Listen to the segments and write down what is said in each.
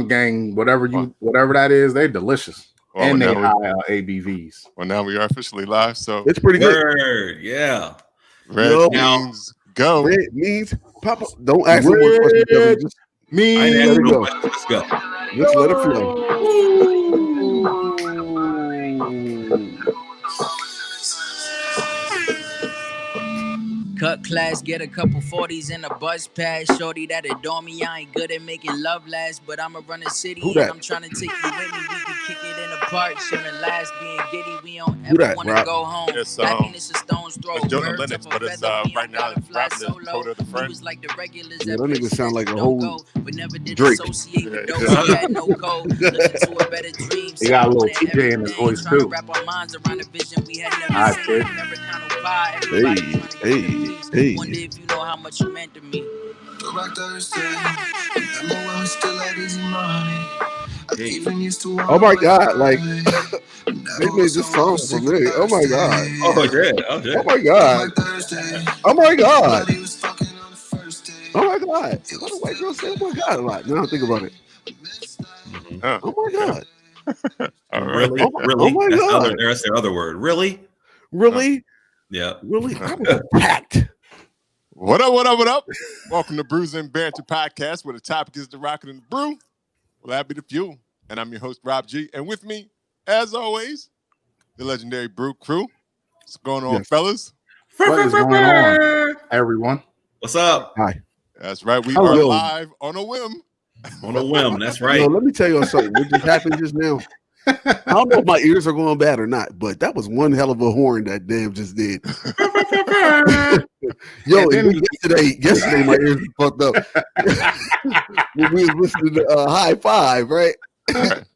Ommegang, whatever that is, they're delicious. Well, and they high ABVs. Well, now we are officially live, so it's pretty good. Yeah. Red means go. Red means Papa. Don't ask me more questions. Just means let it go. Let's go. Just let it flow. Cut class, get a couple 40s in a bus pass. Shorty that adore me, I ain't good at making love last, but I'ma run the city and I'm trying to take you with me. We can kick it in the park, shouldn't last being giddy. We don't ever want to go home. It's, Happiness a stone's throw. It's Jonah Lennox, but it's right now it's rapping as Coda the Friend. Like the regulars that nigga sound like a whole but never did Drake. Associate with those who had no code. Looking to a better dream. He got a little TJ in his voice too. Wrap our minds around a vision we had never seen. Never kind of pie. Hey. Wonder if you know how much you meant to me. Oh my God! Like they made this song for me. Oh my God! Oh yeah! Oh my God! Oh my God! Oh my God! What a white girl say "Oh my God" a lot. Now I think about it. Oh my God! Really? Oh my God! That's their other word. Really? Yeah. Really? I was packed. What up? Welcome to Brews and Banter Podcast, where the topic is the rocket and the brew. Well, that be the fuel. And I'm your host, Rob G. And with me, as always, the Legendary Brew Crew. What's going on, fellas? What is going on, everyone? What's up? Hi. That's right. We are live on a whim. On a whim. That's right. Yo, let me tell you something. What just happened just now? I don't know if my ears are going bad or not, but that was one hell of a horn that damn just did. Yo, yesterday my ears were fucked up. When we was listening to High Five, right?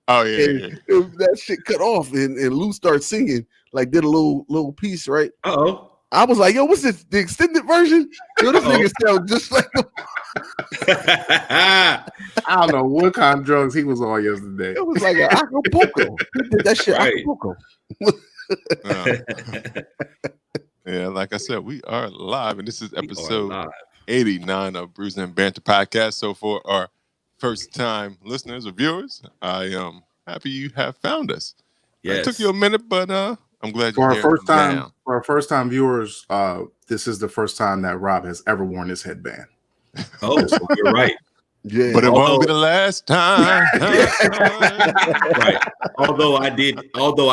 Oh yeah. That shit cut off and Lou started singing, like did a little piece, right? Uh-oh. I was like, yo, what's this? The extended version? Yo, this nigga sound just like I don't know what kind of drugs he was on yesterday. It was like an Acapulco. He did that shit Acapulco. Yeah, like I said, we are live, and this is episode 89 of Brews and Banter Podcast. So for our first-time listeners or viewers, I am happy you have found us. Yes. It took you a minute, but I'm glad you're here. For our first-time viewers, this is the first time that Rob has ever worn this headband. Oh, you're right. Yeah, but it won't be the last time. Right. Although I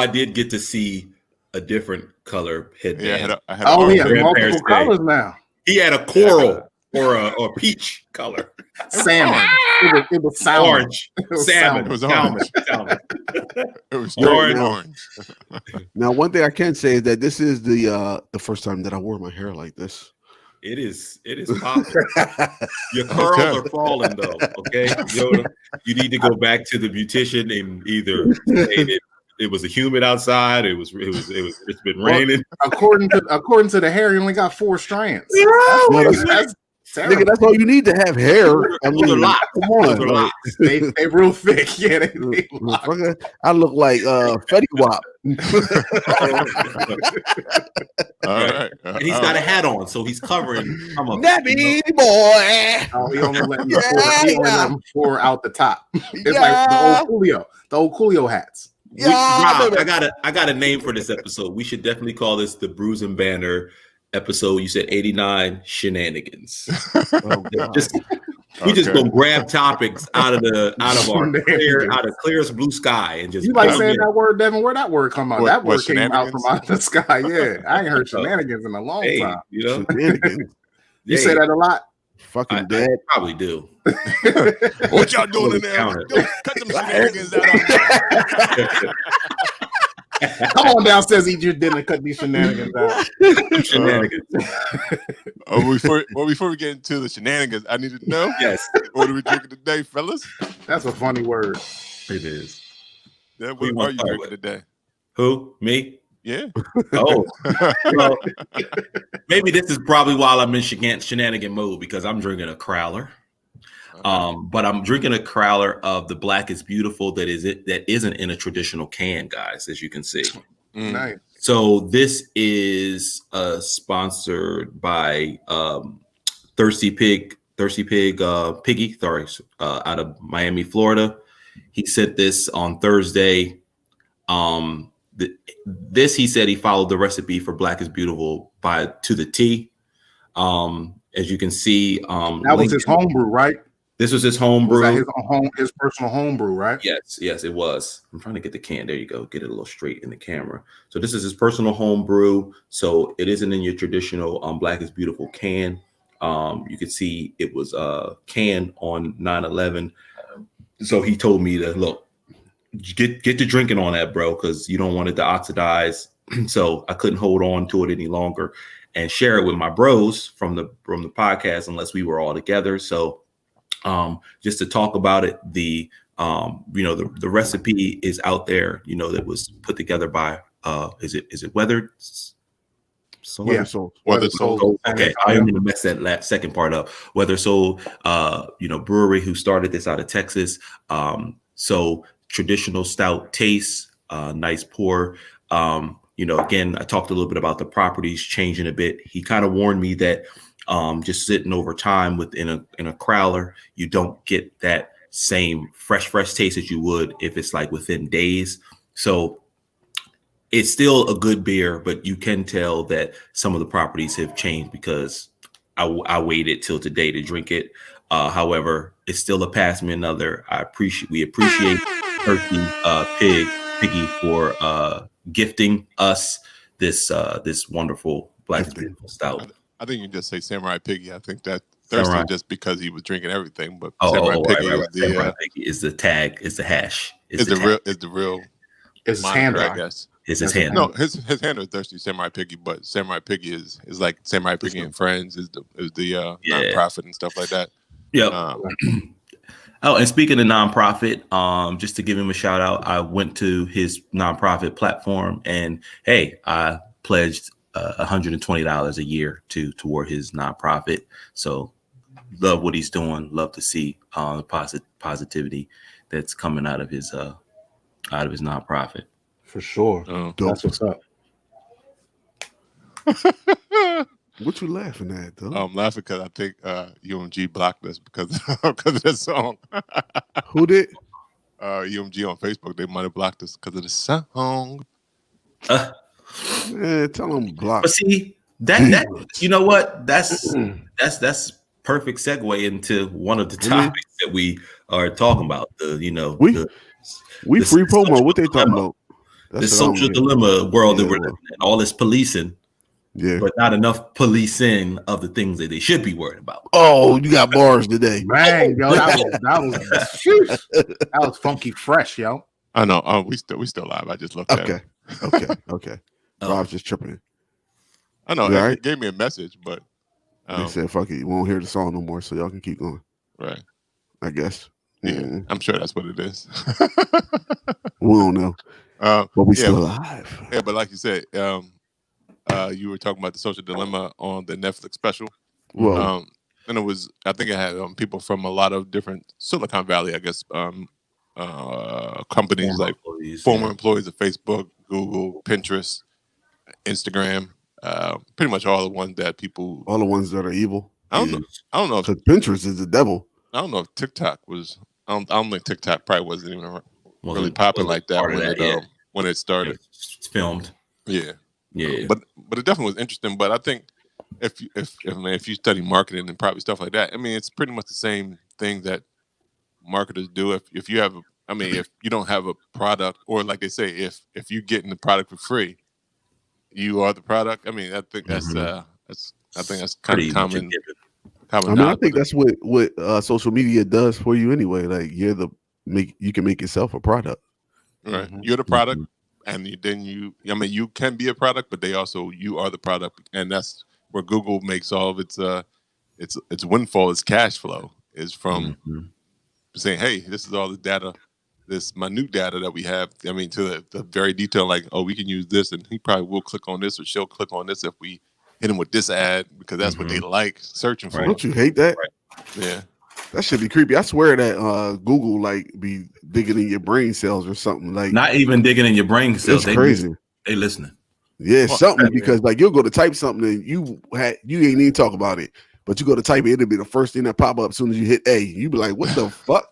did get to see a different color headband. Yeah, he has multiple colors now. He had a coral or a peach color. Salmon. It was salmon. Orange. Salmon. It was orange. Salmon. It was orange. Now, one thing I can say is that this is the first time that I wore my hair like this. It is popping. Your curls are falling though. Okay, Yoda, you need to go back to the beautician and either it was humid outside. It's been raining. Well, according to the hair, you only got 4 strands. Nigga, that's all you need to have hair. I mean, come on, they real thick. Yeah, they I look like Fetty Wap. All right. And he's got a hat on, so he's covering. Nappy boy. He only let him pour out the top. It's like the old Coolio hats. Rob, I got a name for this episode. We should definitely call this the Brews and Banter episode. You said 89 Shenanigans. We just gonna grab topics out of our clearest blue sky and just. You like saying that word, Devin? Where'd that word come out? That word came out from out the sky. Yeah, I ain't heard shenanigans in a long time. You know, you say that a lot. Fucking dead. I probably do. What y'all doing in there? Cut them shenanigans out. Come on downstairs, eat your dinner, cut these shenanigans out. Before we get into the shenanigans, I need to know. Yes. What are we drinking today, fellas? That's a funny word. It is. Yeah, what are you drinking today? Who? Me? Yeah. Oh. Well, maybe this is probably while I'm in shenanigan mode because I'm drinking a crowler. But I'm drinking a crowler of the Black is Beautiful that isn't in a traditional can, guys, as you can see. Nice. So this is sponsored by Thirsty Piggy, out of Miami, Florida. He sent this on Thursday. This he said he followed the recipe for Black is Beautiful to the T. As you can see, that was his homebrew, right? This was his homebrew. His personal homebrew, right? Yes, it was. I'm trying to get the can. There you go. Get it a little straight in the camera. So this is his personal homebrew. So it isn't in your traditional Black is Beautiful can. You can see it was canned on 9/11. So he told me to look, get to drinking on that, bro, because you don't want it to oxidize. So I couldn't hold on to it any longer and share it with my bros from the podcast unless we were all together. So just to talk about it, the recipe is out there, that was put together by is it Weathered Soul? Yeah, Weathered Soul. Okay, I am gonna mess that second part up. Weathered Soul, brewery who started this out of Texas. So traditional stout taste, nice pour. Again, I talked a little bit about the properties changing a bit. He kind of warned me that just sitting over time in a crowler, you don't get that same fresh taste that you would if it's like within days. So it's still a good beer, but you can tell that some of the properties have changed because I waited till today to drink it. However, it's still a pass me another. We appreciate Turkey Piggy for gifting us this wonderful Black is Beautiful stout. I think you just say Samurai Piggy. I think that thirsty just because he was drinking everything, but Samurai Piggy is the tag, is the hash, is the real his handle, I guess. Is his handle? No, his handle is thirsty Samurai Piggy, but Samurai Piggy is like Samurai Piggy and Friends is the nonprofit and stuff like that. Yeah. And speaking of nonprofit, just to give him a shout out, I went to his nonprofit platform and hey, I pledged $120 a year toward his nonprofit. So love what he's doing. Love to see the positivity that's coming out of his nonprofit. For sure. That's what's up. What you laughing at, though? I'm laughing because I think UMG blocked us because of this song. Who did? UMG on Facebook. They might have blocked us because of the song. Tell them block. But see that you know what? That's perfect segue into one of the topics that we are talking about. We free promo. What they talking about? The social dilemma world that we're living in. All this policing. Yeah, but not enough policing of the things that they should be worried about. Oh, you got bars today, man! Yo, that was funky fresh, yo. I know. We still live. I just looked at it. Okay. I was just tripping. I know. It gave me a message, but they said, "Fuck it, you won't hear the song no more, so y'all can keep going." Right. I guess. Yeah, I'm sure that's what it is. We don't know, but we still alive. Yeah, but like you said, you were talking about the social dilemma on the Netflix special. Well, and it was, I think it had people from a lot of different Silicon Valley, I guess, companies like former employees of Facebook, Google, Pinterest, Instagram, pretty much all the ones that people. All the ones that are evil. I don't know. Because Pinterest is the devil. I don't know if TikTok was. I don't think TikTok probably wasn't even really popping like that when it started. It's filmed. Yeah. Yeah, but it definitely was interesting. But I think if you study marketing and probably stuff like that, I mean, it's pretty much the same thing that marketers do. If you have, if you don't have a product, or like they say, if you're getting the product for free, you are the product. I mean, I think that's kind of common. I think that's what social media does for you anyway. Like you can make yourself a product. Right, you're the product. And then you can be a product, but you are the product, and that's where Google makes all of its windfall, its cash flow is from saying, "Hey, this is all the data, this minute data that we have." I mean, to the very detail, like, "Oh, we can use this," and he probably will click on this, or she'll click on this if we hit him with this ad because that's what they like searching for. Don't you hate that? Right. Yeah. That should be creepy. I swear that Google be digging in your brain cells or something. Like not even digging in your brain cells. It's crazy. They listening. Yeah, something because you'll go to type something and you ain't even talk about it, but you go to type it, it'll be the first thing that pop up as soon as you hit A. You be like, "What the fuck?"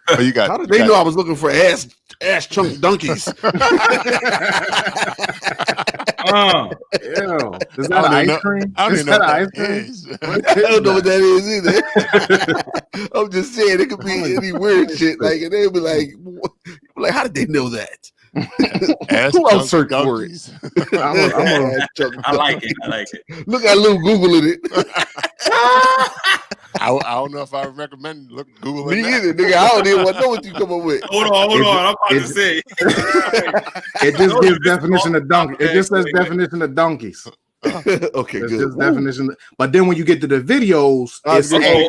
Oh, you got. How did they know I was looking for ass chunk donkeys? Ew. Is that ice cream? I don't Is even know that what ice that cream? is. I don't know what that is either. I'm just saying it could be any weird shit. Like, and they'd be like, how did they know that? Who else searched for it? I like it. I like it. Look at Lou Googling it. I don't know if I would recommend Googling Me that. either, nigga. I don't even want to know what you come up with. Hold on. I'm about to say. It just gives definition of donkey. It just says definition of donkeys. Okay, It's good. just definition. But then when you get to the videos, it's I need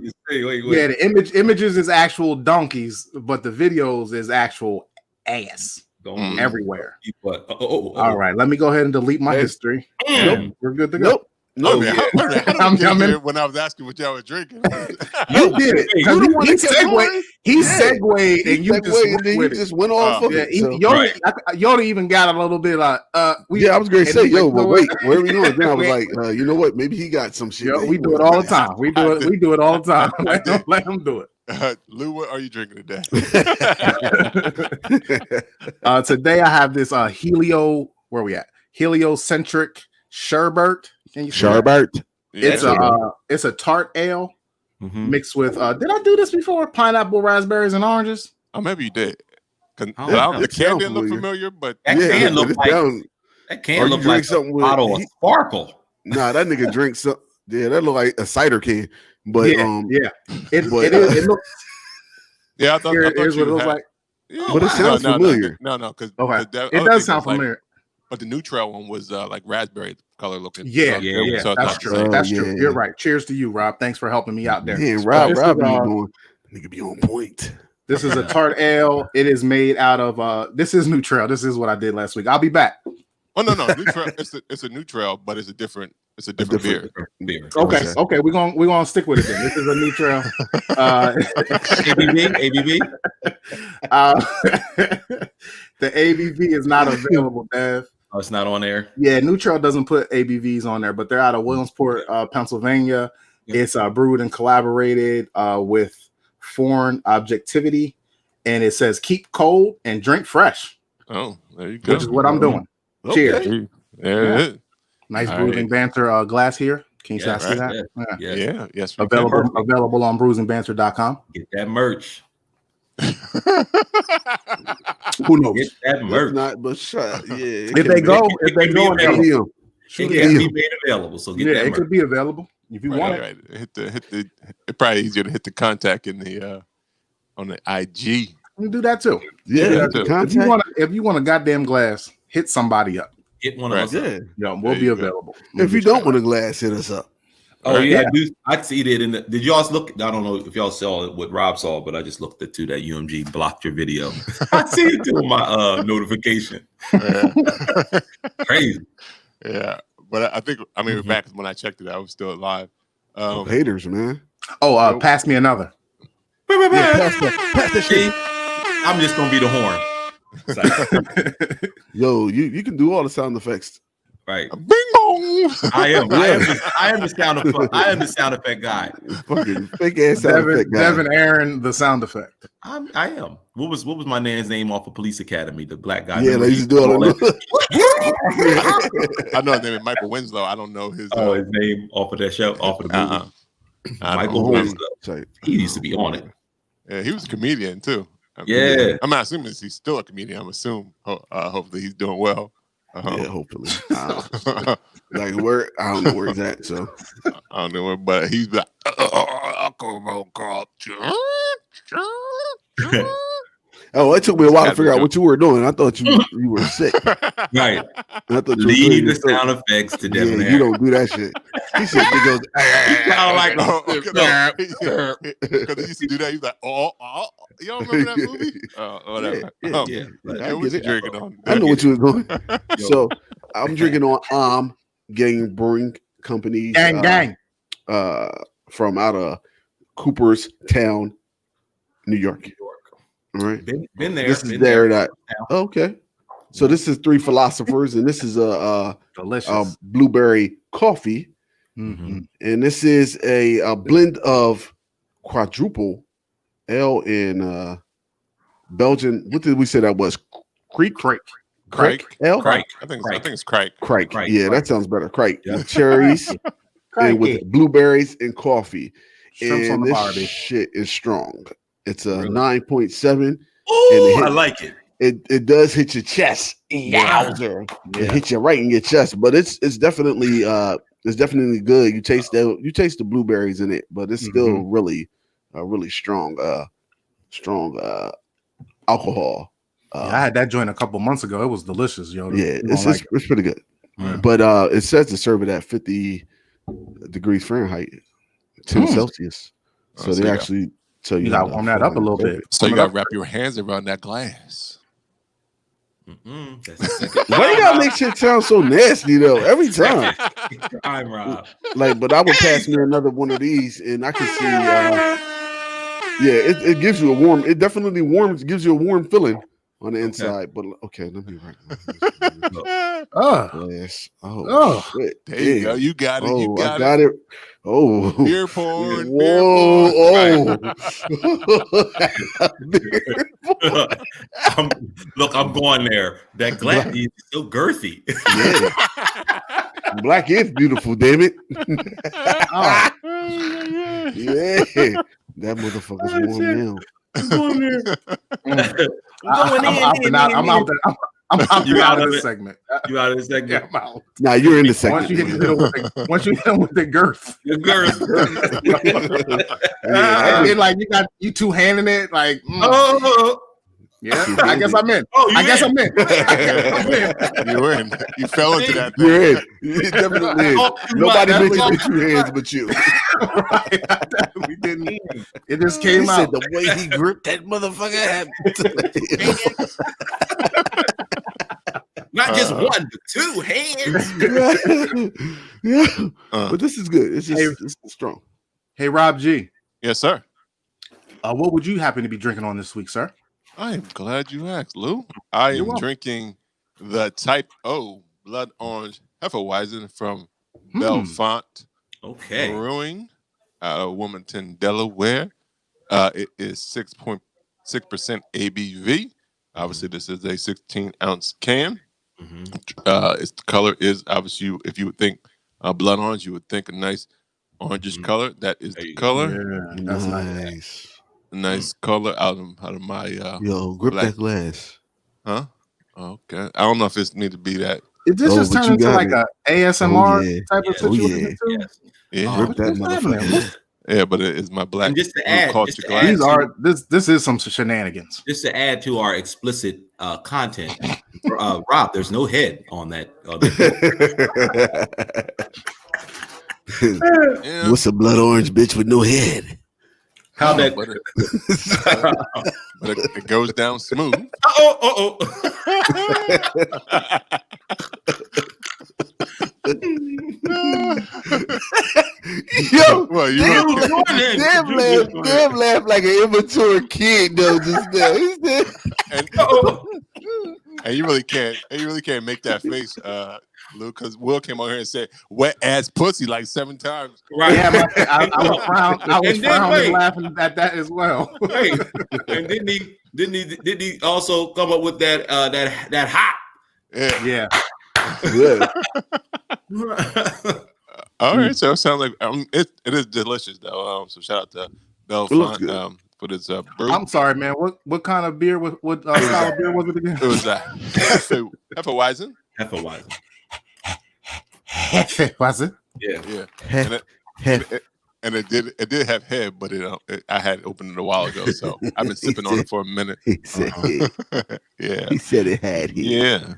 to say. Wait. Yeah, the images is actual donkeys, but the videos is actual ass everywhere. All right, let me go ahead and delete my history. Nope, we're good to go. Nope. When I was asking what y'all were drinking, you did it. He segued, and you just went off of it. Yoda even got a little bit like, I was going to say, but wait, where are we going? Then I was like, you know what? Maybe he got some shit. We do it all the time. We do it all the time. Let him do it. Lou, what are you drinking today? Today I have this where we at? Heliocentric sherbet. Sherbet. It's a tart ale mixed with did I do this before? Pineapple, raspberries, and oranges? Oh, maybe you did. The can didn't look familiar, but that can look like something with a bottle of Sparkle. Nah, that nigga drinks some. Yeah, that look like a cider can. But it looks. Yeah, I thought here's what it looks like. But it sounds familiar. No, because it does sound familiar. But the new trail one was like raspberry color looking. Yeah. That's true. That's true. You're right. Cheers to you, Rob. Thanks for helping me out there. Yeah, Rob, nigga be on point. This is a tart ale. It is made out of this is new trail. This is what I did last week. I'll be back. Oh no, new trail. It's a new trail, but it's a different beer. Okay. We're gonna stick with it then. This is a new trail. ABV. The ABV is not available, Dev. Oh, it's not on there. Yeah, New Trail doesn't put ABVs on there, but they're out of Williamsport, Pennsylvania. It's brewed and collaborated with Foreign Objectivity, and it says keep cold and drink fresh. Oh, there you go. Which is what I'm doing. Okay. Cheers. There it is. Nice Brewing Banter glass here. Can you see that? Yes. Available on bruisingbanter.com. Get that merch. Who knows? Get that merch. If they go, it can be made available. So get that merch. It could be available if you want it. Hit the. It's probably easier to hit the contact in the on the IG. You can do that too. Yeah, if you want a goddamn glass, hit somebody up. Hit one of us. We'll be available. If you don't want a glass, hit us up. Oh yeah, I see that. Did y'all look? I don't know if y'all saw what Rob saw, but I just looked at that UMG blocked your video. I see it too on my notification. Crazy. Yeah, but I think back when I checked it, I was still alive. Haters, man. Pass me another. Pass that shit. I'm just gonna be the horn. Yo, you can do all the sound effects. Right. Bing bong. I am the sound effect. I am the sound effect guy. Fucking fake ass sound effect guy. Devin Aaron, the sound effect. I am. What was my man's name off of Police Academy? The black guy. Yeah, they used to do all that. I know his name is Michael Winslow. I don't know his his name off of that show, off of the movie. Michael Winslow. He used to be on it. Yeah, he was a comedian too. I'm not assuming he's still a comedian. I'm assuming hopefully he's doing well. Yeah, hopefully. Like where I don't know where he's at, so I don't know where, but he's like, oh, it took me a while to figure out what you were doing. I thought you were sick. Right. I thought leave the sound effects to Devin. You don't do that shit. He said he goes, because he used to do that. He's like, you don't remember that movie? Whatever. I know what you were doing. So I'm drinking on Gang Brewing Company. Gang. From out of Cooperstown, New York. All right. Been there. This is there. Okay. So this is Three Philosophers, and this is a delicious blueberry coffee Mm-hmm. And this is a blend of quadruple ale and Belgian. What did we say that was? Crake ale. I think it's Crake. Yeah, that sounds better. Crake with cherries and with blueberries and coffee. Shrimps on And the this Barbie. shit is strong. It's a Really? 9.7. Oh, I like it. It does hit your chest. Yowzer. It hits you right in your chest, but it's definitely good. You taste the blueberries in it, but it's still really strong alcohol. I had that joint a couple months ago. It was delicious, yo. Yeah, it's pretty good. But it says to serve it at 50 degrees Fahrenheit, 10 Celsius. So they actually tell you gotta warm that up a little bit. So you gotta wrap your hands around that glass. Why you gotta make shit sound so nasty though? Every time. I'm Rob. Like, but I would pass me another one of these, and I can see. It gives you a warm. It definitely warms. Gives you a warm feeling on the inside. But okay, let me write. Yes. Shit. There you go. You got it. You got it. Oh, beer porn. Whoa. I'm going there. That glass is so girthy. Yeah. Black is beautiful, damn it. Yeah. That motherfucker's warm now. I'm out of this segment. You out of this segment? Yeah, I'm out. Nah, you're in the segment. Once you hit him with the girth. The girth. And then, like, you two handing it, like, yeah, I guess I'm in. I'm in. You're in. You fell into that. You're in. You definitely in. Nobody mentioned with 2 hands but you. We didn't. It just came out. Said the way he gripped that motherfucker. Not just 1, but 2 hands. Yeah. But this is good. It's just strong. Hey, Rob G. Yes, sir. What would you happen to be drinking on this week, sir? I am glad you asked, Lou. I am drinking the Type O Blood Orange Hefeweizen from Bellefonte Brewing out of Wilmington, Delaware. It is 6.6% ABV. Obviously, this is a 16-ounce can. Its color is obviously, if you would think blood orange, you would think a nice orangish color. That is the color. Yeah, that's nice. Nice color out of my grip that glass. Huh? Okay. I don't know if it needs to be that. Did this just turn into like a ASMR type of situation too? Yeah. Grip that motherfucker. Yeah, but it is my black just to add, this is some shenanigans. Just to add to our explicit content, Rob, there's no head on that. What's a blood orange bitch with no head? How that? But it goes down smooth. Yo, well, damn laugh like an immature kid though just now. And you really can't make that face, Lou, because Will came on here and said wet ass pussy like 7 times. Right. Yeah, I was frowning laughing at that as well. Right. And didn't he also come up with that hot? Yeah. Good. All right, so it sounds like it is delicious though. So shout out to Bellefonte for this brew. I'm sorry, man. What kind of beer? What style of beer was it again? It was Hefeweizen. Was it? Yeah. And it did have head, but I had opened it a while ago, so I've been sipping on it for a minute. He said yeah. He said it had head. Yeah.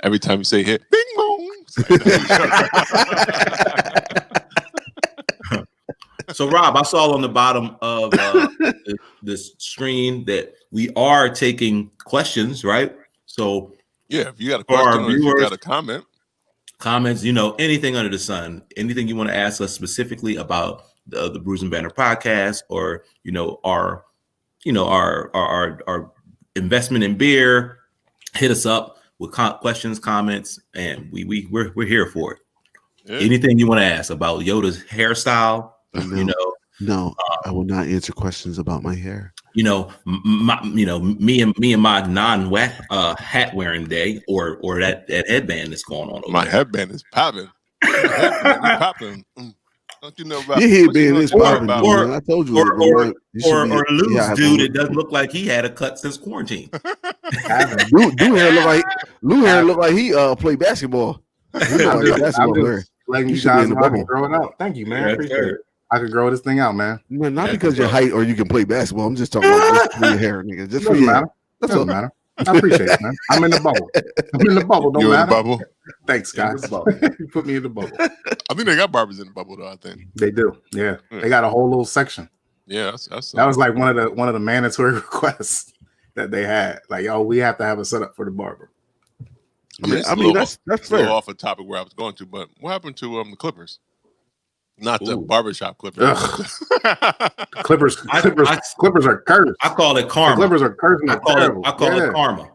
Every time you say head, bing bong. So, Rob, I saw on the bottom of this screen that we are taking questions, right? So, yeah, if you got a question or if you got a comment. Comments, anything under the sun, anything you want to ask us specifically about the Brews and Banter podcast, or our investment in beer, hit us up with questions, comments, and we're here for it. Anything you want to ask about Yoda's hairstyle? No, I will not answer questions about my hair. Me and my non-wet hat wearing day, or that headband that's going on. My headband is popping. Popping. Don't you know about your headband is popping? I told you. Or Lou's dude. It doesn't look like he had a cut since quarantine. Lou hair look like he played basketball. Letting you guys know I can grow it out. Thank you, man. I appreciate it. I could grow this thing out, man. Not because your height or you can play basketball. I'm just talking about just for your hair, nigga. Just for your hair. That doesn't matter. I appreciate it, man. I'm in the bubble. Don't You're matter. In the bubble? Thanks, guys. You put me in the bubble. I think they got barbers in the bubble, though. I think they do. Yeah, they got a whole little section. Yeah, that was like one of the mandatory requests that they had. Like, we have to have a setup for the barber. I mean, that's fair. Off a topic where I was going to, but what happened to the Clippers? Not the barbershop Clippers. Clippers are cursed. I call it karma. The Clippers are cursed. I call it karma.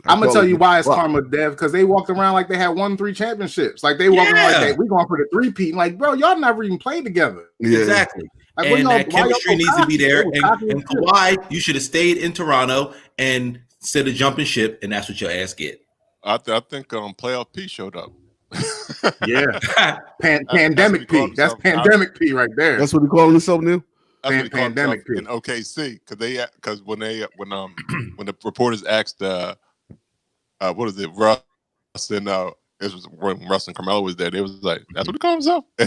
I'm gonna tell you why it's karma, Dev, because they walked around like they had won 3 championships. Like they walked around like we going for the 3-peat. Like, bro, y'all never even played together. Yeah. Exactly. Like, and that chemistry needs to be there. And Kawhi, you should have stayed in Toronto and instead of jumping ship, and that's what your ass get. I think Playoff P showed up. Yeah, pandemic P. That's pandemic P right there. That's what he calling himself now. Pandemic P in OKC because when the reporters asked what is it, Russ and it was when Russ and Carmelo was there. They was like, that's what he called himself. He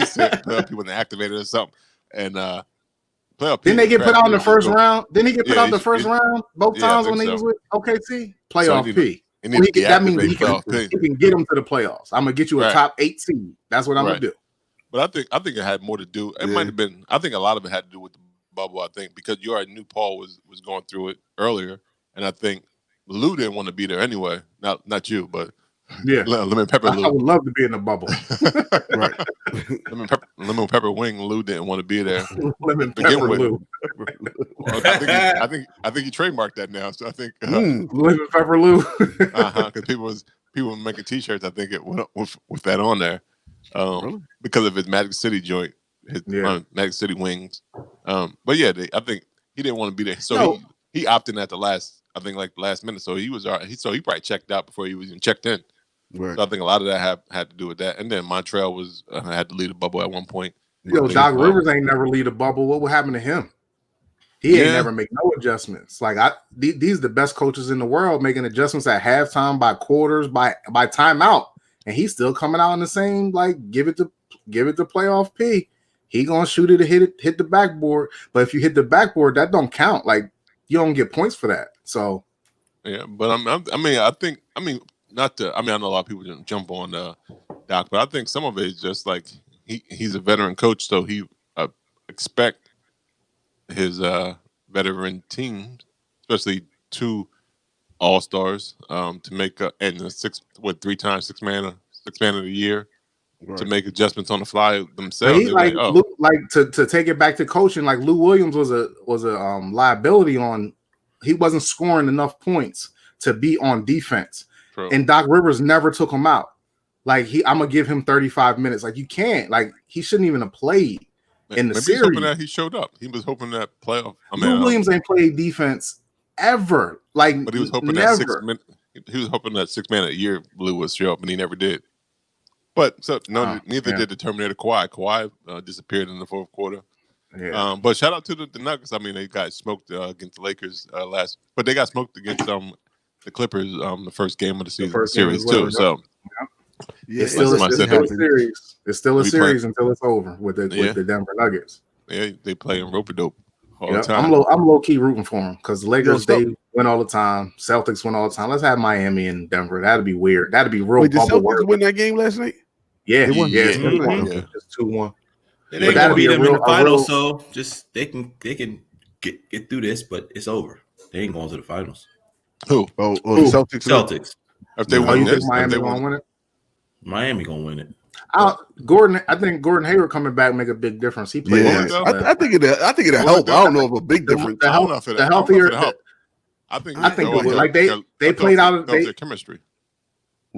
said Playoff P wasn't activated or something, and Playoff P. Didn't they get put out in the first round? Didn't he get put out the first round both times when he was with OKC? Playoff P. That means he can get them to the playoffs. I'm gonna get you a top 8 seed. That's what I'm gonna do. But I think it had more to do. It might have been. I think a lot of it had to do with the bubble. I think because you already knew Paul was going through it earlier, and I think Lou didn't want to be there anyway. Not you, but lemon pepper Lou. I would love to be in the bubble. Right. Lemon pepper wing Lou didn't want to be there. Lemon pepper Lou. Well, I think he trademarked that now. So I think lemon pepper Lou. Because people were making T-shirts. I think it went up with that on there because of his Magic City joint, his Magic City wings. But yeah, I think he didn't want to be there, so he opted in at the last. I think like last minute, so he was all right. So he probably checked out before he was even checked in. Right. So I think a lot of that had to do with that. And then Montreal was had to lead a bubble at one point. Doc Rivers ain't never lead a bubble. What would happen to him? He ain't never make no adjustments. Like these are the best coaches in the world making adjustments at halftime, by quarters, by timeout, and he's still coming out in the same like give it to playoff P. He gonna shoot it and hit the backboard. But if you hit the backboard, that don't count. Like you don't get points for that. So yeah, but I know a lot of people didn't jump on Doc, but I think some of it is just like he's a veteran coach, so he expect his veteran team, especially 2 all-stars, to make and 3-time six man of the year, to make adjustments on the fly themselves. To take it back to coaching, like Lou Williams was a liability on. He wasn't scoring enough points to be on defense. True. And Doc Rivers never took him out. Like I'm gonna give him 35 minutes. Like you can't. Like he shouldn't even have played in the series. Hoping that he showed up. He was hoping that playoff. Lou Williams ain't played defense ever. Like, but he was hoping never. that 6 minutes. He was hoping that 6 man a year Lou would show up, and he never did. But neither did the Terminator Kawhi. Kawhi disappeared in the fourth quarter. Yeah. But shout out to the Nuggets. I mean, they got smoked against the Lakers but they got smoked against the Clippers the first game of the series too. So it's still a series. It's still a series until it's over with the Denver Nuggets. Yeah, they play in rope-a-dope all the time. I'm low key rooting for them because the Lakers they win all the time. Celtics win all the time. Let's have Miami and Denver. That'd be weird. That'd be real. Wait, did Celtics win that game last night? Yeah, they won. Just 2-1. They ain't gonna beat them in the finals, so just they can get through this, but it's over. They ain't going to the finals. Who? Oh, the Celtics. If they win this, Miami gonna win it. Miami gonna win it. I think Gordon Hayward coming back make a big difference. He played. Yeah. I think it'll help. I don't know if a big difference. The healthier. I think they played out of their chemistry.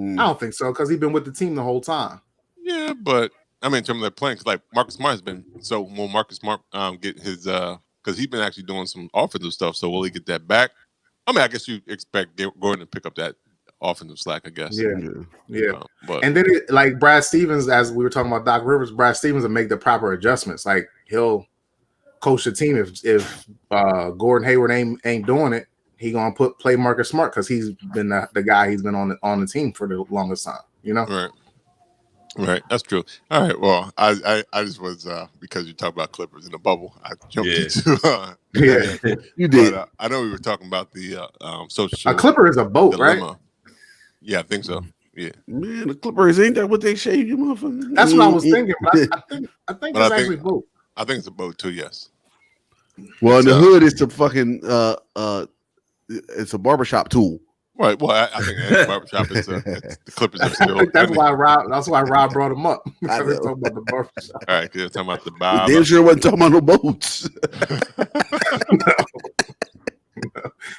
I don't think so because he's been with the team the whole time. Yeah, but I mean, in terms of their playing, because like Marcus Smart has been so will Marcus Smart get his because he's been actually doing some offensive stuff. So will he get that back? I mean, I guess you expect Gordon to pick up that offensive slack, I guess. Yeah. But and then like Brad Stevens, as we were talking about Doc Rivers, Brad Stevens will make the proper adjustments. Like he'll coach the team if Gordon Hayward ain't doing it, he gonna play Marcus Smart because he's been the guy he's been on the team for the longest time. You know. Right, that's true. All right, well, I just was because you talk about Clippers in the bubble, I jumped into you did. But, I know we were talking about the social. A Clipper is a boat, dilemma. Right? Yeah, I think so. Yeah, man, the Clippers ain't that what they shave you, motherfucker? That's what I was thinking. But I think it's actually boat. I think it's a boat too. Yes. Well, in the hood, it's a fucking it's a barbershop tool. Right. Well, I think the barbershop is the Clippers are still. That's why Rob brought him up. Because he's talking about the barbershop. All right, because they're talking about the Bob. Damn sure wasn't talking about no boats. No.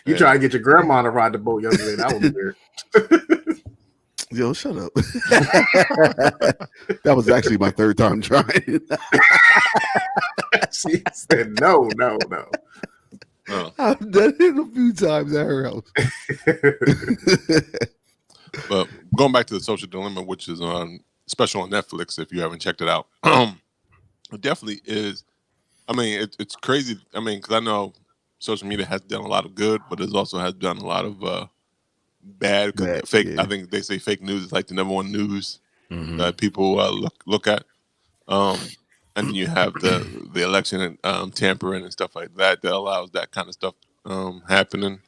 You try to get your grandma to ride the boat yesterday. That was weird. Yo, shut up. That was actually my third time trying. She said no. Oh. I've done it a few times at her house. But going back to the Social Dilemma, which is on special on Netflix, if you haven't checked it out, it definitely is. I mean, it's crazy. I mean, because I know social media has done a lot of good, but it also has done a lot of bad. Fake. Yeah. I think they say fake news is like the number one news that people look at. And then you have the election tampering and stuff like that allows that kind of stuff happening.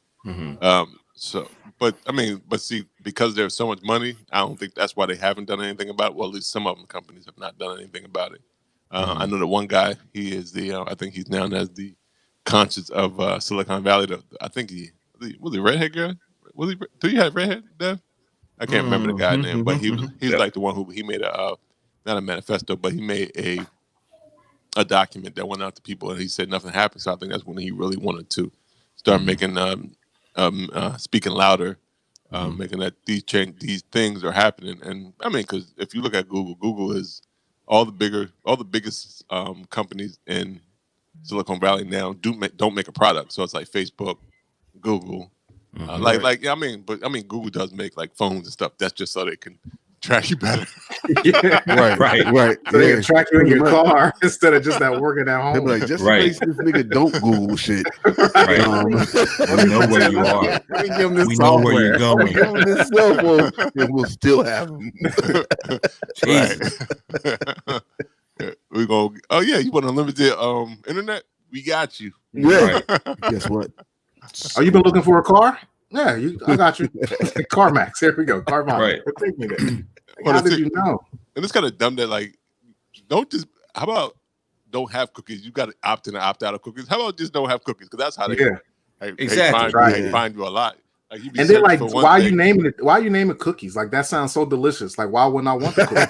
So, but I mean, see, because there's so much money, I don't think that's why they haven't done anything about it. Well, at least some of them companies have not done anything about it. I know that one guy, he is I think he's known as the conscience of Silicon Valley. I think was he redhead guy? Do you have redhead, Dev? I can't remember the guy's name, but he's like the one who he made not a manifesto, but he made a document that went out to people, and he said nothing happened. So I think that's when he really wanted to start making speaking louder, making that these things are happening. And I mean, because if you look at Google is all the biggest companies in Silicon Valley now don't make a product. So it's like Facebook, Google, I mean, Google does make like phones and stuff. That's just so they can track you better. Right. So they can track you in your car instead of just that working at home. They'll be like, just in case this nigga don't Google shit. We know where you are. We know where you're going. Give him this cell phone, and we'll still have him. We go. Oh yeah, you want unlimited internet? We got you. Yeah. Guess what? Oh, you been looking for a car? Yeah, I got you. CarMax. Here we go. CarMax. Right. Take me there. How did you know? And it's kind of dumb that like, how about don't have cookies? You got to opt in and opt out of cookies. How about just don't have cookies? Because that's how they find you a lot. Like, and then like, why are you naming it? Why are you naming cookies? Like that sounds so delicious. Like why wouldn't I want the cookies?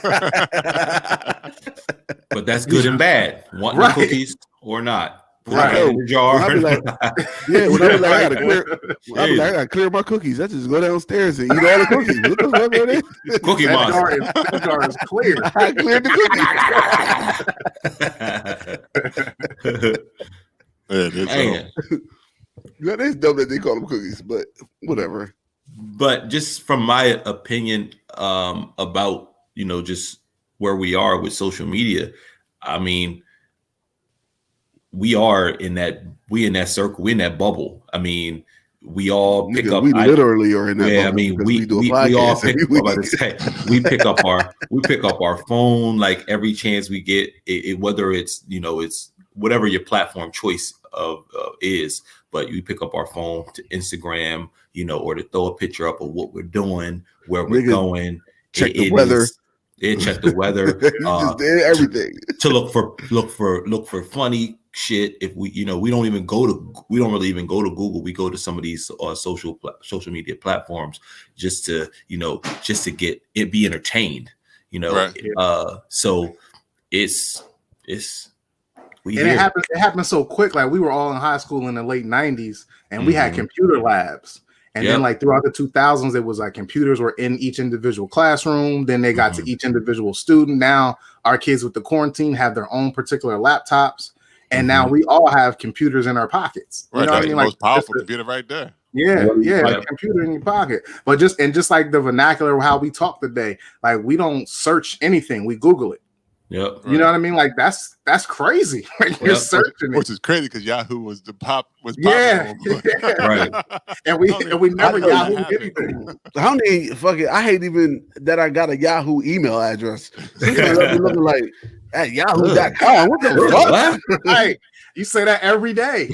But that's good and bad. Want the cookies or not? Right. In the jar. I gotta clear my cookies. I just go downstairs and eat all the cookies. What the fuck are they? Cookie Monster. That jar is clear. I cleared the cookies. That is dumb that they call them cookies, but whatever. But just from my opinion about just where we are with social media, I mean, we in that circle, we in that bubble. I mean, we all pick up. We literally are in that. Yeah, I mean, we all pick up. We pick up our phone like every chance we get. Whether it's it's whatever your platform choice of is, but you pick up our phone to Instagram, or to throw a picture up of what we're doing, where we're going. Check the weather. Check the weather. Everything to look for funny shit. If we don't really even go to Google. We go to some of these social media platforms just to get it, be entertained. So it happened so quick. Like we were all in high school in the late 90s and we had computer labs. And then like throughout the 2000s, it was like computers were in each individual classroom. Then they got to each individual student. Now our kids with the quarantine have their own particular laptops. And now we all have computers in our pockets. You Right, know that's what I mean? the Like most powerful computer right there. Yeah, a computer in your pocket. But just like the vernacular of how we talk today, like we don't search anything, we Google it. Yep. You know what I mean? Like that's crazy. Like you're searching which is crazy because Yahoo was popular. Right. and we never Yahoo anything. How many fucking I hate even that I got a Yahoo email address. Sometimes I be looking like at yahoo.com. What the fuck? Hey, you say that every day.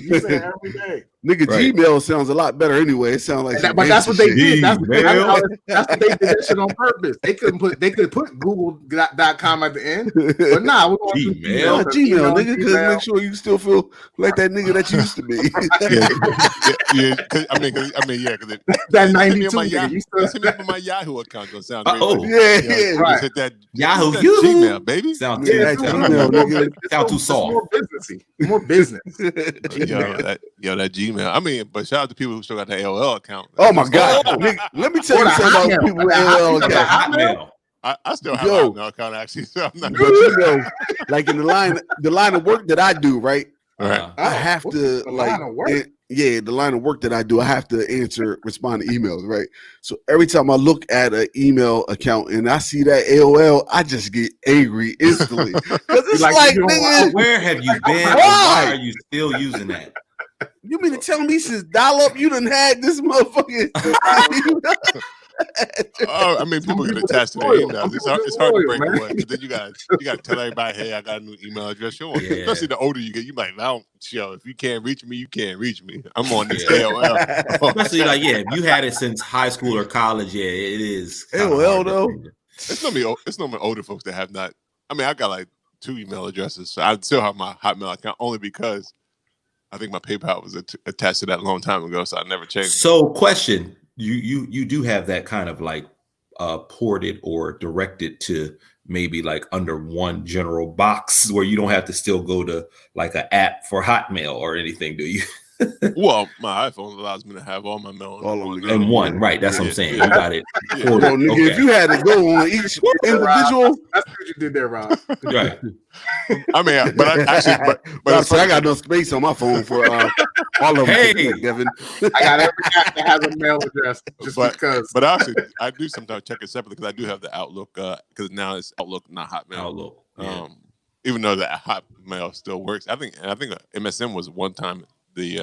Nigga, Gmail sounds a lot better anyway. It sounds like but that's what they did. That's what they did that shit on purpose. They could put Google.com at the end. But nah, we're going to Gmail, nigga, because make sure you still feel like that nigga that you used to be. Because that 92 send me up on my Yahoo account gonna sound great. Right. Hit that Yahoo Gmail, baby. Sound too soft. More businessy. More business. that Gmail. I mean, but shout out to people who still got the AOL account. Oh my god! Nigga, let me tell you something about people with AOL account. I still have a Hotmail account actually. So I'm not. But you know, like in the line of work that I do, right? I have to the line of work that I do, I have to respond to emails, right? So every time I look at an email account and I see that AOL, I just get angry instantly. Because it's like nigga, where have you been? Why are you still using that? You mean to tell me since dial-up you done had this motherfucking I mean, people get attached to their emails. It's hard to break away. But then you got to tell everybody, hey, I got a new email address. Especially the older you get, you like, if you can't reach me, you can't reach me. I'm on this AOL. Especially if you had it since high school or college, it is. AOL though. It's normally older folks that have not. I mean, I got like 2 email addresses, so I still have my Hotmail account only because I think my PayPal was attached to that a long time ago, so I never changed. So, question: you do have that kind of like ported or directed to maybe like under one general box where you don't have to still go to like an app for Hotmail or anything, do you? Well, my iPhone allows me to have all my mail in one, right? That's what I'm saying. You got it. If you had to go on each individual, that's what you did there, Rob. Right. I mean, but I got no space on my phone for all of them. Hey, Kevin, I got every app that has a mail address because. But actually, I do sometimes check it separately because I do have the Outlook because now it's Outlook, not Hotmail. Outlook. Yeah. Even though the Hotmail still works, I think MSN was one time the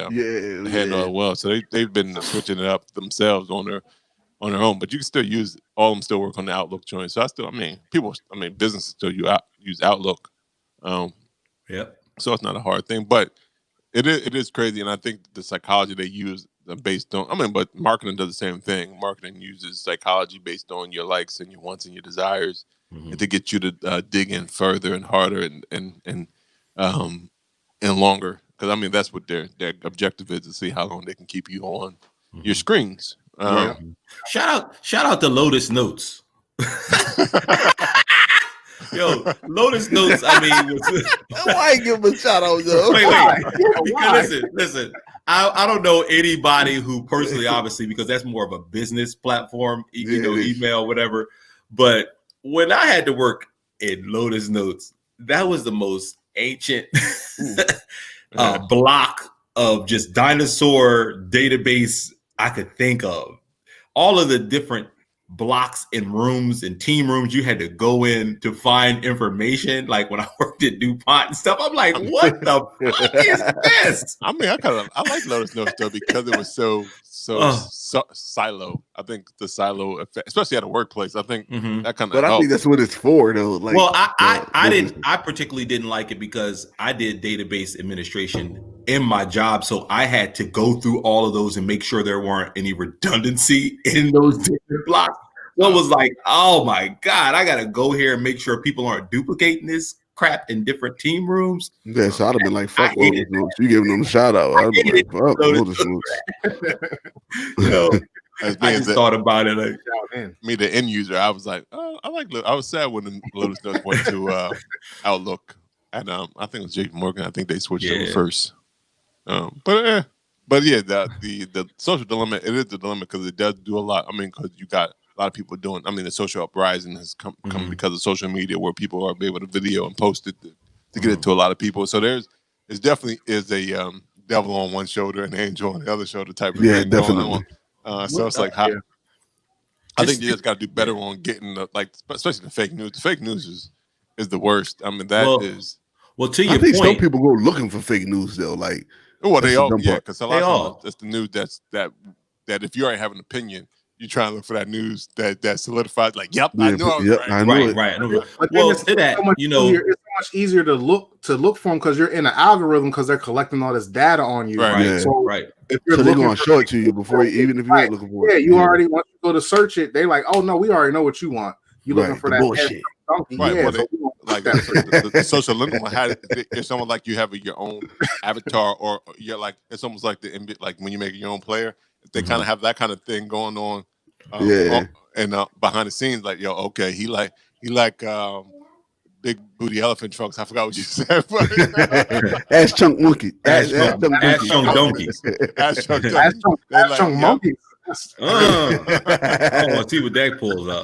handle well, so they've been switching it up themselves on their own. But you can still use all of them. Still work on the Outlook joint. So businesses still use Outlook. So it's not a hard thing, but it is crazy, and I think the psychology they use based on. But marketing does the same thing. Marketing uses psychology based on your likes and your wants and your desires, and to get you to dig in further and harder and longer. Because that's what their objective is, to see how long they can keep you on your screens. Shout out to Lotus Notes. Yo, Lotus Notes. Why give him a shout out though? Wait. Listen. I don't know anybody who personally, obviously, because that's more of a business platform, email, whatever. But when I had to work in Lotus Notes, that was the most ancient block of just dinosaur database I could think of. All of the different blocks and rooms and team rooms you had to go in to find information. Like when I worked at DuPont and stuff, I'm like, what the fuck is this? I like Lotus Notes though because it was so silo. I think the silo effect, especially at a workplace, I think that kind of. But I think that's what it's for, though. Like, well, I particularly didn't like it because I did database administration in my job, so I had to go through all of those and make sure there weren't any redundancy in those different blocks. So it was like, oh my God, I gotta go here and make sure people aren't duplicating this crap in different team rooms. Yeah, so I'd have been like, fuck Lotus Notes. You giving them a shout out. I'd be like, fuck Lotus Notes. I just thought about it. Like, me, the end user, I was like, oh, I was sad when the Lotus Notes went to Outlook. And I think it was JP Morgan. I think they switched over first. But yeah, the social dilemma, it is the dilemma because it does do a lot. I mean, because you got a lot of people doing. I mean, the social uprising has come because of social media, where people are able to video and post it to get it to a lot of people. So it's definitely is a devil on one shoulder and angel on the other shoulder type of thing definitely. going on. So it's like how. I think you just got to do better on getting especially the fake news. The fake news is the worst. I mean, is. Well, to your I think point, some people go looking for fake news though. Like, they all, because a lot of times it's the news that if you already have an opinion, you try and look for that news that solidifies. Like, I knew I was right. I knew it. Right. Well, to that, it's so much easier to look for them because you're in an algorithm because they're collecting all this data on you. Right. Yeah. So, if you're they're going to show it to you before, even if you're not looking for it. Yeah, you already once you go to search it, they like, oh no, we already know what you want. You're looking for that bullshit. Donkey. Right. Yeah, Well, the social link had it's someone like you have your own avatar, or you're like it's almost like like when you make your own player. They kind of have that kind of thing going on. And behind the scenes, like okay, he like big booty elephant trunks. I forgot what you said. Ass chunk monkey. Ass chunk donkeys. Ass chunk monkeys. I want to see what that pulls up.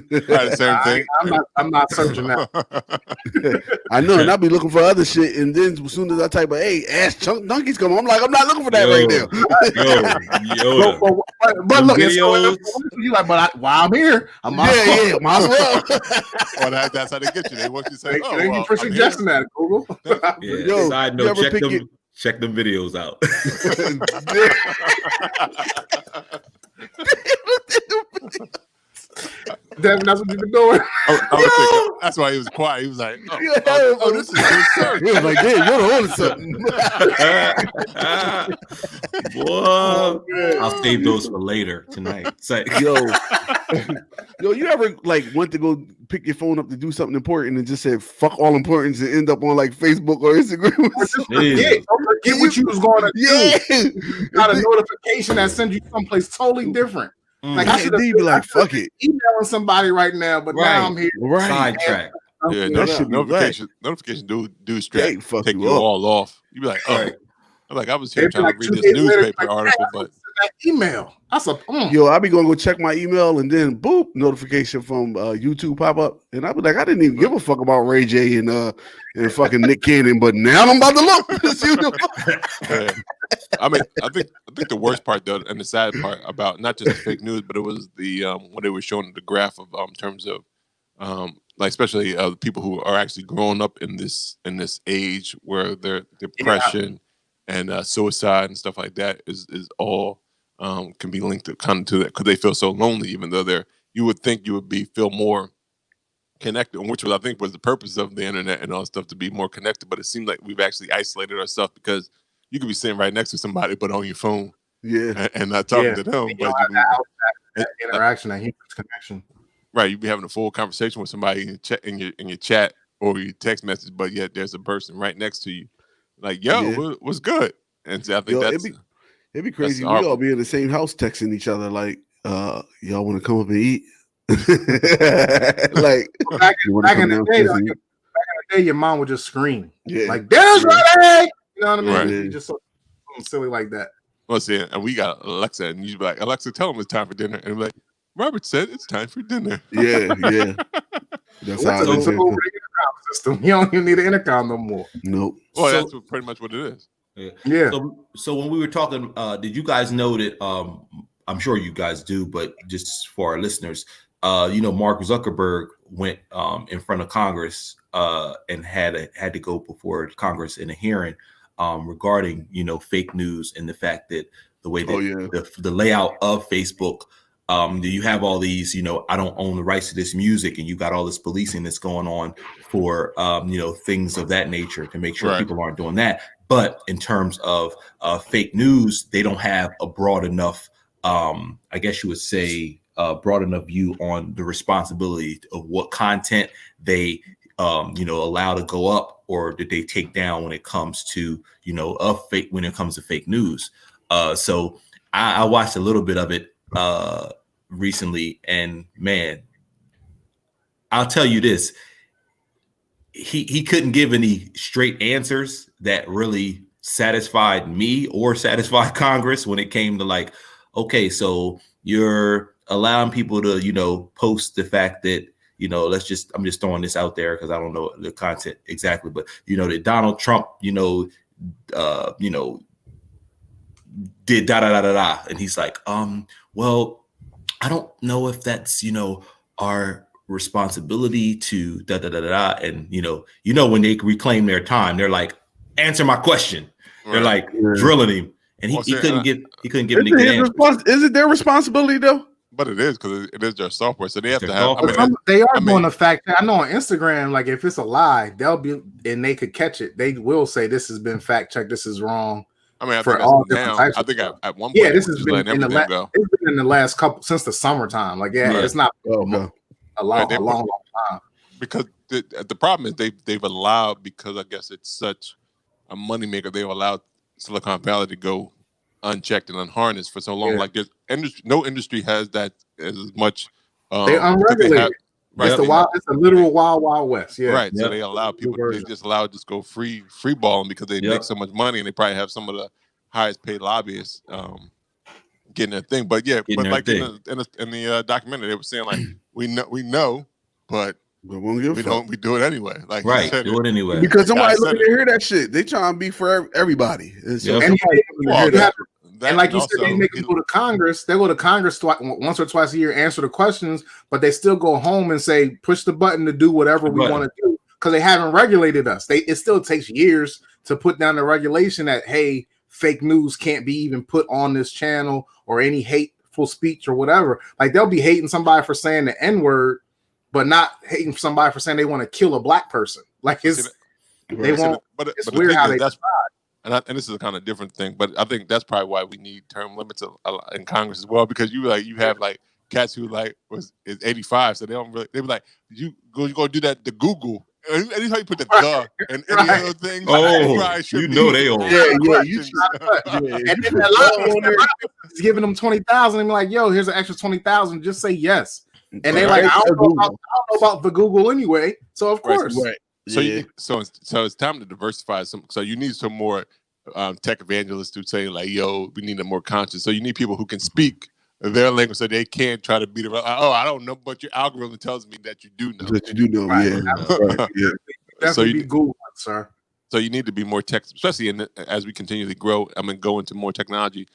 The same thing. I'm not searching that. I know, and I'll be looking for other shit, and then as soon as I type, "Hey, ass chunk donkeys," come on, I'm like, I'm not looking for that right now. But look, you like, while I'm here, might as well. Well, that's how they get you. They want you to say, thank you for suggesting that, Google. Side note, check them videos out. Devin, that's what you've been doing. That's why he was quiet. He was like, this is good search. He was like, "Damn, you're on something." Boy, I'll save those for later tonight. It's like, yo, you ever like went to go pick your phone up to do something important and just said "fuck all importance" and end up on like Facebook or Instagram? Don't forget what you was going to do. Got a notification that sends you someplace totally different. Like I should be like, fuck it, emailing somebody right now, but now I'm here. Sidetrack. Yeah, notification do straight take you all off. You be like, I was here trying to read this newspaper article, but that email. Yo, I be gonna go check my email and then boop, notification from YouTube pop up, and I be like, I didn't even give a fuck about Ray J and fucking Nick Cannon, but now I'm about to look. I mean, I think the worst part though, and the sad part about not just the fake news, but it was the when they were showing the graph of terms of like especially people who are actually growing up in this age where their depression and suicide and stuff like that is all can be linked to that because they feel so lonely, even though you would think you would feel more connected, which I think was the purpose of the internet and all stuff, to be more connected. But it seems like we've actually isolated ourselves because you could be sitting right next to somebody, but on your phone, and not talking to them. But that interaction, that human connection, right? You'd be having a full conversation with somebody in your chat or your text message, but yet there's a person right next to you, like, "Yo, what's good?" And so I think it'd be crazy. We all be in the same house texting each other, like, "Y'all want to come up and eat?" Like back in the day, your mom would just scream, like, "Dinner's ready!" You know what I mean? Right. Just something silly like that. Well, see, and we got Alexa, and you'd be like, "Alexa, tell them it's time for dinner," and we're like, "Robert said it's time for dinner." Yeah. That's how it is. System. You don't even need an intercom no more. Nope. Well, that's pretty much what it is. Yeah. So when we were talking, did you guys know that? I'm sure you guys do, but just for our listeners, Mark Zuckerberg went in front of Congress and had to go before Congress in a hearing regarding fake news and the fact that the way that the layout of Facebook, you have all these I don't own the rights to this music, and you got all this policing that's going on for things of that nature to make sure people aren't doing that. But in terms of fake news, they don't have a broad enough, I guess you would say, broad enough view on the responsibility of what content they allow to go up or did they take down when it comes to fake news. So I watched a little bit of it recently, and man, I'll tell you this. He couldn't give any straight answers that really satisfied me or satisfied Congress when it came to like, okay, so you're allowing people to, you know, post the fact that, you know, I'm just throwing this out there because I don't know the content exactly, but you know, that Donald Trump, you know, did da da da da da, and he's like, well, I don't know if that's, you know, our responsibility to da da da da, and you know, when they reclaim their time, they're like, answer my question. Right. They're like drilling him, and he couldn't give any good answers. Is it their responsibility though? But it is, because it is their software, so they have to have. They are doing the fact. I know on Instagram, like if it's a lie, they'll be and they could catch it. They will say this has been fact checked. This is wrong. I mean, I think at one point, this has been in the last couple since the summertime. Like, it's not a long time. Because the problem is they've allowed, because I guess it's such a moneymaker, they've allowed Silicon Valley to go unchecked and unharnessed for so long. Like no industry has that as much. They unregulated. Right. It's a literal wild west. Yeah. Right. So they allow people. They just allow it to go free balling because they make so much money, and they probably have some of the highest paid lobbyists getting their thing. But but like in the documentary, they were saying like we know, but we do it anyway. Like do it anyway because somebody looking to hear that shit. They trying to be for everybody. And like you said, they make them go to Congress. They go to Congress once or twice a year, answer the questions, but they still go home and say, push the button to do whatever we want to do because they haven't regulated us. It still takes years to put down the regulation that, hey, fake news can't be even put on this channel or any hateful speech or whatever. Like they'll be hating somebody for saying the N-word, but not hating somebody for saying they want to kill a black person. Like it's weird how they decide. And this is a kind of different thing, but I think that's probably why we need term limits in Congress as well, because you have cats who is 85, so they don't really. They be like, you go do that to Google. Anytime you put the and any other things, you know they old. And then a lot of people is giving them 20,000 and be like, yo, here's an extra 20,000. Just say yes. And they like, I don't know about the Google anyway. So of course. Right. So it's time to diversify some. So you need some more tech evangelists to say like, "Yo, we need a more conscious." So you need people who can speak their language, so they can't try to beat around. Oh, I don't know, but your algorithm tells me that you do know. That you do know, yeah. So you Google, sir. So you need to be more tech, especially as we continually grow. Go into more technology.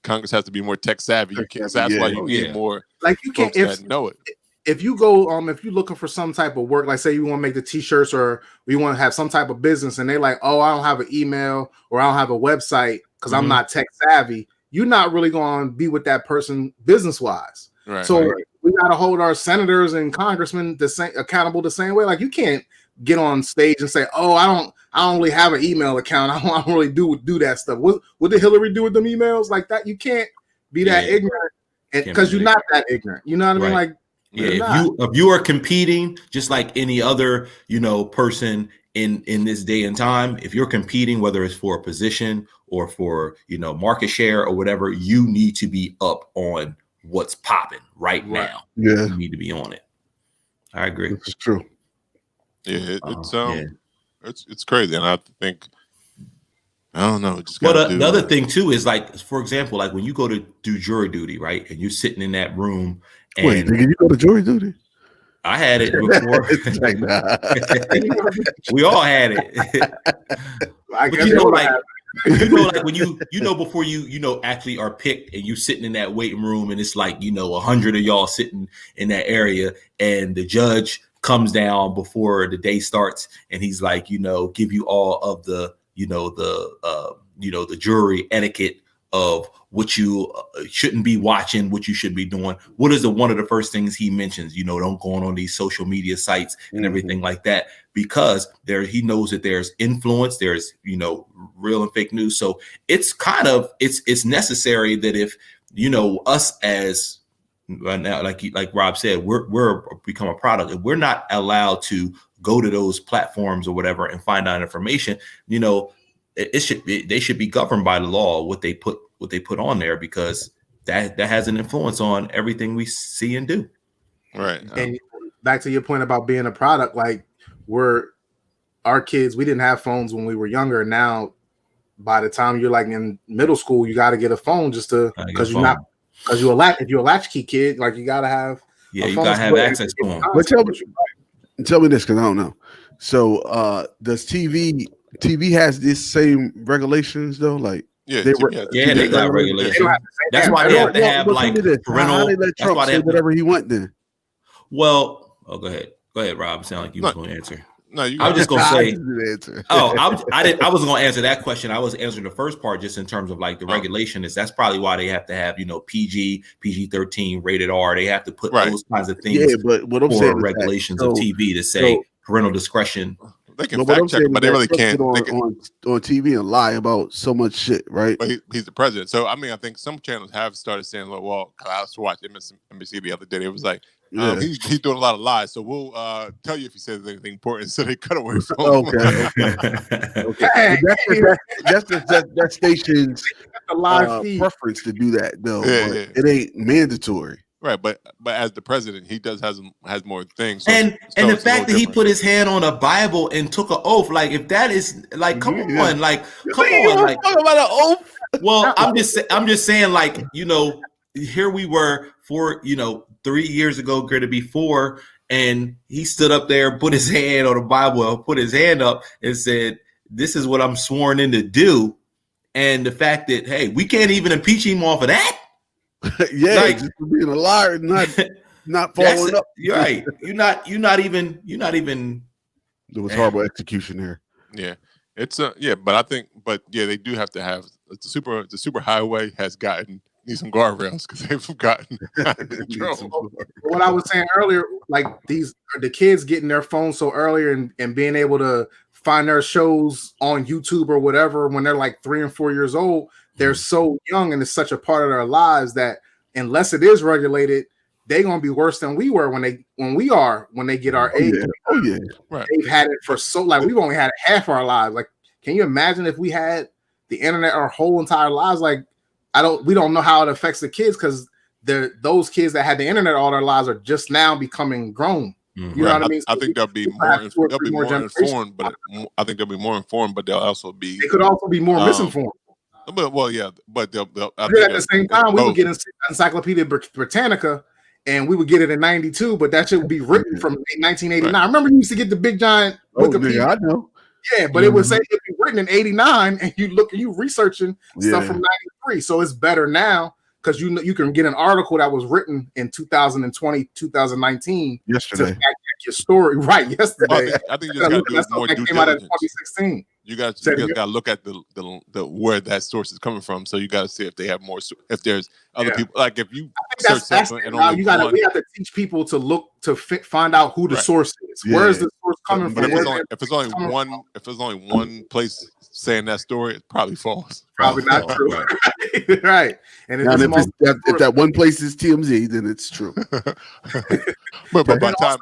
Congress has to be more tech savvy. That's why you need more. Like you can't that know it. If you go, if you're looking for some type of work, like say you want to make the t-shirts or we want to have some type of business and they're like, oh, I don't have an email or I don't have a website because I'm not tech savvy, you're not really going to be with that person business wise. Right, so we got to hold our senators and congressmen accountable the same way. Like you can't get on stage and say, oh, I don't really have an email account. I don't really do that stuff. What did Hillary do with them emails like that? You can't be that ignorant because you're not that ignorant. You know what I mean? Like, if you are competing just like any other, person in this day and time, if you're competing, whether it's for a position or for, market share or whatever, you need to be up on what's popping right now. Yeah. You need to be on it. I agree. It's true. Yeah, it's crazy. And I think, I don't know. The other thing too is like, for example, like when you go to do jury duty, right? And you're sitting in that room. And wait, did you go to jury duty? I had it before. We all had it. But like when before you actually are picked and you sitting in that waiting room and it's like 100 of y'all sitting in that area and the judge comes down before the day starts and he's like give you all of the the jury etiquette of what you shouldn't be watching, what you should be doing. What is one of the first things he mentions? Don't go on these social media sites and everything like that, because he knows that there's influence, there's real and fake news. So it's kind of it's necessary that if us as now, like Rob said, we're become a product. If we're not allowed to go to those platforms or whatever and find out information, they should be governed by the law, what they put on there, because that has an influence on everything we see and do. Right. And back to your point about being a product, like our kids, we didn't have phones when we were younger. Now by the time you're like in middle school, you got to get a phone just to because if you're a latchkey kid, like you got to have. Yeah, you got to have access to them. But tell me this because I don't know. So does TV has these same regulations though? Like they got regulations. That's why they have to have like parental. How they let Trump say whatever he want then? Well, go ahead, Rob. Sound like you was going to answer. No, I was just gonna say. I wasn't gonna answer that question. I was answering the first part just in terms of like the regulation. That's probably why they have to have PG-13 rated R. They have to put those kinds of things. Yeah, but what I'm saying regulations of TV to say parental discretion. They can fact check it, but they really can't. On TV and lie about so much shit, right? But he's the president, so I mean, I think some channels have started saying, "Well, I was watching MSNBC the other day. It was like." He's doing a lot of lies, so we'll tell you if he says anything important. So they cut away from him. Okay. That station's preference to do that, though. It ain't mandatory, right? But as the president, he has more things. So and the fact that he put his hand on a Bible and took an oath, like if that is like, come on, like like talk about an oath. Well, I'm just saying, like here we were for 3 years ago, going to be 4, and he stood up there, put his hand on the Bible, put his hand up, and said, "This is what I'm sworn in to do." And the fact that we can't even impeach him off of that. Just being a liar, not following up. You're right. You're not even. There was horrible execution there. Yeah, it's but they do have to have the super highway has need some guardrails because they've gotten what I was saying earlier, like the kids getting their phones so earlier and being able to find their shows on YouTube or whatever when they're like 3 and 4 years old, they're so young and it's such a part of their lives that unless it is regulated, they're gonna be worse than we were when they get our age. Right. They've had it for so we've only had it half our lives. Like, can you imagine if we had the internet our whole entire lives? Like, we don't know how it affects the kids because those kids that had the internet all their lives are just now becoming grown. You know what I mean? I think they'll be more informed, but I think they'll be more informed, but they'll also be. They could also be more misinformed. But they'll at the same time, we would get Encyclopedia Britannica, and we would get it in '92, but that should be written from 1989. Right. I remember you used to get the big giant Wikipedia. I know. Yeah, but it would say it'd be written in '89, and you researching stuff from '93. So it's better now because you can get an article that was written in 2020, 2019 yesterday. To fact check your story yesterday. Well, I think you just got to do more due diligence. Came out in 2016. You guys got to look at the where that source is coming from. So you got to see if they have more. If there's other people, like if you search something and only we have to teach people to look to find out who the source is. Yeah. Where is the source coming from? If it's only one place saying that story, it's probably false. Probably not true. Right. And if that one place is TMZ, then it's true. but by the time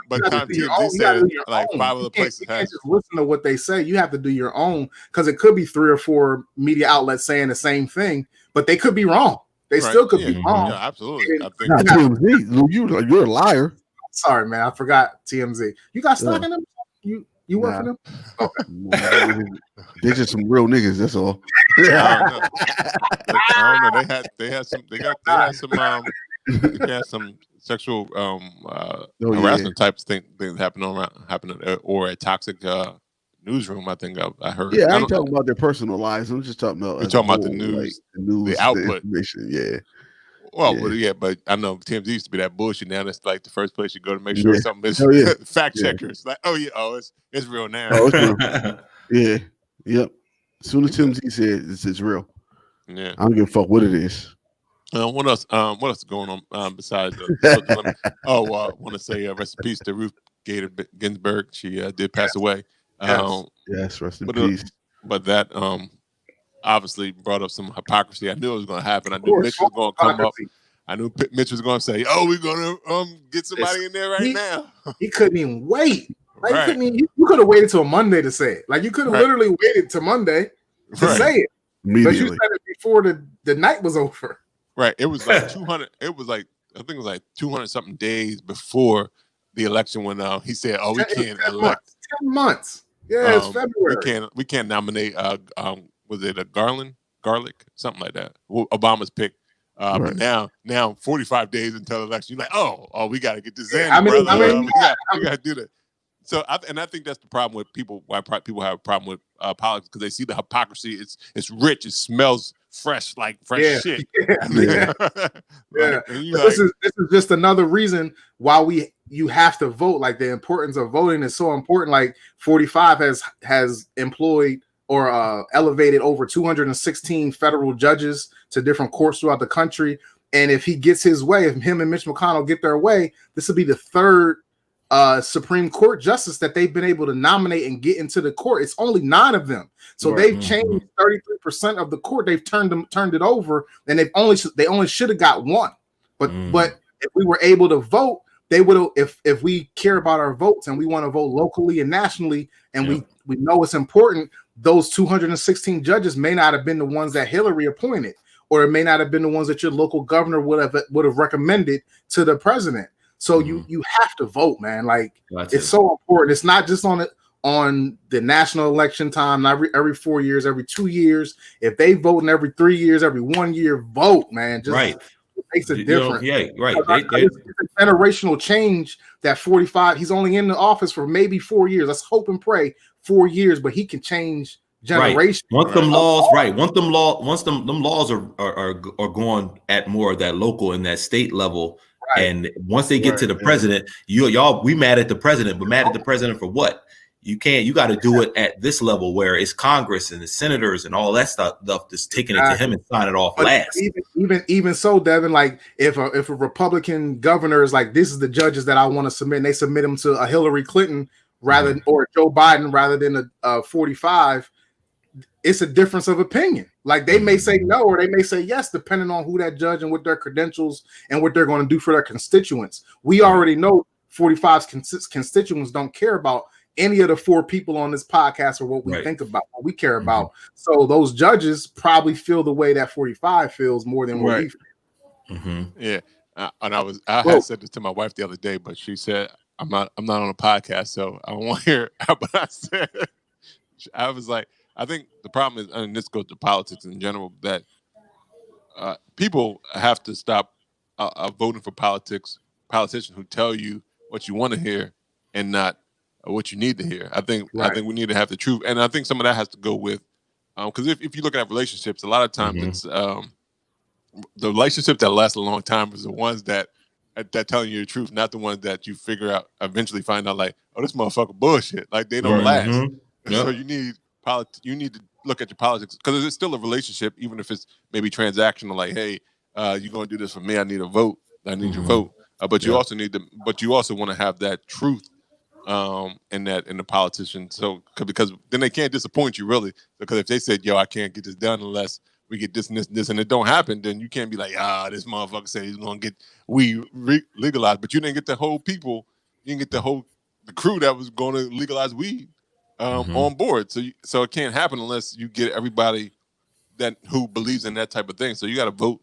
TMZ said like 5 other places, you can't just listen to what they say. You have to do your own because it could be 3 or 4 media outlets saying the same thing, but they could be wrong. They still could be wrong. Yeah, absolutely. I think not TMZ. You're a liar. Sorry, man. I forgot TMZ. You got stock in them? You work for them? Okay. They're just some real niggas. That's all. I don't know. They had some sexual harassment types things happening or a toxic newsroom. I think I heard. Yeah, I ain't talking about their personal lives. I'm just talking about. You're talking about the news, the output. Yeah. Well, but I know TMZ used to be that bullshit. Now that's like the first place you go to make sure something is fact checkers. Like, it's real now. Oh, it's real. Yep. As soon as TMZ said it's real. Yeah. I don't give a fuck what it is. What else? What else is going on besides? I want to say rest in peace to Ruth Bader Ginsburg. She did pass away. Yes, rest in peace. But that obviously brought up some hypocrisy. I knew it was going to happen. I knew Mitch was going to come up. I knew Mitch was going to say, we're going to get somebody in there now. He couldn't even wait. Like, you could have waited till Monday to say it. Like, you could have literally waited till Monday to say it. But you said it before the night was over. Right. It was like 200. I think it was like 200 something days before the election when he said, we can't elect. 10 months. Yeah, it's February. We can't nominate was it a garlic, something like that. Obama's pick. But now 45 days until election, you're like, oh, we got to get this in, brother. We got to do that. So, I think that's the problem with people. Why people have a problem with politics, because they see the hypocrisy. It's rich. It smells fresh, like fresh shit. This is just another reason why you have to vote. Like, the importance of voting is so important. Like, 45 has employed or elevated over 216 federal judges to different courts throughout the country. And if he gets his way, if him and Mitch McConnell get their way, this will be the third Supreme Court justice that they've been able to nominate and get into the court. It's only 9 of them. So they've changed 33% of the court. They've turned it over, and they only should have got 1. But if we were able to vote, they would have. If we care about our votes and we want to vote locally and nationally, and we know it's important, those 216 judges may not have been the ones that Hillary appointed, or it may not have been the ones that your local governor would have recommended to the president. So you have to vote, man. Like, it's so important. It's not just on the national election time, not every 4 years, every 2 years. If they vote in every 3 years, every 1 year, vote, man. It makes a difference. It's a generational change that 45. He's only in the office for maybe 4 years. Let's hope and pray 4 years, but he can change generation. Once them laws are going at more of that local and that state level. And once they get to the president, we mad at the president, but mad at the president for what? You got to do it at this level where it's Congress and the senators and all that stuff that's taking it to him and sign it off last. Even so, Devin, like if a Republican governor is like, this is the judges that I want to submit, and they submit them to a Hillary Clinton or Joe Biden rather than a 45, it's a difference of opinion. Like, they may say no, or they may say yes, depending on who that judge and what their credentials and what they're going to do for their constituents. We already know 45's constituents don't care about any of the 4 people on this podcast or what we think about, what we care about. So those judges probably feel the way that 45 feels more than what we feel. Yeah. And I had said this to my wife the other day, but she said, I'm not on a podcast, so I won't hear it. But I was like, I think the problem is, and this goes to politics in general, that people have to stop voting for politicians who tell you what you want to hear and not what you need to hear. I think we need to have the truth, and I think some of that has to go with because if you look at relationships, a lot of times it's the relationship that lasts a long time is the ones that telling you the truth, not the ones that you figure out eventually find out like, oh, this motherfucker bullshit. Like, they don't last. So you need to look at your politics, because it's still a relationship, even if it's maybe transactional. Like, hey, you're gonna do this for me. I need a vote. I need your vote. But you also want to have that truth in the politician. So because then they can't disappoint you, really. Because if they said, yo, I can't get this done unless we get this and this and this, and it don't happen, then you can't be like, this motherfucker said he's gonna get weed legalized, but you didn't get the whole people, you didn't get the crew that was going to legalize weed on board. So it can't happen unless you get everybody who believes in that type of thing. So you got to vote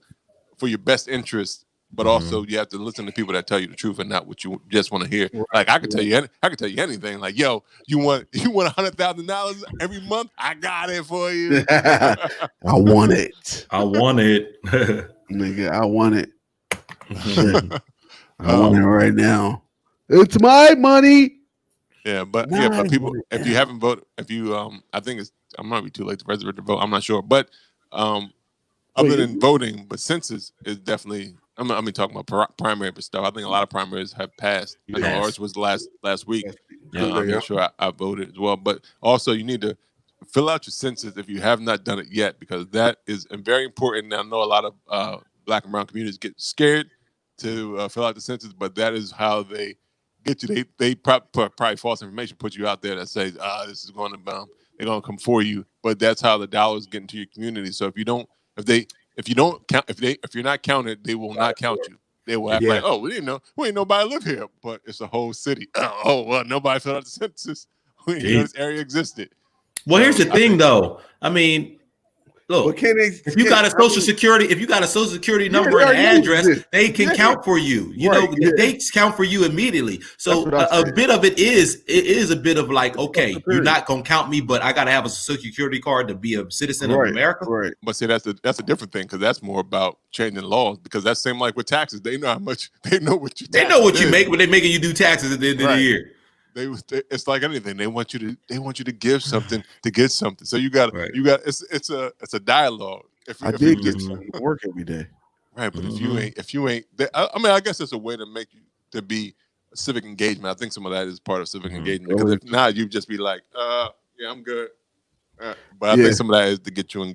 for your best interest, but also you have to listen to people that tell you the truth and not what you just want to hear. Like, I could tell you anything. Like, yo, you want $100,000 every month? I got it for you. I want it. Nigga, I want it. I want it right now. It's my money. Yeah, but people, if you haven't voted, I think I might be too late to register to vote. I'm not sure, but other than voting, but census is definitely. I'm talking about primary stuff. I think a lot of primaries have passed. I know ours was last week. I'm not sure I voted as well, but also you need to fill out your census if you have not done it yet, because that is very important. And I know a lot of Black and brown communities get scared to fill out the census, but that is how they get you. They probably false information put you out there that says, this is going to they're going to come for you, but that's how the dollars get into your community. So if you're not counted, they will not count you. They will act like, oh, we ain't nobody live here, but it's a whole city. Well, nobody filled out the census. We didn't know this area existed. Well, here's the thing, though. I mean, Look, if you got a social security number and an address, they can count for you. You know, they count for you immediately. So a bit of it is a bit of like, okay, you're not gonna count me, but I gotta have a social security card to be a citizen of America. Right. But see, that's a different thing, because that's more about changing laws. Because that's same like with taxes. They know how much they know what you make, but they're making you do taxes at the end of the year. It's like anything. They want you to give something to get something. So you got it's a dialogue. I did get something to work every day. Right, but if you ain't, I mean, I guess it's a way to make you to be civic engagement. I think some of that is part of civic engagement, because if not, you just be like, yeah, I'm good. But I think some of that is to get you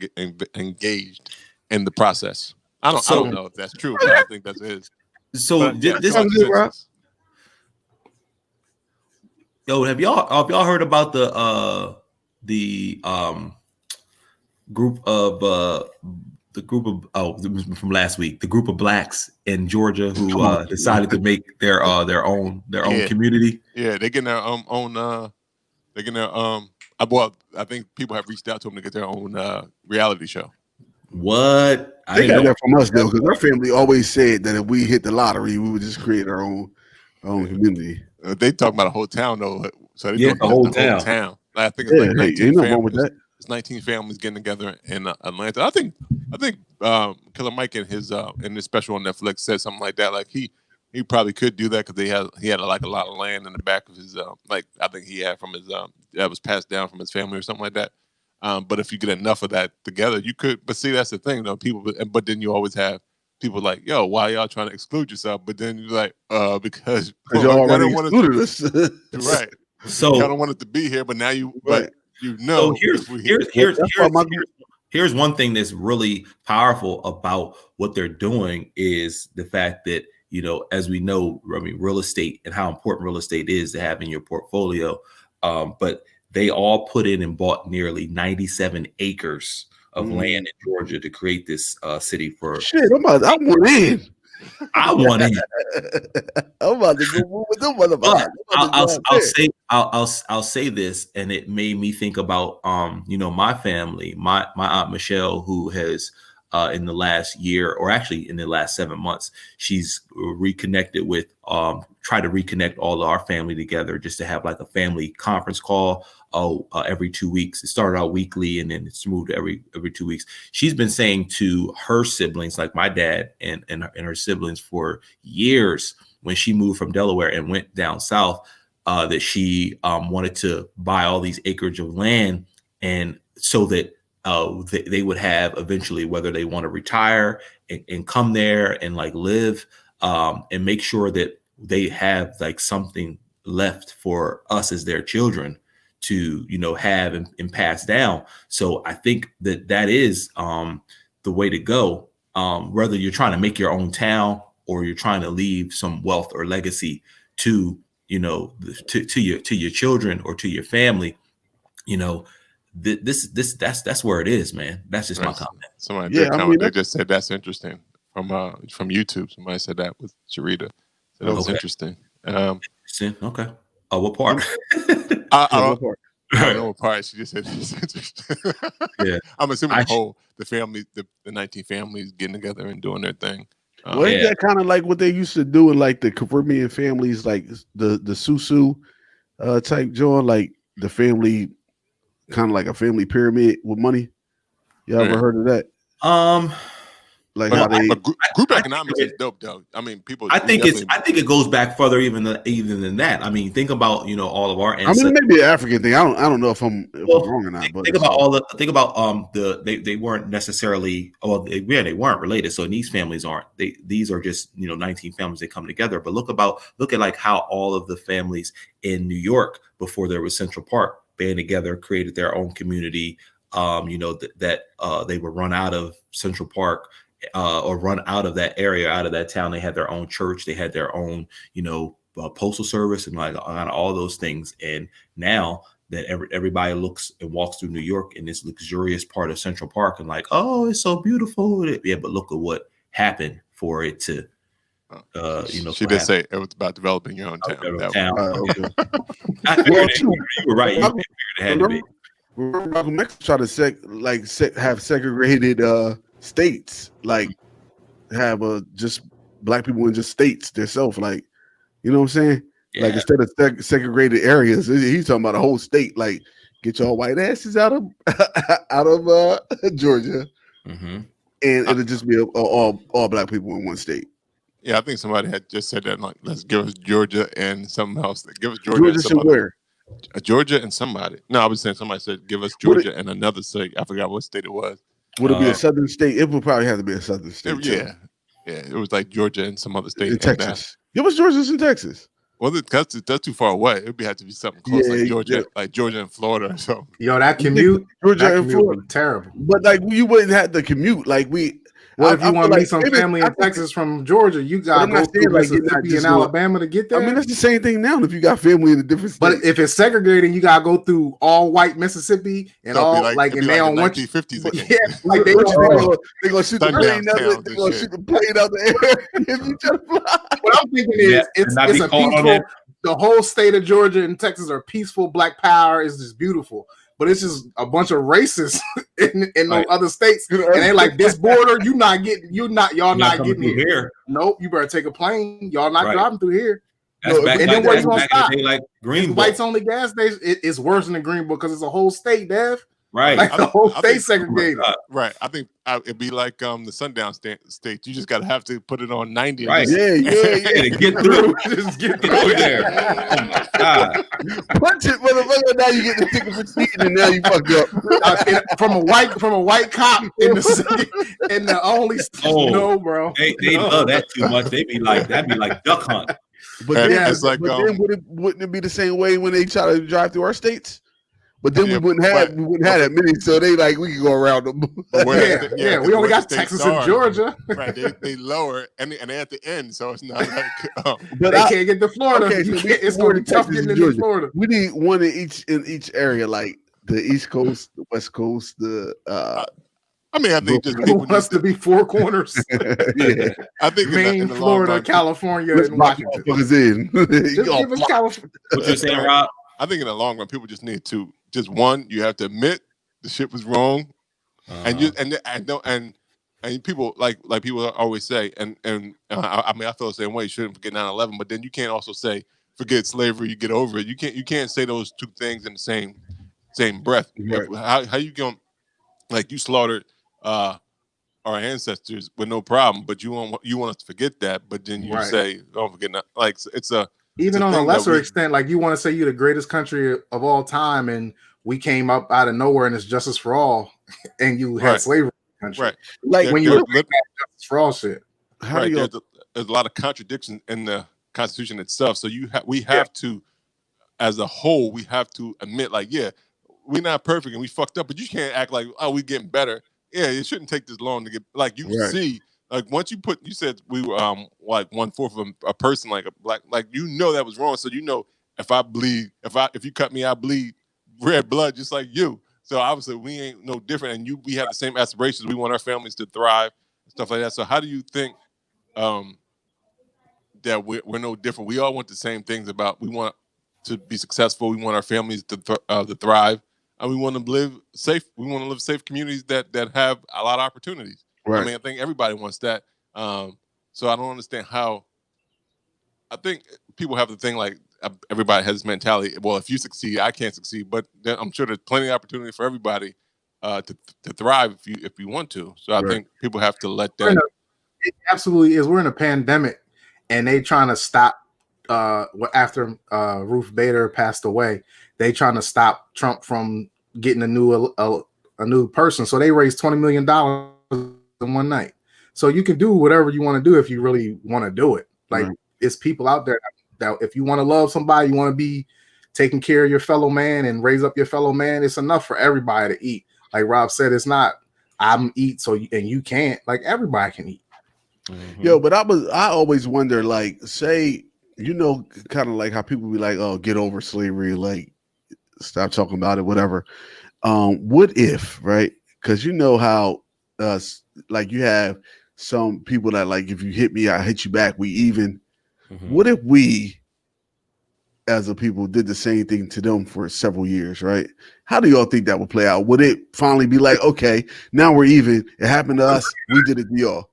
engaged in the process. I don't know if that's true, but I think that is. So this is good, bro. Yo, have y'all heard about the group from last week, the group of blacks in Georgia who decided to make their own community? Yeah, they're getting their own. They're getting their I think people have reached out to them to get their own reality show. What? They got that from us though, because our family always said that if we hit the lottery, we would just create our own community. They talk about a whole town though, so they the whole town. I think it's like 19 no wrong with that. It's 19 families getting together in Atlanta. I think Killer Mike in his special on Netflix said something like that. Like he probably could do that because he had like a lot of land in the back of his I think he had from his that was passed down from his family or something like that. But if you get enough of that together, you could. But see, that's the thing though. But then you always have people like, yo, why y'all trying to exclude yourself? But then you're like, because y'all already excluded us. Right. So y'all don't want it to be here, but now you, but you know. So here's one thing that's really powerful about what they're doing is the fact that, you know, as we know, I mean, real estate and how important real estate is to have in your portfolio. But they all put in and bought nearly 97 acres of land in Georgia to create this city for. Shit, I want in. I want in. I'm about to go move with them motherfuckers. I'll say this, and it made me think about my family, my Aunt Michelle, who has in the last year, or actually in the last 7 months, she's reconnected with try to reconnect all of our family together just to have like a family conference call every 2 weeks. It started out weekly and then it's moved to every 2 weeks. She's been saying to her siblings, like my dad and her siblings, for years, when she moved from Delaware and went down south, that she wanted to buy all these acreage of land, and so that they would have eventually, whether they want to retire and come there and like live and make sure that they have like something left for us as their children to, have and pass down. So I think that is the way to go. Whether you're trying to make your own town or you're trying to leave some wealth or legacy to your children or to your family, that's where it is, man. That's just my comment. Somebody they just said that's interesting from YouTube. Somebody said that with Sharita. So that was interesting. Okay. What part? I don't know what part. She just said it's interesting. Yeah. I'm assuming the family, the 19 families getting together and doing their thing. Isn't that kind of like what they used to do in like the Caribbean families, like the Susu type joint, like the family, kind of like a family pyramid with money? You ever heard of that? Like how they group economics is dope though. I mean, people. I think it goes back further even than that. I mean, think about all of our ancestors. I mean, maybe an African thing. I don't know if I'm wrong or not. But think about they weren't necessarily they weren't related. So these families aren't. These are just 19 families that come together. But look at like how all of the families in New York before there was Central Park band together, created their own community. That they would run out of Central Park. Or run out of that area, out of that town. They had their own church. They had their own, postal service and like all those things. And now that everybody looks and walks through New York in this luxurious part of Central Park and like, oh, it's so beautiful. Yeah, but look at what happened for it to, She did say it was about developing your own town. You were right. It had to be. Malcolm X try to have segregated states, like have just black people in just states themselves, like, you know what I'm saying? Yeah. Like instead of segregated areas, he's talking about a whole state. Like, get your white asses out of Georgia, Mm-hmm. and it'll just be all black people in one state. Yeah, I think somebody had just said that. Like, let's give us Georgia and something else. Give us Georgia and some where? Georgia and somebody. No, I was saying somebody said give us Georgia and another state. I forgot what state it was. Would it be a southern state? It would probably have to be a southern state. Yeah. It was like Georgia and some other state. In Texas. Give us Georgia's in Texas. Well, that's too far away. It would have to be something close, like Georgia and Florida or something. Yo, that commute, Georgia and Florida, terrible. But like, you wouldn't have the commute. Like Well, if you want to meet some family in Texas from Georgia, you got to go through Mississippi and Alabama to get there. I mean, that's the same thing now. If you got family in a different state, but if it's segregating, you got to go through all white Mississippi and all like, and they don't want you. 50s again. Yeah, like they gonna shoot the plane out. They gonna shoot the plane out the air if you try to fly. What I'm thinking is, it's a peaceful. The whole state of Georgia and Texas are peaceful. Black power is just beautiful. But it's just a bunch of racists in those other states, and they like this border. Y'all not getting here. Nope, you better take a plane. Y'all not driving through here. And then where you gonna stop? Like Greenville, whites only gas station. It's worse than the Greenville because it's a whole state, Dev. Right, like the whole state segregated. Right, I think it'd be like the sundown state. You just gotta have to put it on 90. Right, yeah. To get through. Just get through there. Oh my god! Punch it, motherfucker! Now you get the ticket for speeding, and now you fucked up. From a white cop in the city, in the only no, bro. They love that too much. That'd be like duck hunt. But then wouldn't it be the same way when they try to drive through our states? But then we wouldn't have that many, so they like we can go around them. We only got Texas and Georgia. Right, they lower and they at the end, so it's not like. But they can't get to Florida. Okay, so it's going to be tough getting into Florida. We need one in each area, like the East Coast, the West Coast, the. I think just people wants to be four corners. Yeah, I think Maine, Florida, California, and Washington. Just give us California. What you're saying, Rob? I think in the long run, people just need to you have to admit the shit was wrong, and people like people always say, and I feel the same way. You shouldn't forget 9/11, but then you can't also say forget slavery, you get over it. You can't say those two things in the same breath. Right. How you going? Like you slaughtered our ancestors with no problem, but you want us to forget that, but then you say don't forget that. Like even on a lesser extent, like you want to say you're the greatest country of all time, and we came up out of nowhere and it's justice for all, and you had slavery in the country. Right. Like when you look at justice for all shit. There's a lot of contradictions in the Constitution itself. So we have to, as a whole, we have to admit, like, we're not perfect and we fucked up, but you can't act like, oh, we're getting better. Yeah, it shouldn't take this long to get, like, you can see. Like once you said we were like 1/4 of a person, like a black, like that was wrong. So if I bleed, if you cut me, I bleed red blood just like you. So obviously we ain't no different, and we have the same aspirations. We want our families to thrive and stuff like that. So how do you think that we're no different? We all want the same things we want to be successful. We want our families to thrive, and we want to live safe. We want to live safe communities that have a lot of opportunities. Right. I mean, I think everybody wants that. So I don't understand how. I think people have the thing like everybody has this mentality. Well, if you succeed, I can't succeed. But I'm sure there's plenty of opportunity for everybody to thrive if you want to. So I think people have to let that. It absolutely is. We're in a pandemic, and they trying to stop. After Ruth Bader passed away, they trying to stop Trump from getting a new person. So they raised $20 million. In one night. So you can do whatever you want to do if you really want to do it. Like it's people out there that if you want to love somebody, you want to be taking care of your fellow man and raise up your fellow man, it's enough for everybody to eat. Like Rob said, it's not I'm eat and you can't. Like everybody can eat. Mm-hmm. Yo, but I always wonder, like, say, kind of like how people be like, oh, get over slavery, like stop talking about it, whatever. What if, right? Because how like you have some people that like if you hit me, I hit you back, we even. Mm-hmm. What if we as a people did the same thing to them for several years, right? How do y'all think that would play out? Would it finally be like, okay, now we're even? It happened to us. We did it to y'all.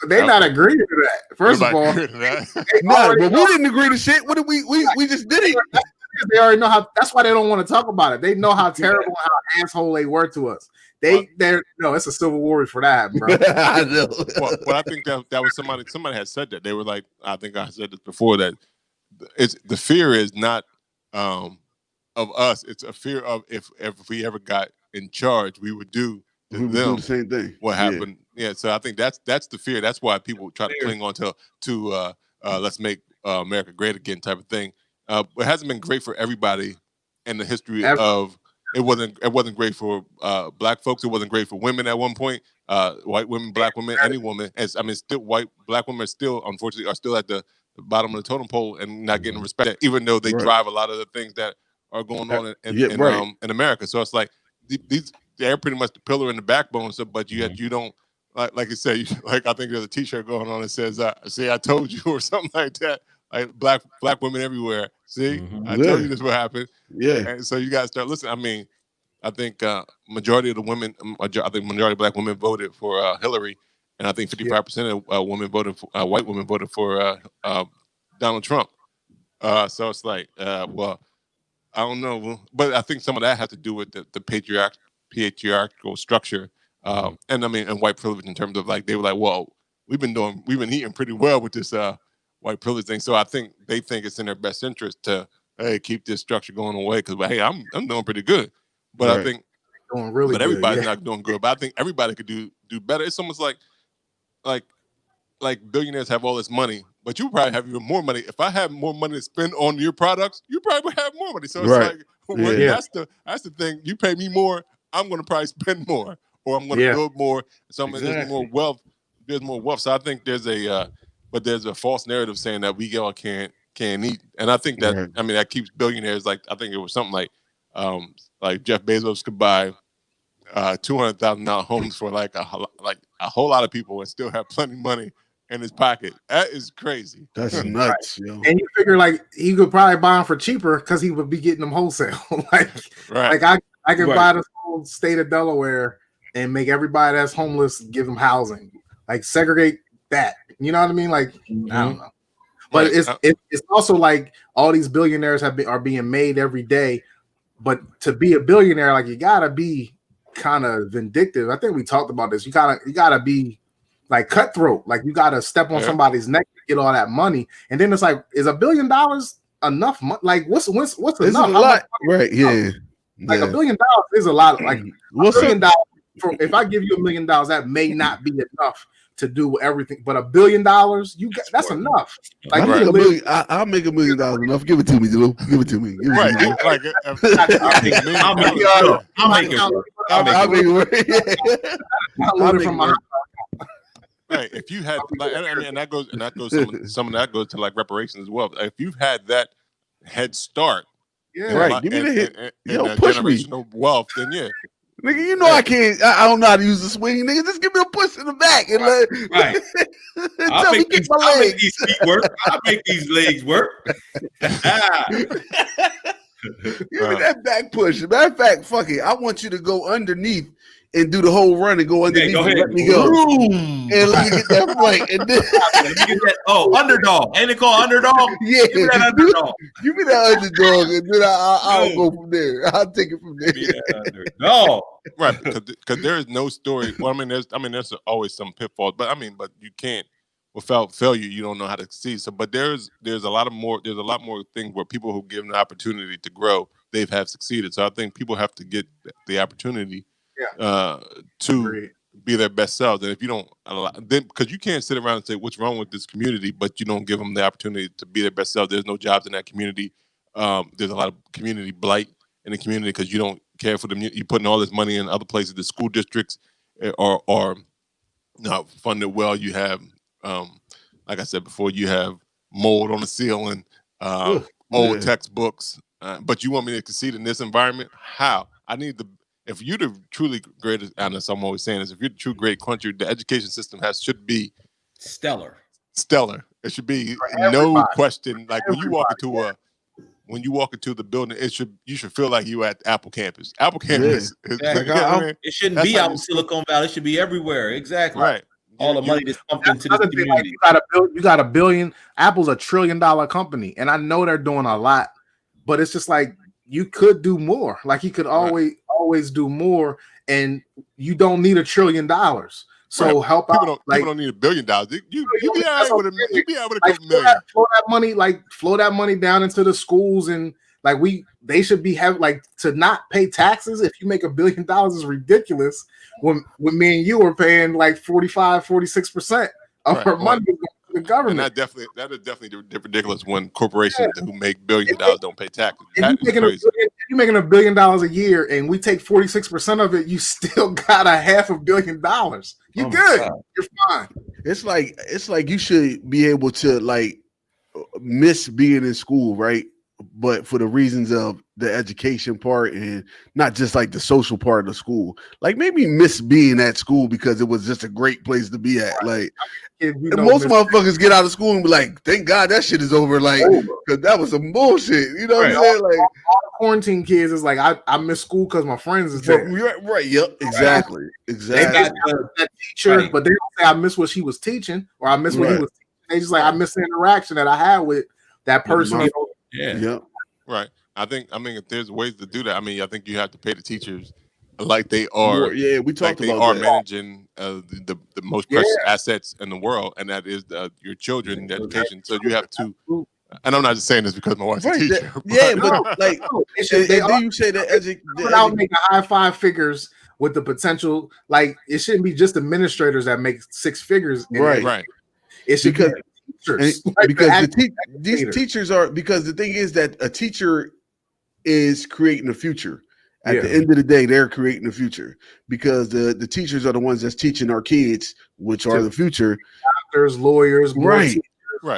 They not agreeing to that. First of all, no, but we didn't agree to shit. What did we just did it. They already know how. That's why they don't want to talk about it. They know how terrible and how asshole they were to us. No, it's a civil war for that, bro. I know. Well, I think that was somebody had said that. They were like, I think I said this before, that it's the fear is not of us. It's a fear of if we ever got in charge, we would do to them do the same thing. What happened? Yeah. So I think that's the fear. That's why people try to cling on to let's make America great again type of thing. It hasn't been great for everybody in the history of. It wasn't great for black folks. It wasn't great for women at one point. White women, black women, any woman. Still black women unfortunately are still at the bottom of the totem pole and not getting respect, even though they drive a lot of the things that are going on in America. So it's like they're pretty much the pillar and the backbone. So, but you don't like you said. I think there's a T-shirt going on that says "See, I told you" or something like that. Like black women everywhere. See, I told you this would happen. Yeah. And so you guys start listening. I mean, I think majority of the women, majority of black women voted for Hillary, and I think 55% of women voted for white women voted for Donald Trump. So it's like, well, I don't know, but I think some of that has to do with the patriarchal structure, and white privilege in terms of like they were like, well, we've been eating pretty well with this white privilege thing. So I think they think it's in their best interest to keep this structure going away because hey, I'm doing pretty good, but I think doing really but everybody's not doing good. But I think everybody could do better. It's almost like billionaires have all this money, but you probably have even more money. If I had more money to spend on your products, you probably would have more money. So it's that's the thing. You pay me more, I'm going to probably spend more, or I'm going to build more. So there's more wealth. There's more wealth. So I think there's a false narrative saying that we all can't eat, and I think that that keeps billionaires like I think it was something like Jeff Bezos could buy $200,000 homes for like a whole lot of people and still have plenty of money in his pocket. That is crazy. That's nuts, yo. And you figure like he could probably buy them for cheaper because he would be getting them wholesale. I could buy this whole state of Delaware and make everybody that's homeless give them housing, like segregate that. You know what I mean? Like I don't know, but it's also like all these billionaires are being made every day. But to be a billionaire, like you gotta be kind of vindictive. I think we talked about this. You gotta be like cutthroat. Like you gotta step on somebody's neck to get all that money. And then it's like, is $1 billion enough money? Like what's enough? A lot, right? Yeah. Like $1 billion is a lot. Like $1 billion. If I give you $1 million, that may not be enough to do everything, but $1 billion, that's enough. Like I'll make $1 million enough. Give it to me, Lou. Give it to me. I'll make it work. Right. If you had, and that goes some of that goes to like reparations as well. If you've had that head start, give me the hit. Push generational wealth, then nigga, you know I can't. I don't know how to use the swing, nigga. Just give me a push in the back and I'll make these feet work. I'll make these legs work. Give me that back push. Matter of fact, fuck it. I want you to go underneath and do the whole run and go underneath and let me go. And let me get that flight. And then let me get that. Oh, underdog. Ain't it called underdog? Yeah. Give me that underdog. Give me that underdog, and then I'll go from there. I'll take it from there. No. Right, because there is no story. Well, there's always some pitfalls, but you can't without failure. You don't know how to succeed. So, but there's a lot more things where people who give them the opportunity to grow, they've succeeded. So I think people have to get the opportunity to be their best selves. And if you don't allow them, because you can't sit around and say what's wrong with this community, but you don't give them the opportunity to be their best self. There's no jobs in that community. There's a lot of community blight in the community because you don't care for them. You're putting all this money in other places. The school districts are not funded well. You have, like I said before, you have mold on the ceiling, old textbooks. But you want me to succeed in this environment? How? If you're the truly greatest, I know I'm always saying this, if you're the true great country, the education system should be stellar. It should be no question. Like when you walk when you walk into the building, you should feel like you at Apple campus. Apple campus. It shouldn't be out in Silicon Valley. It should be everywhere. Exactly. Right. All the money that's pumped into the community. You got $1 billion. Apple's $1 trillion company, and I know they're doing a lot, but it's just like you could do more. Like you could always do more, and you don't need $1 trillion. So help people out. People don't need $1 billion. You be all right with a couple million. Flow that money down into the schools, and they should be to not pay taxes. If you make $1 billion is ridiculous. When me and you are paying 45-46% of our money to the government. And that is definitely ridiculous when corporations who make billions of dollars don't pay taxes. If you're making $1 billion a year and we take 46% of it, you still got $500 million. You're good. God. You're fine. It's like you should be able to miss being in school, right? But for the reasons of the education part and not just the social part of the school, maybe miss being at school because it was just a great place to be at. And most motherfuckers get out of school and be like, thank God that shit is over. Because that was some bullshit. You know what I'm saying? All the quarantine kids is I miss school because my friends is there. Right. Yep. Exactly. They got that teacher, but they don't say I miss what she was teaching or I miss what he was teaching. They just I miss the interaction that I had with that person. Yeah. Right. I mean, if there's ways to do that, I think you have to pay the teachers like they are. Yeah, we talked about are managing the most precious assets in the world, and that is your children, the education. So you have to. And I'm not just saying this because my wife's a teacher. Then you say that without making high five figures with the potential, it shouldn't be just administrators that make six figures. Right. It should be teachers. Because these teachers are, because the thing is that a teacher is creating a future. At the end of the day, they're creating a future because the teachers are the ones that's teaching our kids, which are the future. Doctors, lawyers, right.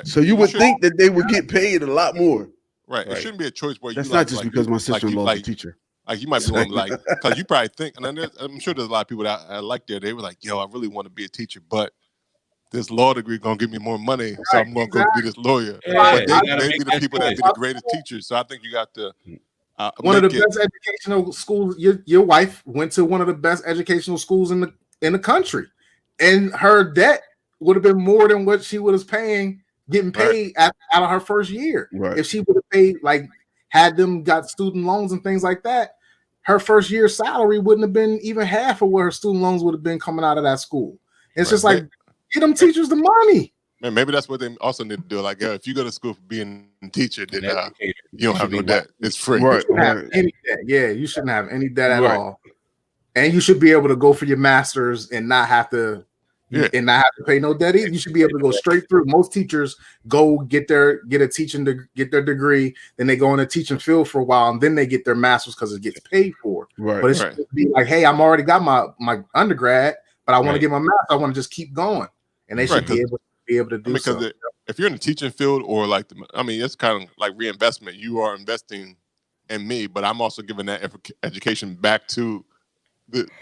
So you would think that they would get paid a lot more. Right. It shouldn't be a choice where that's not just because my sister-in-law is a teacher. You might be going because you probably think, and I'm sure there's a lot of people that they were like, yo, I really want to be a teacher, but this law degree gonna give me more money, so I'm gonna go be this lawyer. But they be the people that be the greatest teachers. So I think you got to one of the best educational schools. Your wife went to one of the best educational schools in the country, and her debt would have been more than what she was getting paid out of her first year. Right. If she would have paid had them got student loans and things like that, her first year's salary wouldn't have been even half of what her student loans would have been coming out of that school. It's just get them teachers the money. Man, maybe that's what they also need to do. If you go to school for being a teacher, then you don't have no debt. It's free. Right. Any debt. Yeah, you shouldn't have any debt at all. And you should be able to go for your master's and not have to pay no debt either. You should be able to go straight through. Most teachers go get their degree, then they go in the teaching field for a while, and then they get their master's because it gets paid for. Right. But it should be hey, I'm already got my undergrad, but I want to get my master. I want to just keep going, and they should be able to do so. Because if you're in the teaching field or it's kind of like reinvestment. You are investing in me, but I'm also giving that education back to the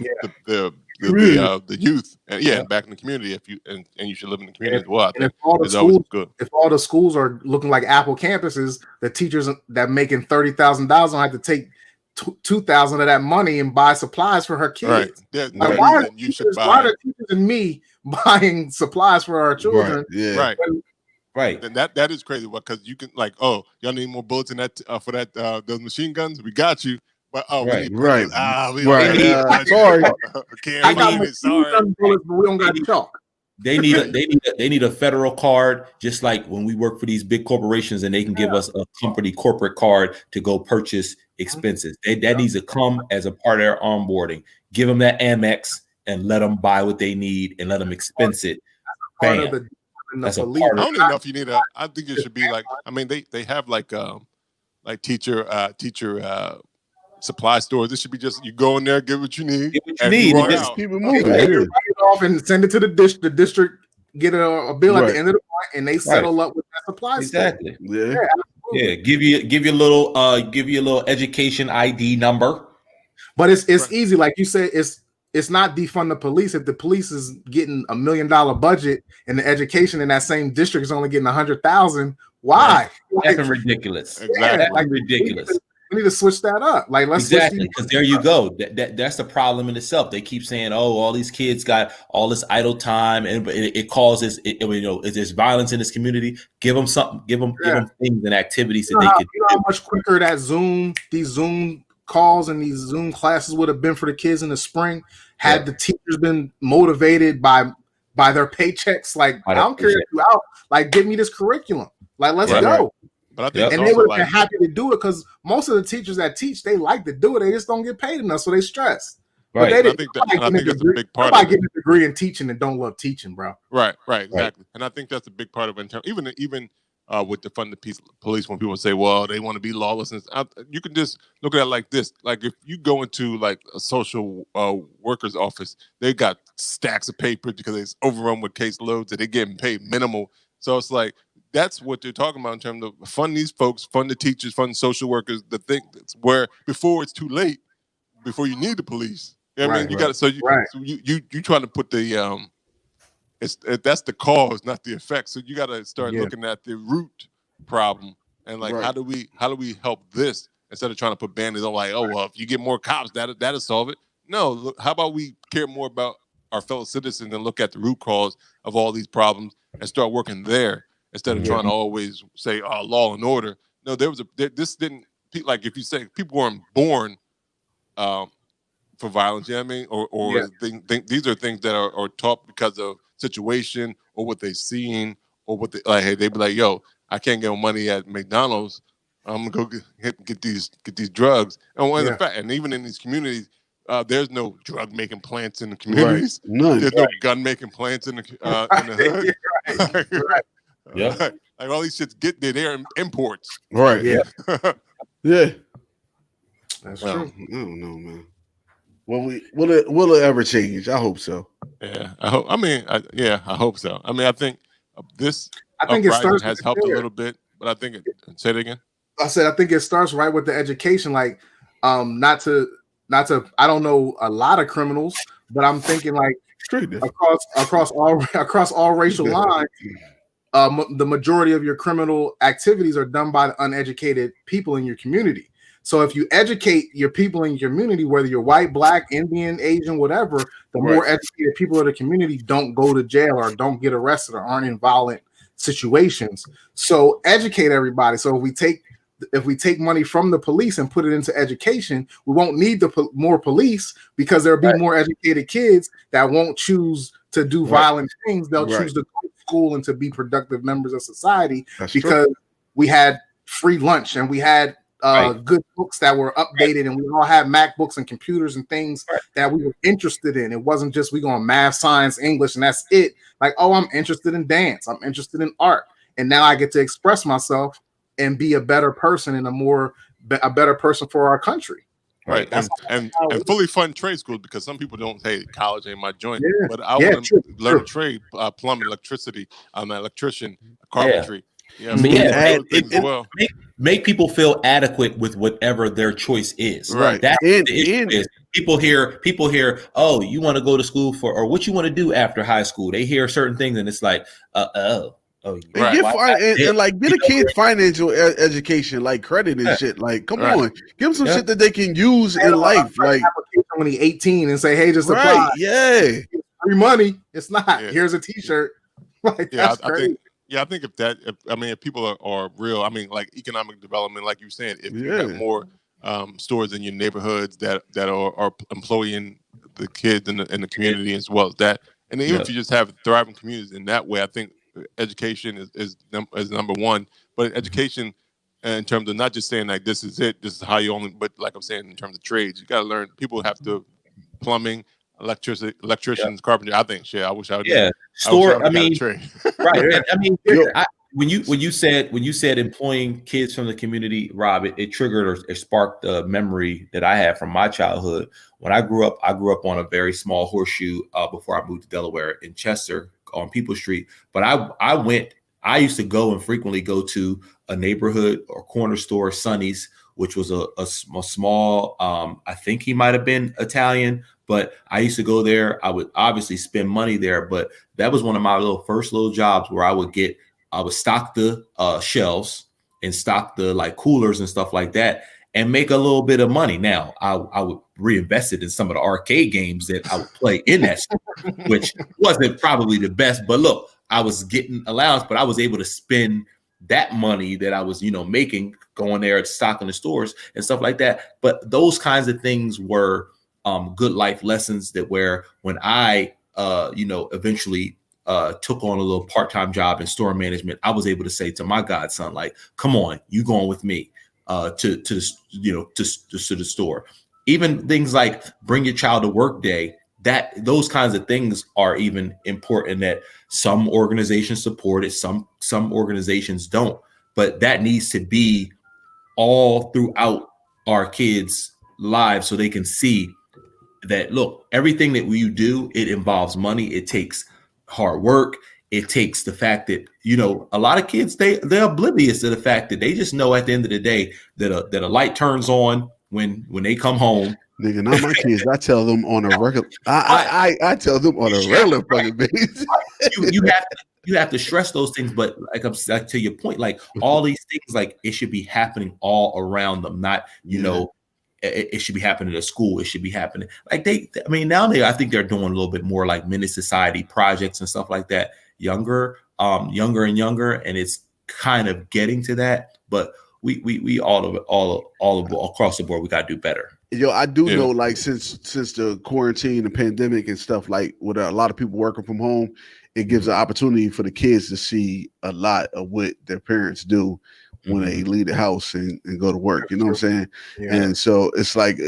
youth and back in the community. And you should live in the community as well. I think it's always good. If all the schools are looking like Apple campuses, the teachers that making $30,000 don't have to take $2,000 of that money and buy supplies for her kids. Right. Why are the teachers and me buying supplies for our children? Right. Yeah. Right. Right. And that is crazy because you can y'all need more bullets in that for that those machine guns. We got you. But sorry. I got machine bullets, but we don't got chalk. They need a federal card, just like when we work for these big corporations, and they can give us a company corporate card to go purchase expenses. That needs to come as a part of their onboarding. Give them that Amex and let them buy what they need and let them expense it. Bam. That's a part I don't even know if you need I think it should be they have teacher supply stores. This should be just you go in there, get what you need. Just keep it moving. Write it off and send it to the district. The district get a bill at the end of the month, and they settle up with that supply. Exactly. Store. Yeah. Give you a little education ID number. But it's easy, like you said. It's not defund the police. If the police is getting $1 million budget and the education in that same district is only getting 100,000, Why? That's ridiculous. Exactly. Yeah, Ridiculous. We need to switch that up. Like, let's exactly, because there you go. That's the problem in itself. They keep saying, "Oh, all these kids got all this idle time, and it causes, there's violence in this community." Give them something. Give them things and activities that they could. You know how much quicker that these Zoom calls and these Zoom classes would have been for the kids in the spring had the teachers been motivated by their paychecks. Like, I don't care if you out. Like, give me this curriculum. Like, let's go. But I think and they would have been happy to do it because most of the teachers that teach, they like to do it. They just don't get paid enough, so they stress. Right. But I think that's a big part of it. Getting a degree in teaching and don't love teaching, bro. Right, exactly. And I think that's a big part of it. Even with the fund the police, when people say, well, they want to be lawless, you can just look at it like this. Like, if you go into like a social worker's office, they got stacks of paper because it's overrun with caseloads and they're getting paid minimal. So it's like, that's what they're talking about in terms of fund these folks, fund the teachers, fund social workers. The thing that's where before it's too late, before you need the police. You know what I mean? You got so you trying to put the that's the cause, not the effect. So you got to start looking at the root problem and like how do we help this instead of trying to put band-aids on like, oh well, if you get more cops, that'll solve it. No, look, how about we care more about our fellow citizens and look at the root cause of all these problems and start working there. Instead of trying to always say, "Oh, law and order." No, this didn't like if you say people weren't born for violence. You know what I mean? Or these are things that are taught because of situation or what they've seen or what they like. Hey, they be like, "Yo, I can't get money at McDonald's. I'm gonna go get these drugs." And the fact, and even in these communities, there's no drug making plants in the communities. Right. None. There's no gun making plants in the hood. Right. Yeah, like all these shits get there. They're imports. Right. Yeah. Yeah. That's true. I don't know, man. Will it ever change? I hope so. Yeah, I hope. I mean, I hope so. I mean, I think this. I think it starts has helped a little bit, but I think say it again. I think it starts right with the education. Like, not to. I don't know a lot of criminals, but I'm thinking like across all racial lines. The majority of your criminal activities are done by the uneducated people in your community. So if you educate your people in your community, whether you're white, black, Indian, Asian, whatever, the more educated people of the community don't go to jail or don't get arrested or aren't in violent situations. So educate everybody. So if we take money from the police and put it into education, we won't need more police because there'll be more educated kids that won't choose to do violent things. They'll choose to go to school and to be productive members of society. That's because we had free lunch and we had good books that were updated and we all had MacBooks and computers and things that we were interested in. It wasn't just we going math, science, English, and that's it. Like, oh, I'm interested in dance. I'm interested in art. And now I get to express myself and be a better person and a better person for our country. Right. And fully fund trade schools because some people don't say college ain't my joint. Yeah. But I want to learn a trade, plumbing, electricity. I'm an electrician, carpentry. Make people feel adequate with whatever their choice is. Right. That's the issue is. People hear, oh, you want to go to school or what you want to do after high school. They hear certain things and it's like, and get a kid financial education, like credit and shit. Like, come on, give them some shit that they can use in life. Like, when he's 18 and say, hey, just apply. Yeah, free money. It's not. Here's a T-shirt. Like, that's crazy. I think if people are real, I mean, like economic development, like you're saying, if you have more stores in your neighborhoods that are employing the kids in the community as well as that, and even if you just have thriving communities in that way, I think education is number one. But education in terms of not just saying like this is it, this is how you only, but like I'm saying in terms of trades, you got to learn. People have to plumbing, electricians, carpentry. I think I wish I would. Yeah, store. I mean, right. I mean, when you said employing kids from the community, Rob, it triggered or it sparked a memory that I had from my childhood. When I grew up on a very small horseshoe before I moved to Delaware in Chester on People Street. But I used to go and frequently go to a neighborhood or corner store, Sonny's, which was a small, I think he might have been Italian, but I used to go there. I would obviously spend money there, but that was one of my first little jobs where I would get stock the shelves and stock the like coolers and stuff like that, and make a little bit of money. Now, I would reinvest it in some of the arcade games that I would play in that store, which wasn't probably the best. But look, I was getting allowance, but I was able to spend that money that I was, making, going there, stocking the stores and stuff like that. But those kinds of things were good life lessons that where when I, eventually took on a little part-time job in store management, I was able to say to my godson, like, come on, you going with me to the store. Even things like bring your child to work day, those kinds of things are even important, that some organizations support it, some organizations don't. But that needs to be all throughout our kids' lives so they can see that, look, everything that we do, it involves money. It takes hard work. It takes the fact that, a lot of kids, they're oblivious to the fact that they just know at the end of the day that a light turns on when they come home. Nigga, not my kids. I tell them on a regular. I tell them on a regular fucking basis. You have to stress those things, but like to your point, like all these things, like it should be happening all around them. Not it should be happening at school. It should be happening like now I think they're doing a little bit more like mini society projects and stuff like that. Younger and younger, and it's kind of getting to that. But we all across the board, we got to do better. Yo, I do know, like, since the quarantine, the pandemic and stuff, like with a lot of people working from home, it gives an opportunity for the kids to see a lot of what their parents do when they leave the house and go to work. You know what I'm saying? Yeah. And so it's like,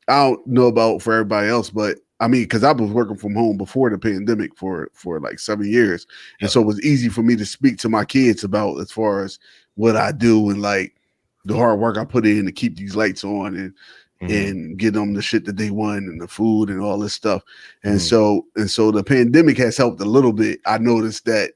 I don't know about for everybody else, but I mean, because I was working from home before the pandemic for like 7 years. And so it was easy for me to speak to my kids about as far as what I do and like the hard work I put in to keep these lights on and get them the shit that they want and the food and all this stuff. And so the pandemic has helped a little bit. I noticed that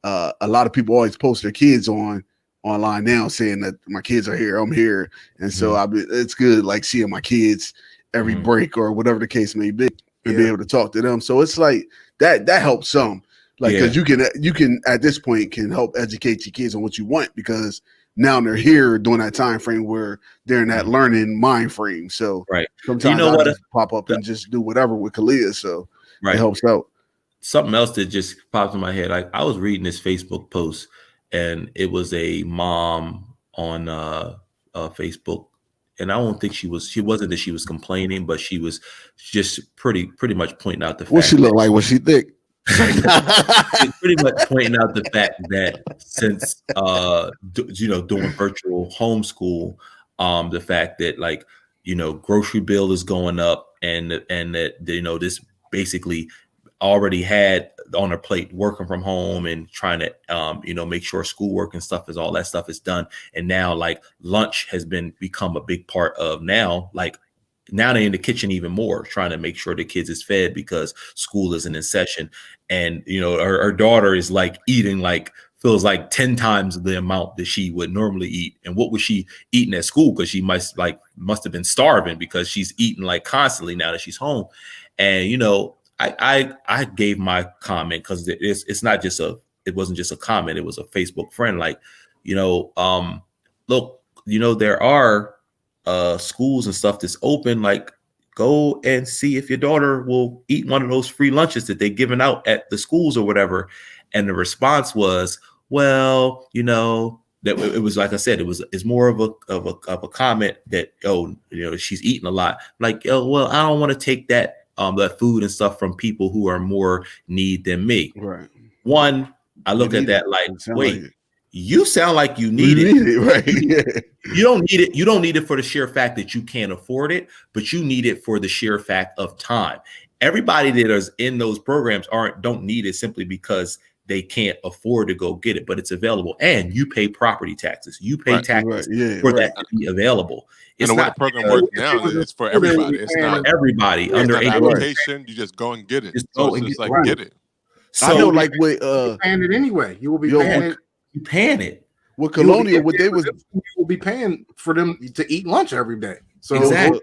a lot of people always post their kids online now saying that my kids are here, I'm here. And so it's good, like seeing my kids every break or whatever the case may be and be able to talk to them. So it's like that helps some, like, because you can at this point can help educate your kids on what you want, because now they're here during that time frame where they're in that learning mind frame. So sometimes I just pop up and just do whatever with Kalia. So it helps out. Something else that just popped in my head. Like, I was reading this Facebook post, and it was a mom on Facebook, and I don't think she wasn't that she was complaining, but she was just pretty much pointing out the fact. What she look like? What she think? She's pretty much pointing out the fact that since doing virtual homeschool, the fact that, like, grocery bill is going up, and that this basically already had on her plate working from home and trying to make sure schoolwork and stuff all that stuff is done. And now, like, lunch has become a big part of now they're in the kitchen even more, trying to make sure the kids is fed because school isn't in session. And, her daughter is like eating, feels like 10 times the amount that she would normally eat. And what was she eating at school? Because she must have been starving, because she's eating like constantly now that she's home. And, I gave my comment, because it's not just it wasn't just a comment. It was a Facebook friend. Like, look, there are schools and stuff that's open. Like, go and see if your daughter will eat one of those free lunches that they're giving out at the schools or whatever. And the response was, well, that it was, like I said, it's more of a comment that, she's eating a lot. Like, well, I don't want to take that food and stuff from people who are more need than me. Right. One, I look at that like, wait, you sound like you need it. Right. Yeah. You don't need it. You don't need it for the sheer fact that you can't afford it, but you need it for the sheer fact of time. Everybody that is in those programs don't need it simply because they can't afford to go get it, but it's available. And you pay property taxes. You pay taxes for that to be available. It's not, the program works now, it's for everybody. It's not everybody under an application. You just go and get it. It's like, get it. So, I know, like, with paying it anyway. You will be paying it. You paying it. With Colonial, what they was, you will be paying for them to eat lunch every day. So exactly.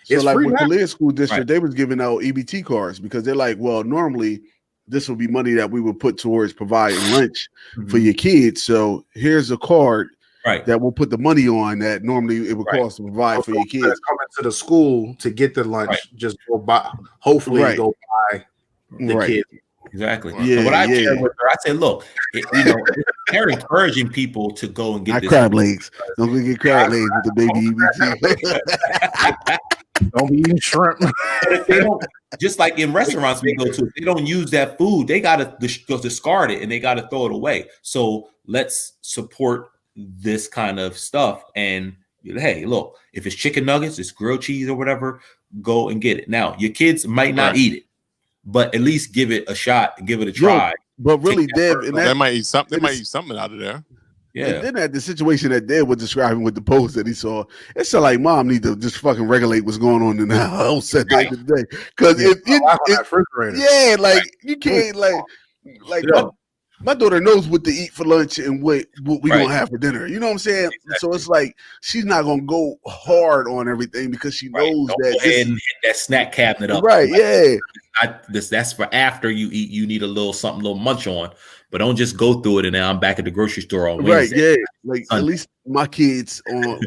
So like with Kalia School District, they was giving out EBT cards, because they're like, well, normally this will be money that we would put towards providing lunch for your kids. So here's a card that we'll put the money on that normally it would cost to provide for your kids. Coming to the school to get the lunch, just go buy. Hopefully, go buy the kids. Exactly. Yeah, so what I shared with her, I said, look, they're encouraging people to go and get this crab legs. Don't go get crab legs with the baby EBT. Don't be eating shrimp. They don't, just like in restaurants we go to, if they don't use that food, they got to discard it and they got to throw it away. So let's support this kind of stuff. And hey, look, if it's chicken nuggets, it's grilled cheese or whatever, go and get it. Now, your kids might not eat it, but at least give it a shot and give it a try. But really, Deb, they might eat something. They might eat something out of there. Yeah. And then at the situation that Deb was describing with the post that he saw, it's like mom need to just fucking regulate what's going on in the house at the end of the day. Because if you can't my daughter knows what to eat for lunch and what we gonna have for dinner. You know what I'm saying? Exactly. So it's like she's not gonna go hard on everything because she knows Don't that. Go ahead and hit that snack cabinet up. Right? That's for after you eat. You need a little munch on, but don't just go through it and then I'm back at the grocery store on Wednesday. Right? Yeah. Like at least my kids,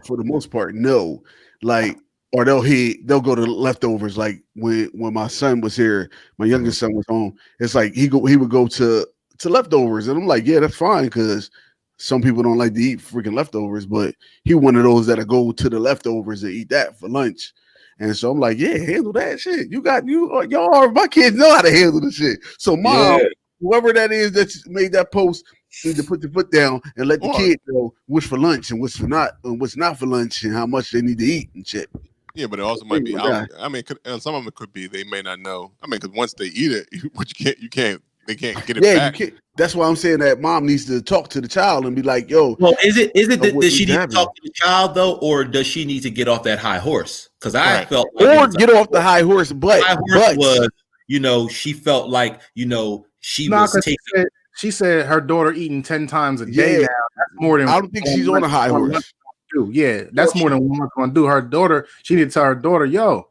for the most part, know or they'll go to leftovers. Like when my son was here, my youngest son was home. It's like he would go to leftovers, and I'm like, yeah, that's fine because some people don't like to eat freaking leftovers, but he one of those that'll go to the leftovers and eat that for lunch. And so I'm like, yeah, handle that shit. Y'all, my kids know how to handle the shit. So mom, whoever that is that made that post, need to put your foot down and let the kid know what's for lunch and what's not for lunch and how much they need to eat and shit. Yeah, but it also might be. I mean, some of it could be they may not know. I mean, because once they eat it, they can't get it back. That's why I'm saying that mom needs to talk to the child and be like, yo. Well, is it does she need to talk to the child though, or does she need to get off that high horse? Because I felt like get off the high horse, but she felt like she was taking. She said her daughter eating 10 times a day now. That's more than. I don't think she's on a high horse. Yeah, that's more than one's going to do. Her daughter, she need to tell her daughter, yo.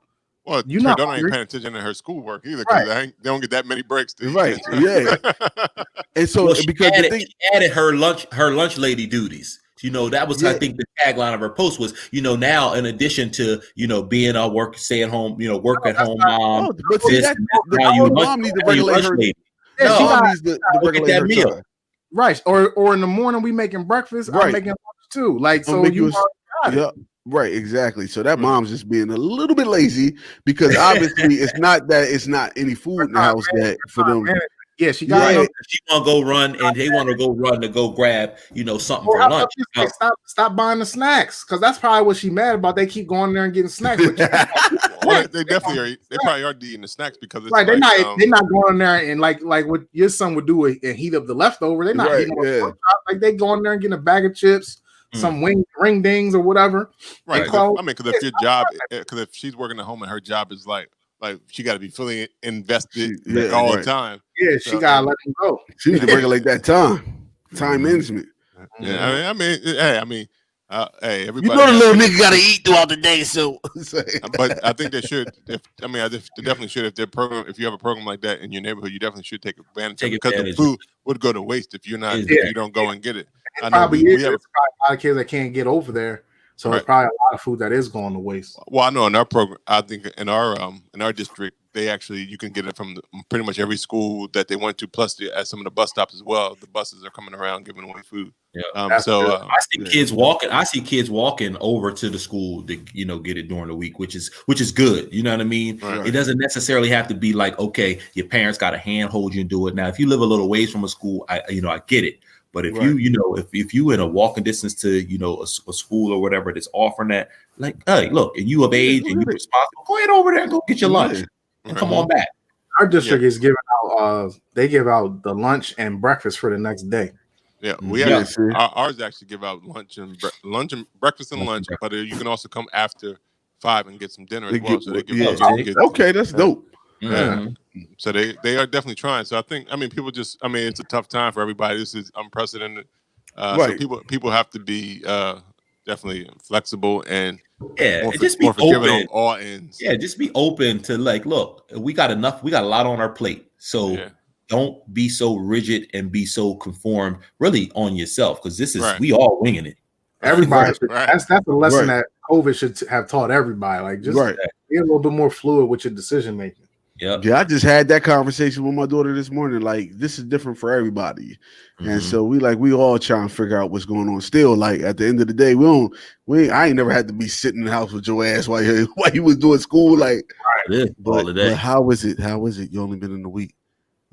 Well, her daughter ain't paying attention to her schoolwork either because they don't get that many breaks. Right? Yeah. And so she added her lunch lady duties. That was I think the tagline of her post was, now in addition to being a stay at home, work at home mom. But see, mom needs to regulate her. Yeah, she needs to regulate her meal. Right. Or in the morning we making breakfast. I'm making lunch too. Like so you. Yeah. Right, exactly. So that mom's just being a little bit lazy because obviously it's not any food in the house that for them. Yeah, she got. She want to go run, and they want to go run to go grab, something for lunch. Stop buying the snacks because that's probably what she mad about. They keep going there and getting snacks. Well, they definitely are. They probably are eating the snacks because it's they're not going there and like what your son would do and heat up the leftover. They're not eating like they go in there and getting a bag of chips. Some ring dings or whatever. Right. Because if your job, because if she's working at home and her job is like she got to be fully invested all the time. Yeah, so, she got to let them go. She needs to regulate that time management. Yeah, hey, everybody. The little nigga got to eat throughout the day. So, but I think they should. They definitely should. If you have a program like that in your neighborhood, you definitely should take advantage of it because the food would go to waste if you don't go and get it. It's probably a lot of kids that can't get over there, so it's probably a lot of food that is going to waste. Well, I know in our program, I think in our district, you can get it from pretty much every school that they went to, plus at some of the bus stops as well. The buses are coming around giving away food. Yeah. I see kids walking. I see kids walking over to the school to get it during the week, which is good. You know what I mean? Right. It doesn't necessarily have to be like, okay, your parents got to hand hold you and do it. Now, if you live a little ways from a school, I get it. But if if you in a walking distance to a school or whatever that's offering that, like, hey, look, and you of age and you responsible, go ahead over there and go get your lunch and come on back. Our district is giving out. They give out the lunch and breakfast for the next day. Yeah, we have ours actually give out lunch and breakfast and lunch, but you can also come after 5 and get some dinner as well. So they give okay, that's dope. Yeah. So they are definitely trying. So people it's a tough time for everybody. This is unprecedented. So people have to be definitely flexible and just be open on all ends. Yeah, just be open to like, look, we got a lot on our plate. So don't be so rigid and be so conformed really on yourself, because this is we all winging it. Everybody that's a lesson that COVID should have taught everybody. Like just be a little bit more fluid with your decision making. Yeah, I just had that conversation with my daughter this morning. Like, this is different for everybody, and so we all trying to figure out what's going on. Still, like at the end of the day, I ain't never had to be sitting in the house with your ass while you was doing school. Like, but how is it? How is it? You only been in a week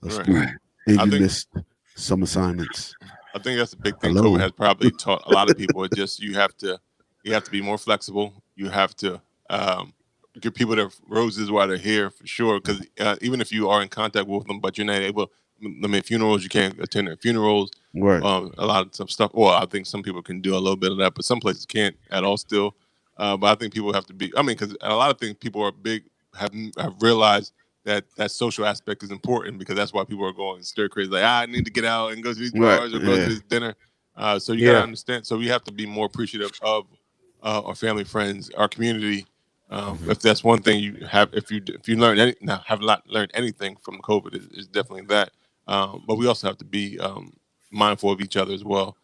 of school and you missed some assignments. I think that's a big thing. COVID has probably taught a lot of people. It's just you have to be more flexible. You have to give people their roses while they're here, for sure. Because even if you are in contact with them, but you're not able, funerals, you can't attend their funerals. Right. A lot of some stuff. Well, I think some people can do a little bit of that, but some places can't at all still. But I think people have to be. Because a lot of things people are have realized that social aspect is important, because that's why people are going stir crazy. Like, I need to get out and go to these bars or go to this dinner. So you gotta understand. So we have to be more appreciative of our family, friends, our community. If that's one thing you have, if you learn have not learned anything from COVID, is definitely that. But we also have to be mindful of each other as well.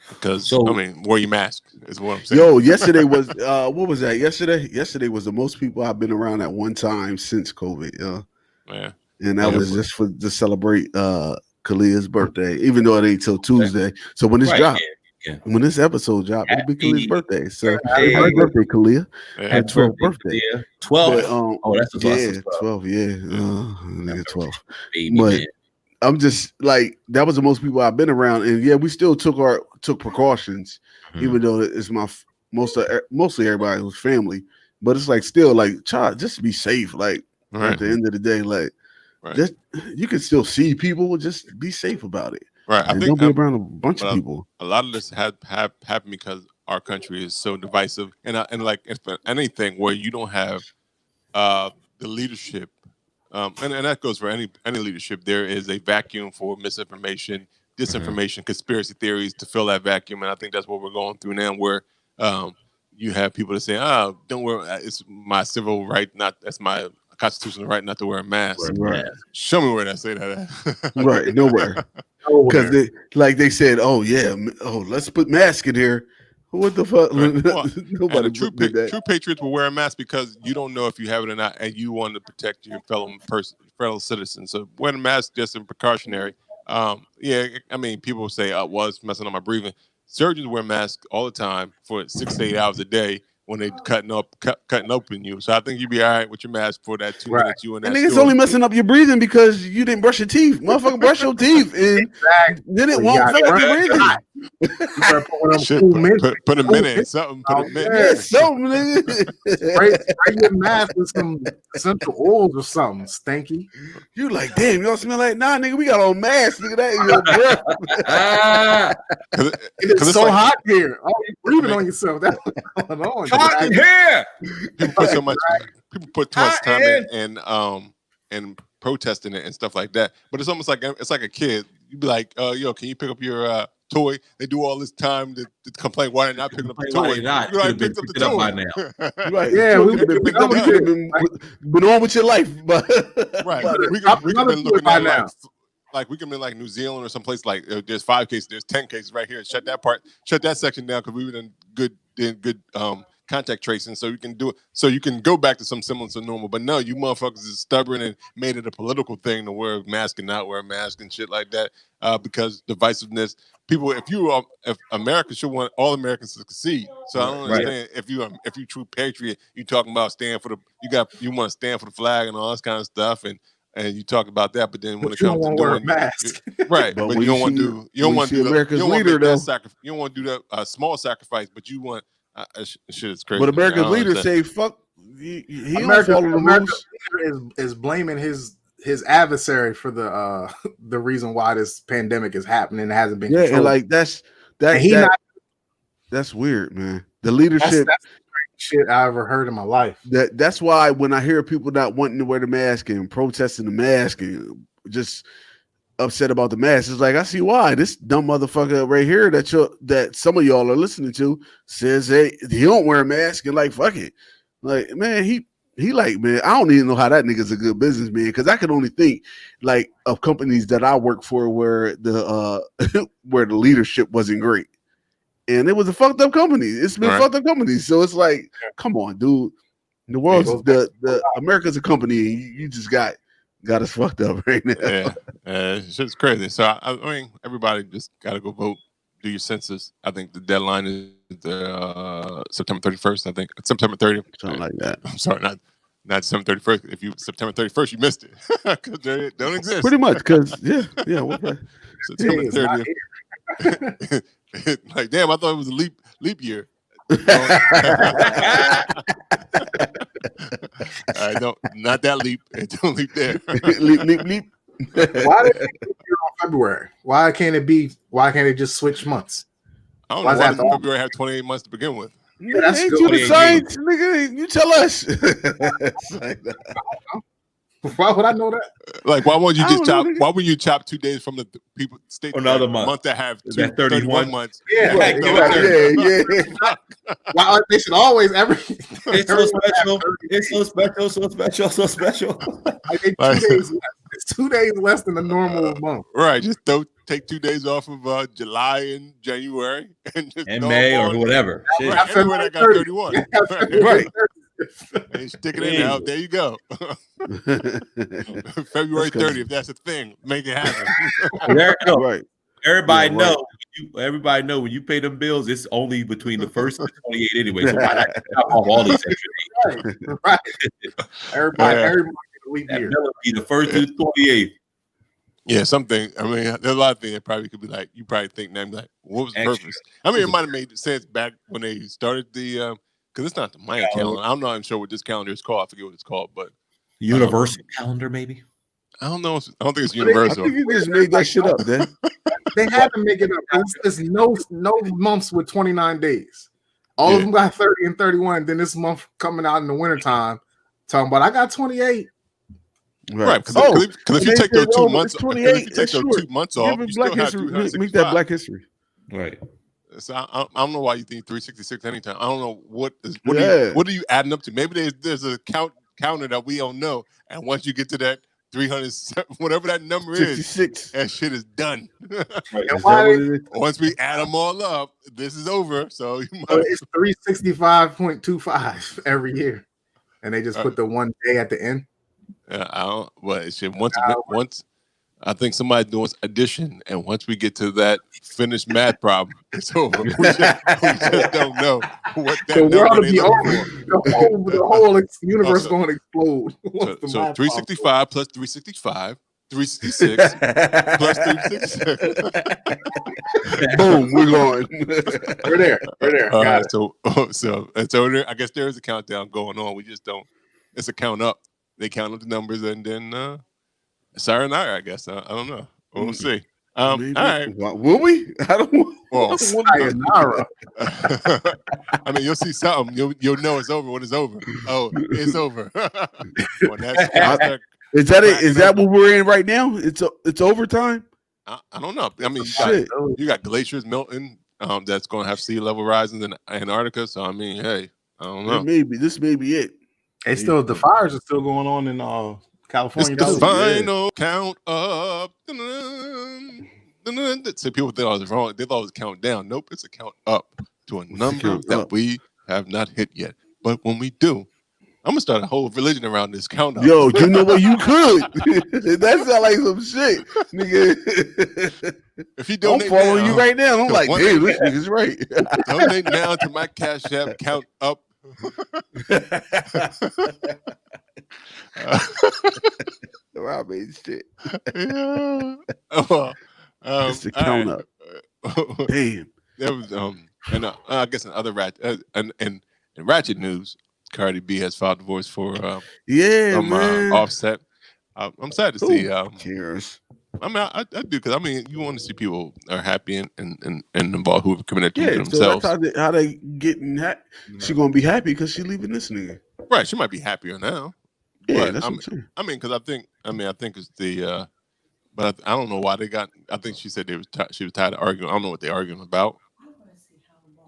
Because wear your mask is what I'm saying. Yo, yesterday was what was that? Yesterday was the most people I've been around at one time since COVID. Yeah, and that was just to celebrate Kalia's birthday, even though it ain't till Tuesday. So when this dropped. When this episode dropped, it'll be Kalia's birthday. So happy birthday, Kalia. Happy 12th birthday. 12. That's awesome. 12. Yeah, 12. But I'm just like, that was the most people I've been around, and we still took precautions, even though it's mostly everybody who's family. But it's like still like, child, just be safe. Like at the end of the day, like just, you can still see people. Just be safe about it. Right, I think don't be around a bunch of people. A lot of this have happened because our country is so divisive, and like if anything where you don't have the leadership, and that goes for any leadership. There is a vacuum for misinformation, disinformation, conspiracy theories to fill that vacuum, and I think that's what we're going through now. Where you have people that say, "Oh, don't wear. It's my civil right, that's my constitutional right not to wear a mask." Right. Show me where I say that. Right, nowhere. Because they said, let's put mask in here. What the fuck? Right. Well, nobody true patriots will wear a mask because you don't know if you have it or not, and you want to protect your fellow citizens. So wear the mask just in precautionary. People say, it's messing up my breathing. Surgeons wear masks all the time for 6 to 8 hours a day when they cutting open you. So I think you'd be all right with your mask for that 2 minutes you in that. I think it's only messing up your breathing because you didn't brush your teeth. Motherfucker, brush your teeth, and then it won't affect your breathing. Put a minute in something. Put a minute. Spray your mask with some essential oils or something. Stinky. You like, damn, y'all smell like, nah, nigga, we got on masks. Look at that. It's so hot here. Oh, you're breathing on yourself. That's what's going on. Hot in here. People put too much time in protesting it and stuff like that. But it's almost like a kid. You'd be like, can you pick up your toy? They do all this time to complain why they're not picking up the toy. You picked up the toy by now. Right? Yeah, we could have been on with your life, but right. We could have been looking at now. Like we can be like New Zealand or someplace like there's 5 cases, there's 10 cases right here. Shut that section down because we were in good contact tracing, so you can do it. So you can go back to some semblance of normal. But no, you motherfuckers is stubborn and made it a political thing to wear a mask and not wear a mask and shit like that because divisiveness. People, if America should want all Americans to succeed. So I don't understand if you true patriot, you talking about you want to stand for the flag and all this kind of stuff and you talk about that, but then when it comes to doing a mask, right? But you don't want to do. You don't want to do America's leader though. You don't want to do that small sacrifice, but you want. Shit is crazy. But America's leader say, "Fuck." America's leader is blaming his adversary for the reason why this pandemic is happening and hasn't been. And like that's weird, man. The leadership. That's the greatest shit I ever heard in my life. That's why when I hear people not wanting to wear the mask and protesting the mask and just upset about the mask, it's like I see why. This dumb motherfucker right here that some of y'all are listening to says, hey, he don't wear a mask and like fuck it. Like, man, he He like, man, I don't even know how that nigga's a good businessman because I can only think like of companies that I work for where the where the leadership wasn't great, and it was a fucked up company. It's been fucked up companies, so it's like, come on, dude. The world's the America's a company. You just got us fucked up right now. Yeah, it's just crazy. So I mean, everybody just got to go vote. Do your census. I think the deadline is September 31st. I think September 30th. Something like that. I'm sorry, not December 31st. If you September 31st, you missed it because they don't exist. Pretty much, because yeah. September 30th. Like, damn, I thought it was a leap year. Not that leap. Don't leap there. leap. Why did it be on February? Why can't it just switch months? I don't know why does February have 28 months to begin with. Yeah, that's ain't you the science, nigga. You tell us. Why would I know that? Like, why won't you just chop? Why would you chop 2 days from the people state another month that have 31 months? Yeah. Why they should always It's so special. It's so special. Like, it's 2 days less than a normal month. Right. Just take 2 days off of July and January and May or whatever. Right. Everywhere that got 31. Right. Hey, stick it in now. There you go. February 30th. That's a thing. Make it happen. Right. Everybody know. Everybody know when you pay them bills, it's only between the 1st and 28 anyway. So why not chop off all these extra days? Right. Everybody leap year. That would be the 1st to the 28th. Yeah, something. I mean, there's a lot of things that probably could be like, you probably think now, like, what was the purpose? I mean, it might have made sense back when they started the, because it's not the Mayan calendar. I'm not even sure what this calendar is called. I forget what it's called, but universal calendar, maybe. I don't know. I don't think it's universal. I think you just made that shit up, man. They had to make it up. There's no months with 29 days. All of them got 30 and 31. Then this month coming out in the wintertime, talking about I got 28. Right. Because if you take those 2 months, if you take those 2 months off, you still have 365. Make that Black History. Right. So I don't know why you think 366 anytime. I don't know what are you adding up to? Maybe there's a counter that we don't know, and once you get to that 300, whatever that number 66. is, that shit is done. Right. Once we add them all up, this is over. So it's 365.25 every year, and they just put the 1 day at the end. Yeah, I don't. But it should once. I think somebody's doing addition, and once we get to that finished math problem, it's over. We just don't know what that number is. The whole universe going to explode. So 365 plus 365, 366 plus 366. Boom, we're going. We're there. Got it. So there, I guess there is a countdown going on. We just don't. It's a count up. They count up the numbers, and then. Sayonara, I guess. I don't know. We'll see. All right. Will we? I don't know. Well, sayonara. I mean, you'll see something. You'll know it's over when it's over. Oh, it's over. Well, is that it? Is that what we're in right now? It's overtime? I don't know. I mean, you got glaciers melting. That's going to have sea level rising in Antarctica. So I mean, hey, I don't know. This may be it. The fires are still going on in California. It's the final count up. So people think I was wrong. They thought it was a count down. Nope, it's a count up to a number that we have not hit yet. But when we do, I'm gonna start a whole religion around this count up. Yo, you know what? You could. That sounds like some shit, nigga. If you donate, I'm following you right now. I'm like, damn, this nigga's right. Donate now to my Cash App count up. I made shit. Yeah. It's the count up. Damn. There was and I guess in other ratchet news, Cardi B has filed divorce for man. Offset. I'm sad to see. Cares. I mean, I do because I mean, you want to see people are happy and involved who have committed to themselves. So that's how they getting happy. She gonna be happy because she leaving this nigga. Right, she might be happier now. Yeah, but that's what I'm saying. I mean, because I think it's the. But I don't know why they got. I think she said she was tired of arguing. I don't know what they're arguing about.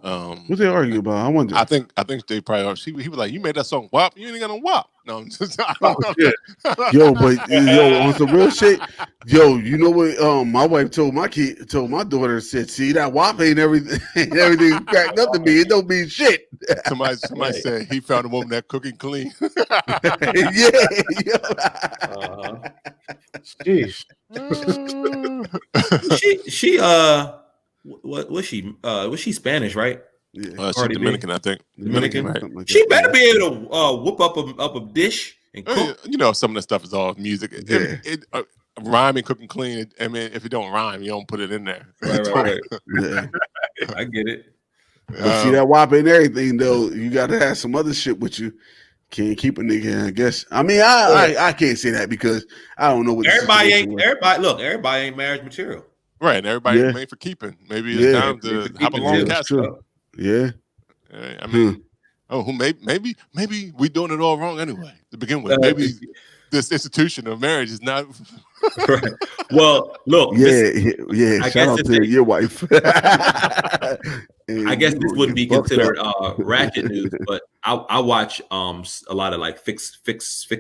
What they arguing about? I wonder. I think they probably. He was like, "You made that song WAP. You ain't got no WAP." No, I'm just, I don't know. Yo, but on some real shit, yo, you know what? My wife told my daughter, said, "See that WAP ain't everything. Everything cracked up to me. It don't mean shit." Somebody said he found a woman that cooking clean. Jeez. she what was she? Was she Spanish, right? Yeah. She's Dominican, I think. Dominican, right? Like She that. better be able to whoop up a dish and cook. You know, some of the stuff is all music. Yeah. Rhyming, cooking clean. I mean, if it don't rhyme, you don't put it in there. Right. Yeah. I get it. But see that WAP and everything though, you gotta have some other shit with you. Can't keep a nigga, I guess. I mean, I can't say that because I don't know what Everybody ain't marriage material. Right, and everybody ain't made for keeping. Maybe it's time to have a long casket. Yeah. I mean, maybe we doing it all wrong anyway to begin with. Maybe this institution of marriage is not. Right. Well, look. Yeah. Shout out to your wife. I guess this wouldn't be considered ratchet news, but I watch a lot of like fix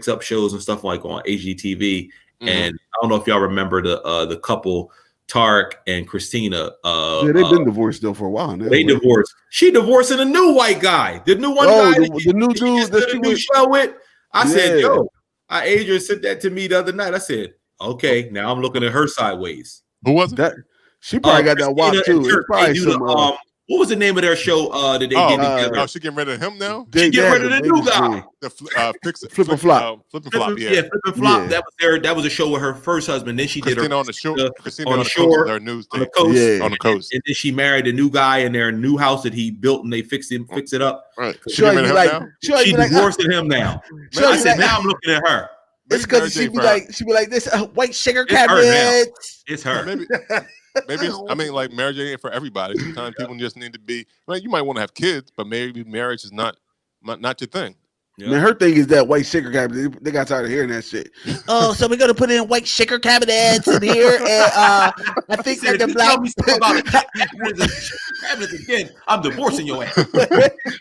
up shows and stuff like on HGTV, and I don't know if y'all remember the couple Tarek and Christina. They've been divorced though for a while now. They divorced. She divorcing a new white guy. The new one guy. The new dude that she did a new show with. I said, yo, Adrian said that to me the other night. I said, okay, now I'm looking at her sideways. Who was that? She probably got that WAP too. It's probably some, what was the name of their show that they did together? Oh, she getting rid of him now? She getting rid of the new guy. Flip and Flop. Flip and Flop. That was a show with her first husband. Then she Christina did her on the shore. On the shore, her news on the coast. On the coast. And then she married a new guy in their new house that he built, and they fix it up. Right. She divorced him now. I said, now I'm looking at her. It's because she be like this white sugar cabbage. It's her. Maybe I mean, like marriage ain't for everybody. Sometimes people just need to be. Like, you might want to have kids, but maybe marriage is not your thing. Yeah. Man, her thing is that white sugar cabbage. They got tired of hearing that shit. Oh, so we're gonna put in white sugar cabbage in here, and I think that the black cabbage again. I'm divorcing your ass.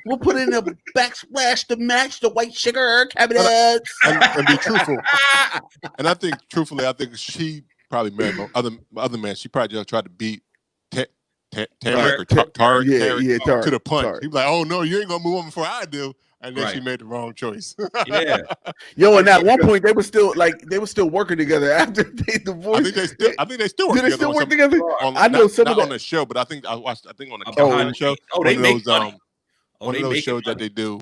We'll put in a backsplash to match the white sugar cabbage. And be truthful. And I think, truthfully, she probably married other man. She probably just tried to beat Tarek to the punch. He was like, "Oh no, you ain't gonna move on before I do." And then she made the wrong choice. Yeah. Yo, and at one point they were still working together after they divorced. I think they still work together. Do they still work together? I know some of on the show, but I think on the California show. They make money. One of those shows that they do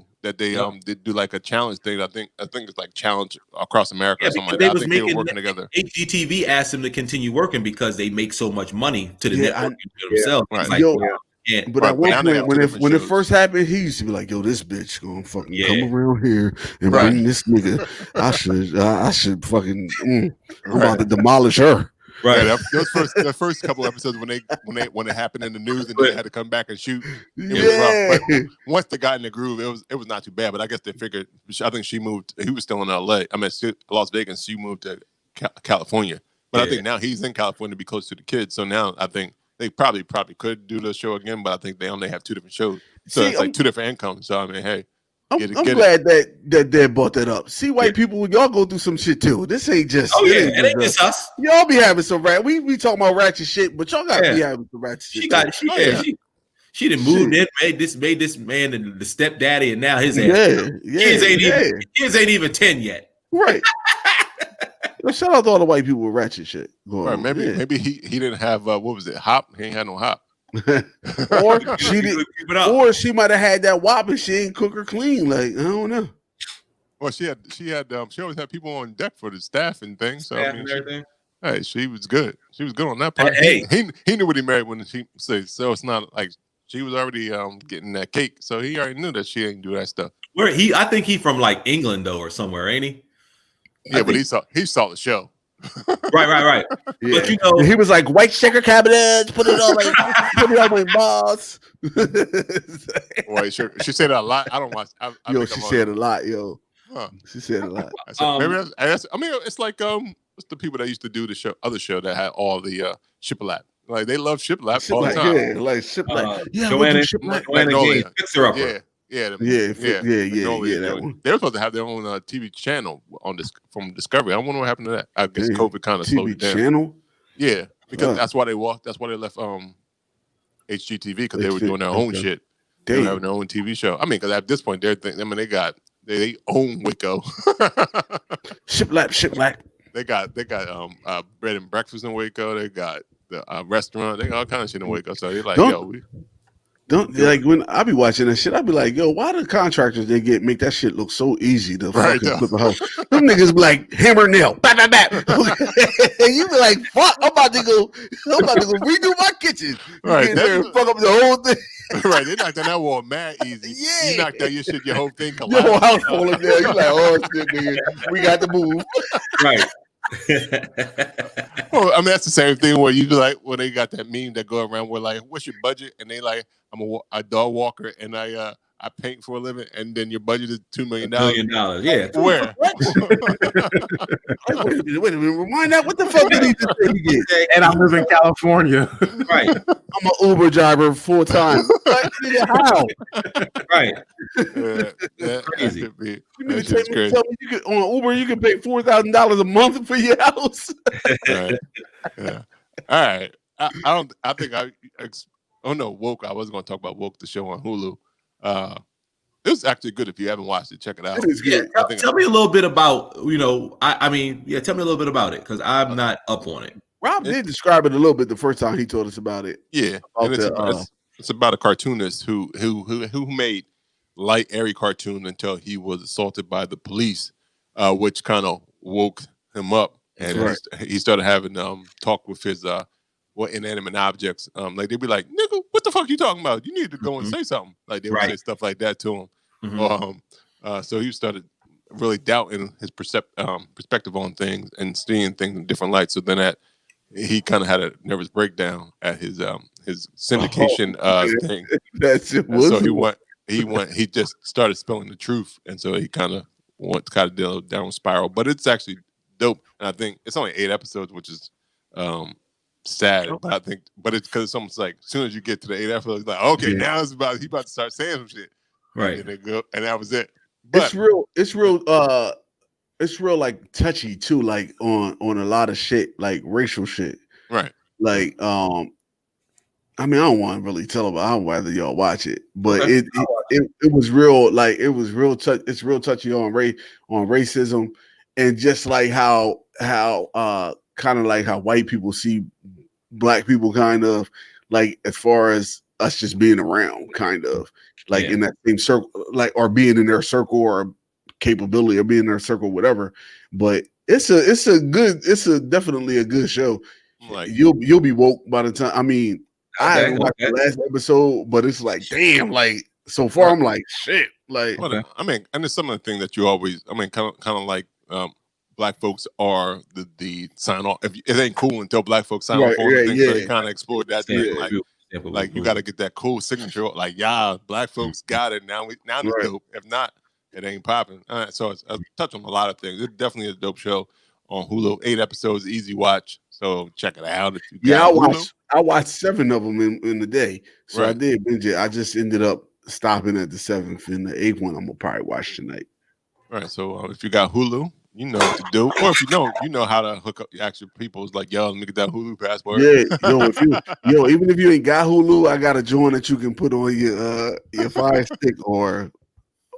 like a challenge thing. I think it's like challenge across America or something like that. I think they were working together. HGTV asked them to continue working because they make so much money to the network themselves. Right. Like, but at one point, when it first happened, he used to be like, "Yo, this bitch gonna fucking come around here and bring this nigga. I should fucking. I'm about to demolish her." Right. The first couple episodes when it happened in the news and they had to come back and shoot. It was rough. But once they got in the groove, it was not too bad. But I guess they figured. I think she moved. He was still in LA. I mean, Las Vegas. She moved to California. But I think now he's in California to be close to the kids. So now I think they probably could do the show again. But I think they only have two different shows. So it's like two different incomes. So I mean, hey. I'm glad that Dad brought that up. See, white people, y'all go through some shit too. This ain't just. It ain't just us. Y'all be having some We talking about ratchet shit, but y'all gotta be having some ratchet shit. She done moved in, made this man the stepdaddy, and now his kids ain't even 10 yet. Right. Shout out to all the white people with ratchet shit. Right, maybe he didn't have what was it? Hop? He ain't had no hop. or she might have had that WAP and she ain't cook her clean. Like, I don't know. Well, she always had people on deck for the staff and things. So I mean, she was good. She was good on that part. He knew what he married when she said. So it's not like she was already getting that cake. So he already knew that she ain't do that stuff. I think he from like England though or somewhere, ain't he? Yeah, but he saw the show. Right. Yeah. But he was like white sugar cabbage. Put it on my boss. White sugar. She said it a lot. I don't watch. She said a lot, yo. Huh. She said a lot. I mean, it's like it's the people that used to do the other show that had all the Shiplap. Like they love shiplap all the time. Yeah, like shiplap. Yeah, Joanna Magnolia. Gaines, Fixer Upper. Yeah. That One. They were supposed to have their own TV channel on this from Discovery. I wonder what happened to that. I guess COVID kind of slowed it down. Channel? Yeah, because that's why they left HGTV because they were doing their own shit. They were having their own TV show. I mean, because at this point they own Waco. Shiplap. They got bread and breakfast in Waco. They got the restaurant. They got all kind of shit in Waco. So they're like, when I be watching that shit, I be like, yo, why the contractors make that shit look so easy to fucking flip a house? Them niggas be like hammer nail, bap. And you be like, fuck, I'm about to go redo my kitchen. Right, there and fuck up the whole thing. Right, they knocked down that wall mad easy. Yeah, you knocked down your shit, your whole thing collapsed. Your whole house falling down. You like, oh shit, nigga, we got to move. Right. Well, I mean, that's the same thing where you like when they got that meme that go around where like, what's your budget? And they like, I'm a dog walker and I paint for a living, and then your budget is $2 million. $2 million, yeah. Where? Wait a minute, remind that. What the fuck did he just say again? And I live in California. Right. I'm an Uber driver full time. How? Right. That crazy. Could be. You mean tell me you could, on Uber you can pay $4,000 a month for your house? Right. Yeah. All right. I think Woke. I was going to talk about Woke, the show on Hulu. It was actually good. If you haven't watched it, check it out. Tell me a little bit about, tell me a little bit about it because I'm not up on it. Rob did describe it a little bit the first time he told us about it. Yeah, it's about a cartoonist who made light, airy cartoon until he was assaulted by the police, which kind of woke him up, and he started having talk with his inanimate objects. Like they'd be like, "Nigga, what the fuck you talking about? You need to go and say something." Like they would say stuff like that to him. Mm-hmm. So he started really doubting his perspective on things and seeing things in different lights. So then he kind of had a nervous breakdown at his syndication thing. That's it. So he just started spilling the truth, and so he kind of deal with downward spiral. But it's actually dope, and I think it's only 8 episodes, which is sad. But it's because it's almost like as soon as you get to the 8 episodes, it's like now he's about to start saying some shit, right? And that was it. But it's real like touchy too, like on a lot of shit, like racial shit, right? Like I mean, I don't want to really tell about. I'd rather y'all watch it, but it was real. Like it was real. It's real touchy on racism, and just like how kind of like how white people see black people, kind of like as far as us just being around, kind of like in that same circle, like or being in their circle or capability or being in their circle, whatever. But it's definitely a good show. Like you'll be woke by the time. I mean. I haven't watched the last episode, but it's like, damn, like so far I'm like, shit. Like I mean, and it's some of the things that you always, I mean, kind of like black folks are the sign off. If it ain't cool until black folks sign off on things, so they kind of explored that thing. Like you got to get that cool signature. Like, black folks got it. Now it's dope. If not, it ain't popping. All right, so I touch on a lot of things. It's definitely a dope show on Hulu. 8 episodes, easy watch. So check it out if you I watched 7 of them in the day. So I did binge it. I just ended up stopping at the 7th, and the 8th one I'm gonna probably watch tonight. All right. So if you got Hulu, you know what to do. Or if you don't, you know how to hook up your actual people. It's like, let me get that Hulu password. Yeah, even if you ain't got Hulu, I got a joint that you can put on your Fire Stick or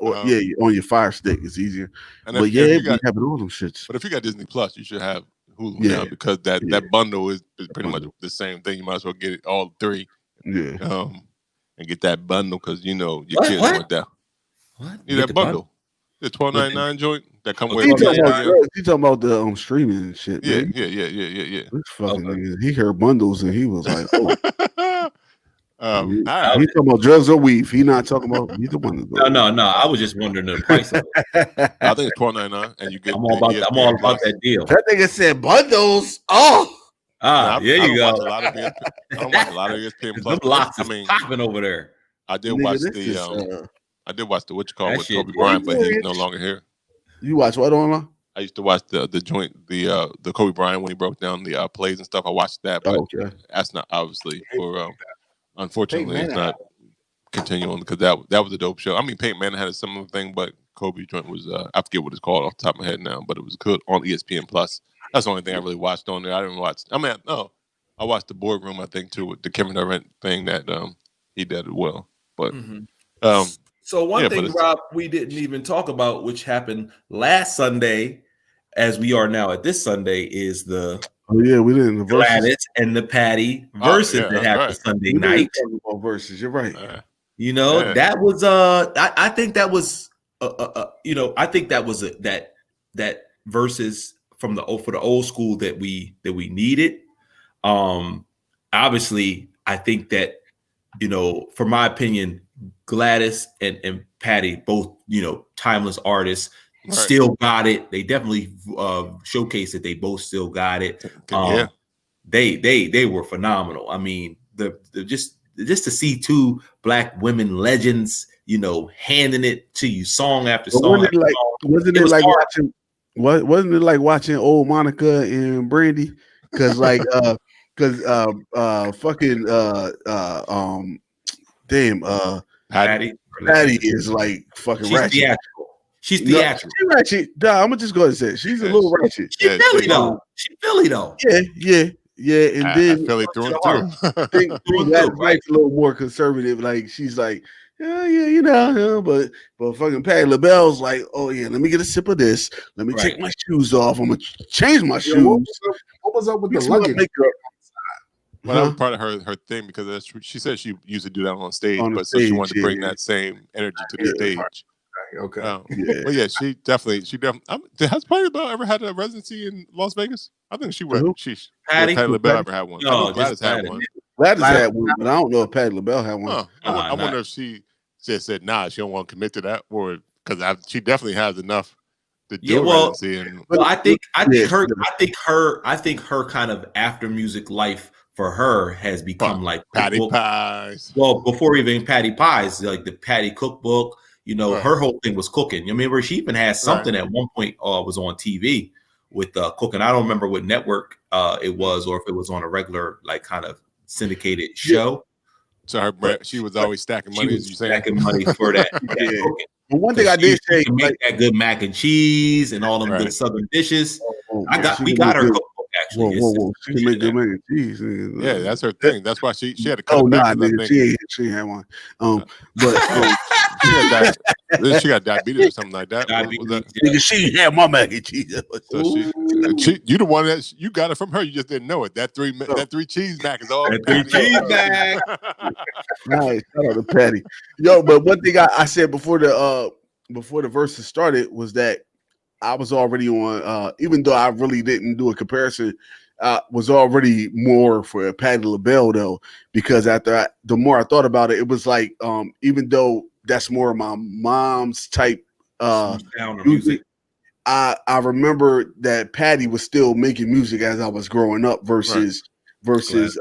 on your Fire Stick. It's easier. But you having all them shits. But if you got Disney Plus, you should have Hulu now, because that bundle is pretty much the same thing. You might as well get it all 3. Yeah. And get that bundle because your kids want that. What? You that bundle? The $12.99 joint that come with. You talking about the streaming and shit? Yeah, man. Yeah. This fucking nigga, he heard bundles and he was like, oh. All right. He's talking about drugs or weed. He not talking about either one of those. No. I was just wondering the price of it. I think it's $12.99, and you get. I'm all about that deal. That nigga said bundles. Oh. There you go. I don't watch a lot of ESPN Plus. I mean, popping over there. I did watch the what you call with Kobe Bryant, but he's no longer here. You watch what online? I used to watch the joint, the Kobe Bryant when he broke down the plays and stuff. I watched that, but that's not obviously for unfortunately it's not continuing because that was a dope show. I mean, Peyton Manning had a similar thing, but Kobe joint was I forget what it's called off the top of my head now, but it was good on ESPN Plus. That's the only thing I really watched on there. I didn't watch. I mean, I watched the Boardroom, I think, too, with the Kevin Durant thing that he did well. But so one thing, Rob, we didn't even talk about, which happened last Sunday, as we are now at this Sunday, is the we didn't the Gladys and the Patti Verzuz that happened Sunday night. Verzuz, you're right. That was I think that was I think that was that Verzuz for the old school that we needed. Obviously, I think that for my opinion, Gladys and Patti, both timeless artists, still got it. They definitely showcased that they both still got it. They were phenomenal. I mean, the just to see two Black women legends, handing it to you song after song. Wasn't it like watching old Monica and Brandy? Because Patti is like fucking ratchet. Theatrical. She's theatrical. She's ratchet. I'm gonna just go ahead and say it. She's a little ratchet. She's Philly though. Yeah. And then Philly through and through. I think that's right. A little more conservative. Like she's like, but fucking Patti LaBelle's like, oh yeah, let me get a sip of this. Let me take my shoes off. I'm gonna change my shoes. What was up with the luggage? Well, that was part of her thing because she said she used to do that on stage, so she wanted to bring that same energy to the stage. Okay. Well, yeah, she definitely. Has Patti LaBelle ever had a residency in Las Vegas? I think she went. Patti LaBelle ever had one? No, Gladys had one. Gladys had one, but I don't know if Patti LaBelle had one. I wonder if she said, nah, she don't want to commit to that, or because she definitely has enough to do residency. I think her kind of after music life for her has become like Patti Pies. Well, before even Patti Pies, like the Patti cookbook. Her whole thing was cooking. You remember she even had something at one point was on TV with cooking. I don't remember what network it was or if it was on a regular like kind of syndicated show. So she was always stacking money, as you say. Stacking money for that. But one thing I did say, make that good mac and cheese and all them good Southern dishes. We got her cookbook actually. She can make good mac and cheese. Yeah, that's her thing. That's why she had to cut back. She had one. But she got diabetes or something like that. She had my mac and cheese. So you the one that you got it from her. You just didn't know it. That three cheese mac is all. That three cheese mac. Nice. Shout out to Patti. But one thing I said before the Verzuz started was that I was already on. Even though I really didn't do a comparison, was already more for Patti LaBelle though, because the more I thought about it, it was like even though that's more of my mom's type music. I remember that Patti was still making music as I was growing up versus Gladys.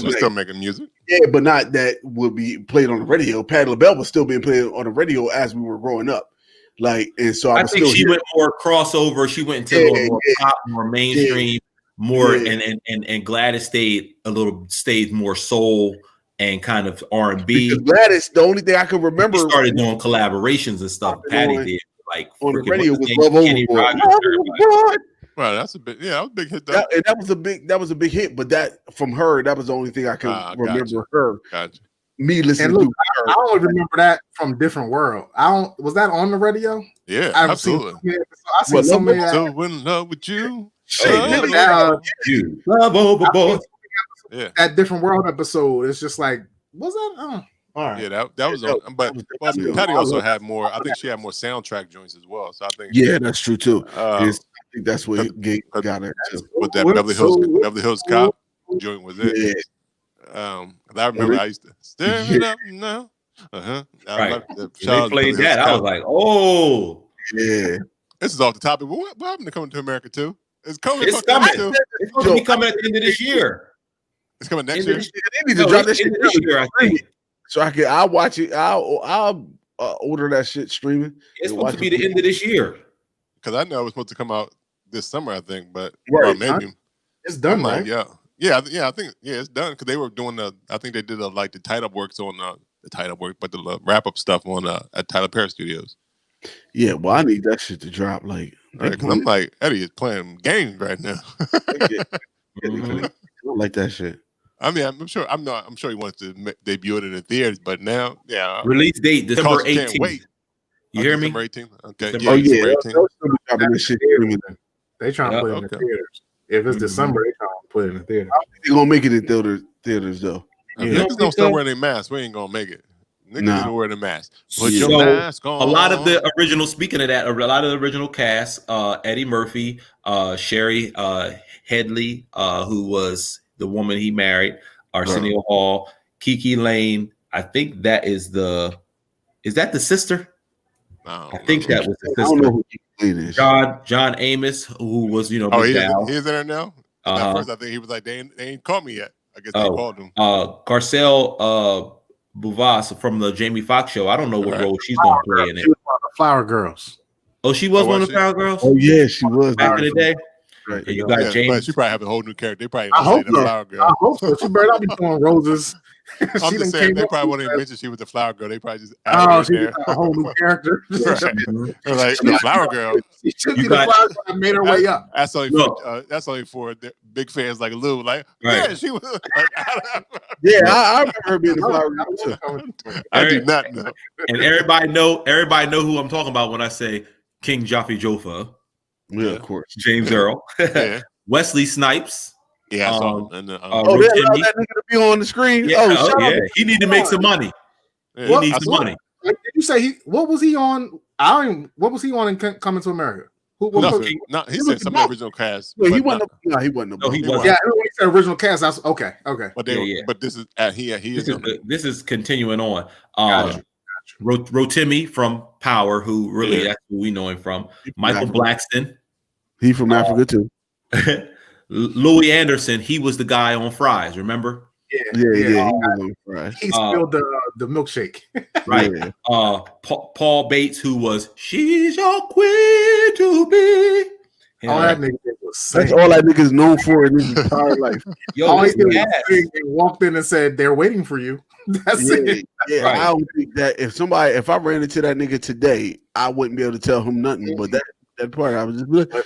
Was still making music. Yeah, but not that would be played on the radio. Patti LaBelle was still being played on the radio as we were growing up. And so I think she went more crossover. She went into a little more pop, more mainstream, more and Gladys stayed more soul and kind of R&B. Gladys, the only thing I can remember, she started doing collaborations and stuff. Patti did like on the radio was Love Overboard. Right, that's a big, that was a big hit. That was a big hit. But that from her, that was the only thing I can remember her. Gotcha. Me listening to her. I only remember that from Different World. Was that on the radio? Yeah, absolutely. I seen so many. So in love with you. Love Overboard. Yeah, that Different World episode. It's just like, was that? All right. Yeah, that was on. But Patti also had more. I think she had more soundtrack joints as well. So I think. Yeah, that's true too. I think that's what got her. With that Beverly Hills Cop joint was it? Yeah. I remember I used to stir it up now. Right. They played that. I was like, oh, yeah. This is off the topic. But what happened to Coming to America too? It's coming. It's supposed to be coming at the end of this year. It's coming next year. They need to drop this shit this year, I think. So I'll watch it. I'll order that shit streaming. It's supposed to be the end of this year. because I know it was supposed to come out this summer, I think, but Right, maybe it's done, I'm like, right? I think it's done because they were doing I think they did the title works on the title work, but the wrap up stuff on at Tyler Perry Studios. Yeah, well, I need that shit to drop. Like, Because I'm like, Eddie is playing games right now. I don't like that shit. I mean, I'm sure he wants to debut it in the theaters, but now, release date December 18th. Can't wait. You hear me? December 18th. Okay. December 18th. December 18th. They trying to put it in the theaters. If it's December, they trying to put it in the theater. They're gonna make it in theaters though. Niggas don't start wearing their masks. We ain't gonna make it. Niggas don't wear the mask. Put your mask on. A lot of the original, speaking of that, a lot of the original cast, Eddie Murphy, Sherry Headley, who was the woman he married, Arsenio Hall, Kiki Lane. I think that is that the sister? I think that was the sister. I don't know who Kiki is. John Amos, who was, he's in there now? At first, I think he was like, they ain't called me yet. I guess they called him. Garcelle Buvas from the Jamie Foxx show. I don't know what role she's going to play in it. She was one of the Flower Girls. Oh, she was one of the Flower Girls? Oh, yeah, she was. Back in the day? Right. You got James. But she probably have a whole new character. They probably I hope so. Flower Girl. I hope so. She better not be throwing roses. I'm just saying they probably won't even mention she was the Flower Girl. They probably just she got a whole new character. They're like Flower Girl. She should be the Flower Girl that made her way up. That's only for the big fans like Lou. Like, yeah, she was. I remember her being the Flower Girl too. I do not know. And everybody know who I'm talking about when I say King Jaffe Joffa. Yeah, of course. James Earl. Wesley Snipes. Yeah, that nigga to be on the screen. Yeah, he need to make some money. Yeah. He needs some money. Did you say what was he on? What was he on in Coming to America? He said some original cast. He wasn't. He wasn't. No, he wasn't. Yeah, when he said original cast, that's okay. But but this is this is continuing on. Rotimi from Power, who really that's who we know him from. Michael Blackston. He from Africa too. Louis Anderson, he was the guy on Fries, remember? Yeah. He was on Fries. He spilled the milkshake. Right. Yeah. Paul Bates, who was She's Your Queen to Be. All that nigga was that's all that nigga's known for in his entire life. All he did was sing and walked in and said, "They're waiting for you." That's it. Yeah, right. I don't think that if I ran into that nigga today, I wouldn't be able to tell him nothing. But that part, I was just like, start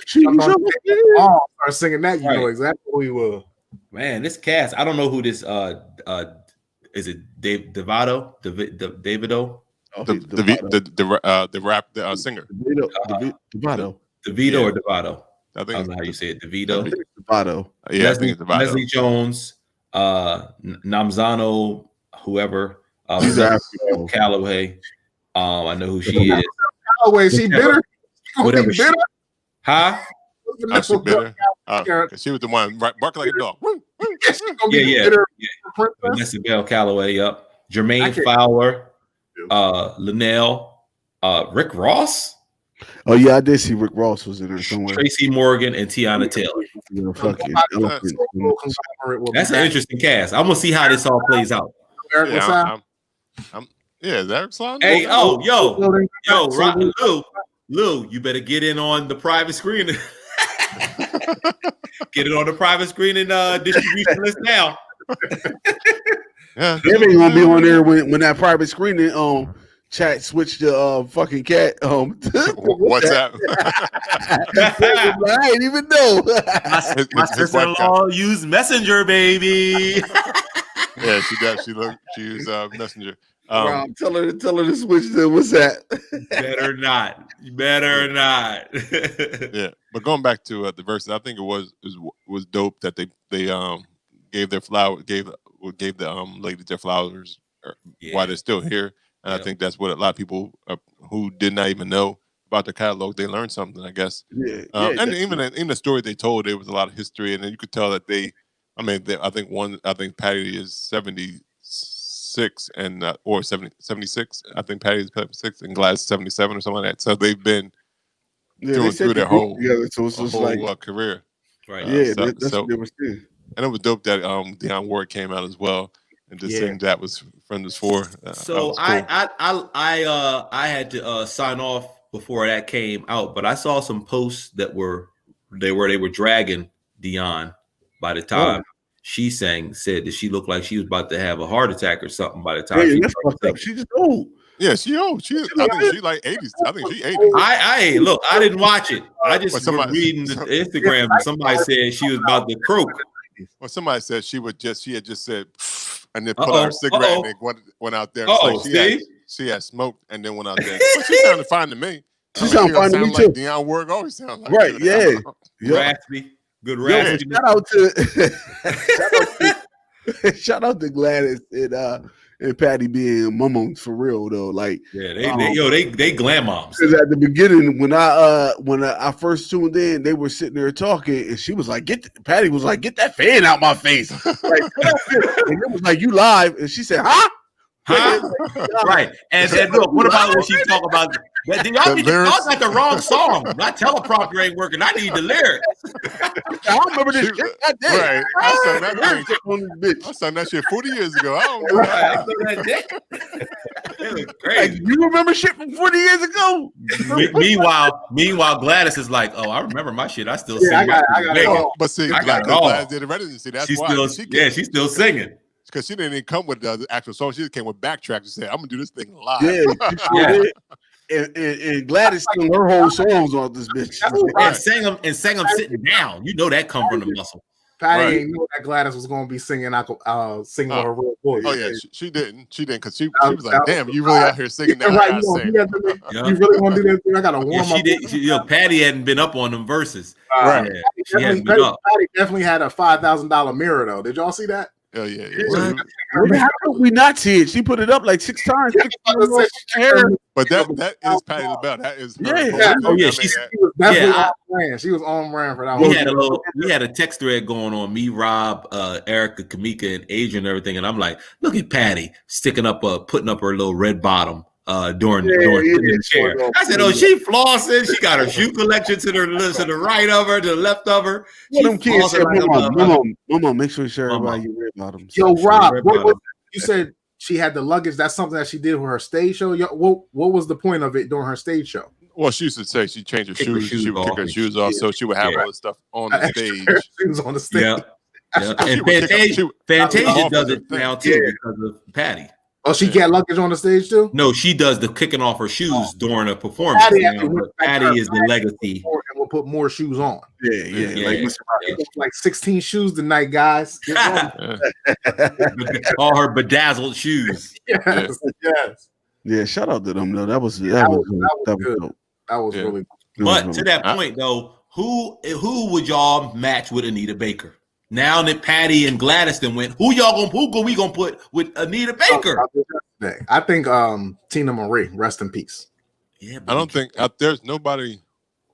singing that, you know exactly who he was. Man, this cast, I don't know who this is it Davido? Davido? The singer. Devato. DeVito or Devato? I don't know how you say it. DeVito. Devato. Yeah, I think it's Devato. Leslie Jones, Namzano, whoever. Calloway. I know who she is. Calloway, she bitter. Whatever. Huh? She bitter. She was the one barking like a dog. Yeah. Vanessa Bell Calloway. Yep. Jermaine Fowler. Linnell. Rick Ross. Oh yeah, I did see Rick Ross was in there somewhere. Tracy Morgan and Tiana Taylor. That's an interesting cast. I'm gonna see how this all plays out. Is Eric Slade? Hey, Lou, you better get in on the private screen. Get it on the private screen and distribution list now. Yeah, they ain't gonna be on there when that private screening chat switched to fucking cat what's that? I didn't even know. My sister-in-law used Messenger, baby. Yeah, she does. She used Messenger. Tell her to switch to what's that? Better not. Yeah, but going back to the Verzuz, I think it was dope that they gave the ladies their flowers while they're still here, and I think that's what a lot of people who did not even know about the catalog, they learned something, I guess. And even in the story they told, there was a lot of history, and then you could tell that I think Patti is 76 and or 76. I think Patti is 76 and Gladys 77 or something like that. So they've been through their whole career. Right. That's what they were saying. And it was dope that Dionne Ward came out as well and just sing that was Friends for. So cool. I had to sign off before that came out, but I saw some posts that they were dragging Dion by the time she said that she looked like she was about to have a heart attack or something by the time she just old. Yeah, she old. I think she like 80s. I think she 80. I didn't watch it. I just was reading the Instagram and somebody said she was about to croak. Well, somebody said she had just said and then pulled out her cigarette and then went out there. She had smoked and then went out there. But she sounded fine to me. She sounded fine to me too. Like Dionne Warwick always sounds like. Right, yeah. Raspy. Good raspy. Shout out to Gladys and Patti being mums for real though. Like, yeah, they glam moms. Because at the beginning, when I first tuned in, they were sitting there talking, and she was like, Patti was like, "Get that fan out my face!" Like, and it was like, "You live?" And she said, "Huh?" Right. And then look, what about when she talk about that? Y'all got the wrong song. My teleprompter ain't working. I need the lyrics. I remember this shit. Right. I sang that shit 40 years ago. I don't know. It was crazy. Like, you remember shit from 40 years ago? Meanwhile, Gladys is like, "Oh, I remember my shit. I still sing." But see, Gladys did the residency. That's why. She's still singing. Because she didn't even come with the actual song. She just came with backtracks and said, "I'm gonna do this thing live." Yeah. And Gladys sang her whole songs on this bitch. And sang them sitting down. You know that come from the muscle. Patti ain't know that Gladys was gonna be singing singing with her real voice. Oh yeah, she didn't because she was like, "Damn, you really out here singing that?" Right, you really want to do that thing? I gotta warm up. Patti hadn't been up on them verses. Right. Patti definitely had a $5,000 mirror though. Did y'all see that? Oh yeah. How could we not see it? She put it up like 6 times. But that is Patti LaBelle. That is her. She was on brand for that. We had a text thread going on. Me, Rob, Erica, Kamika, and Adrian, and everything. And I'm like, look at Patti putting up her little red bottom. During the chair. I said, "Oh, she flossing. She got her shoe collection to the right of her, to the left of her." Them kids said, Mama, make sure you share everybody your red bottoms." Yo, Rob, you said she had the luggage. That's something that she did with her stage show. What was the point of it during her stage show? Well, she used to say she changed her shoes. She would kick her shoes off, so she would have all this stuff on the stage. Shoes on the stage. Yeah. And Fantasia does it now too because of Patti. Oh, she got luggage on the stage too? No, she does the kicking off her shoes during a performance. Patti is the legacy. And we'll put more shoes on. Yeah. Like 16 shoes tonight, guys. All her bedazzled shoes. Yes. Yeah, shout out to them though. That was good. That was really good. But to that point though, who would y'all match with Anita Baker? Now that Patti and Gladys went, who we gonna put with Anita Baker? I think Tina Marie, rest in peace. Yeah, I don't think there's nobody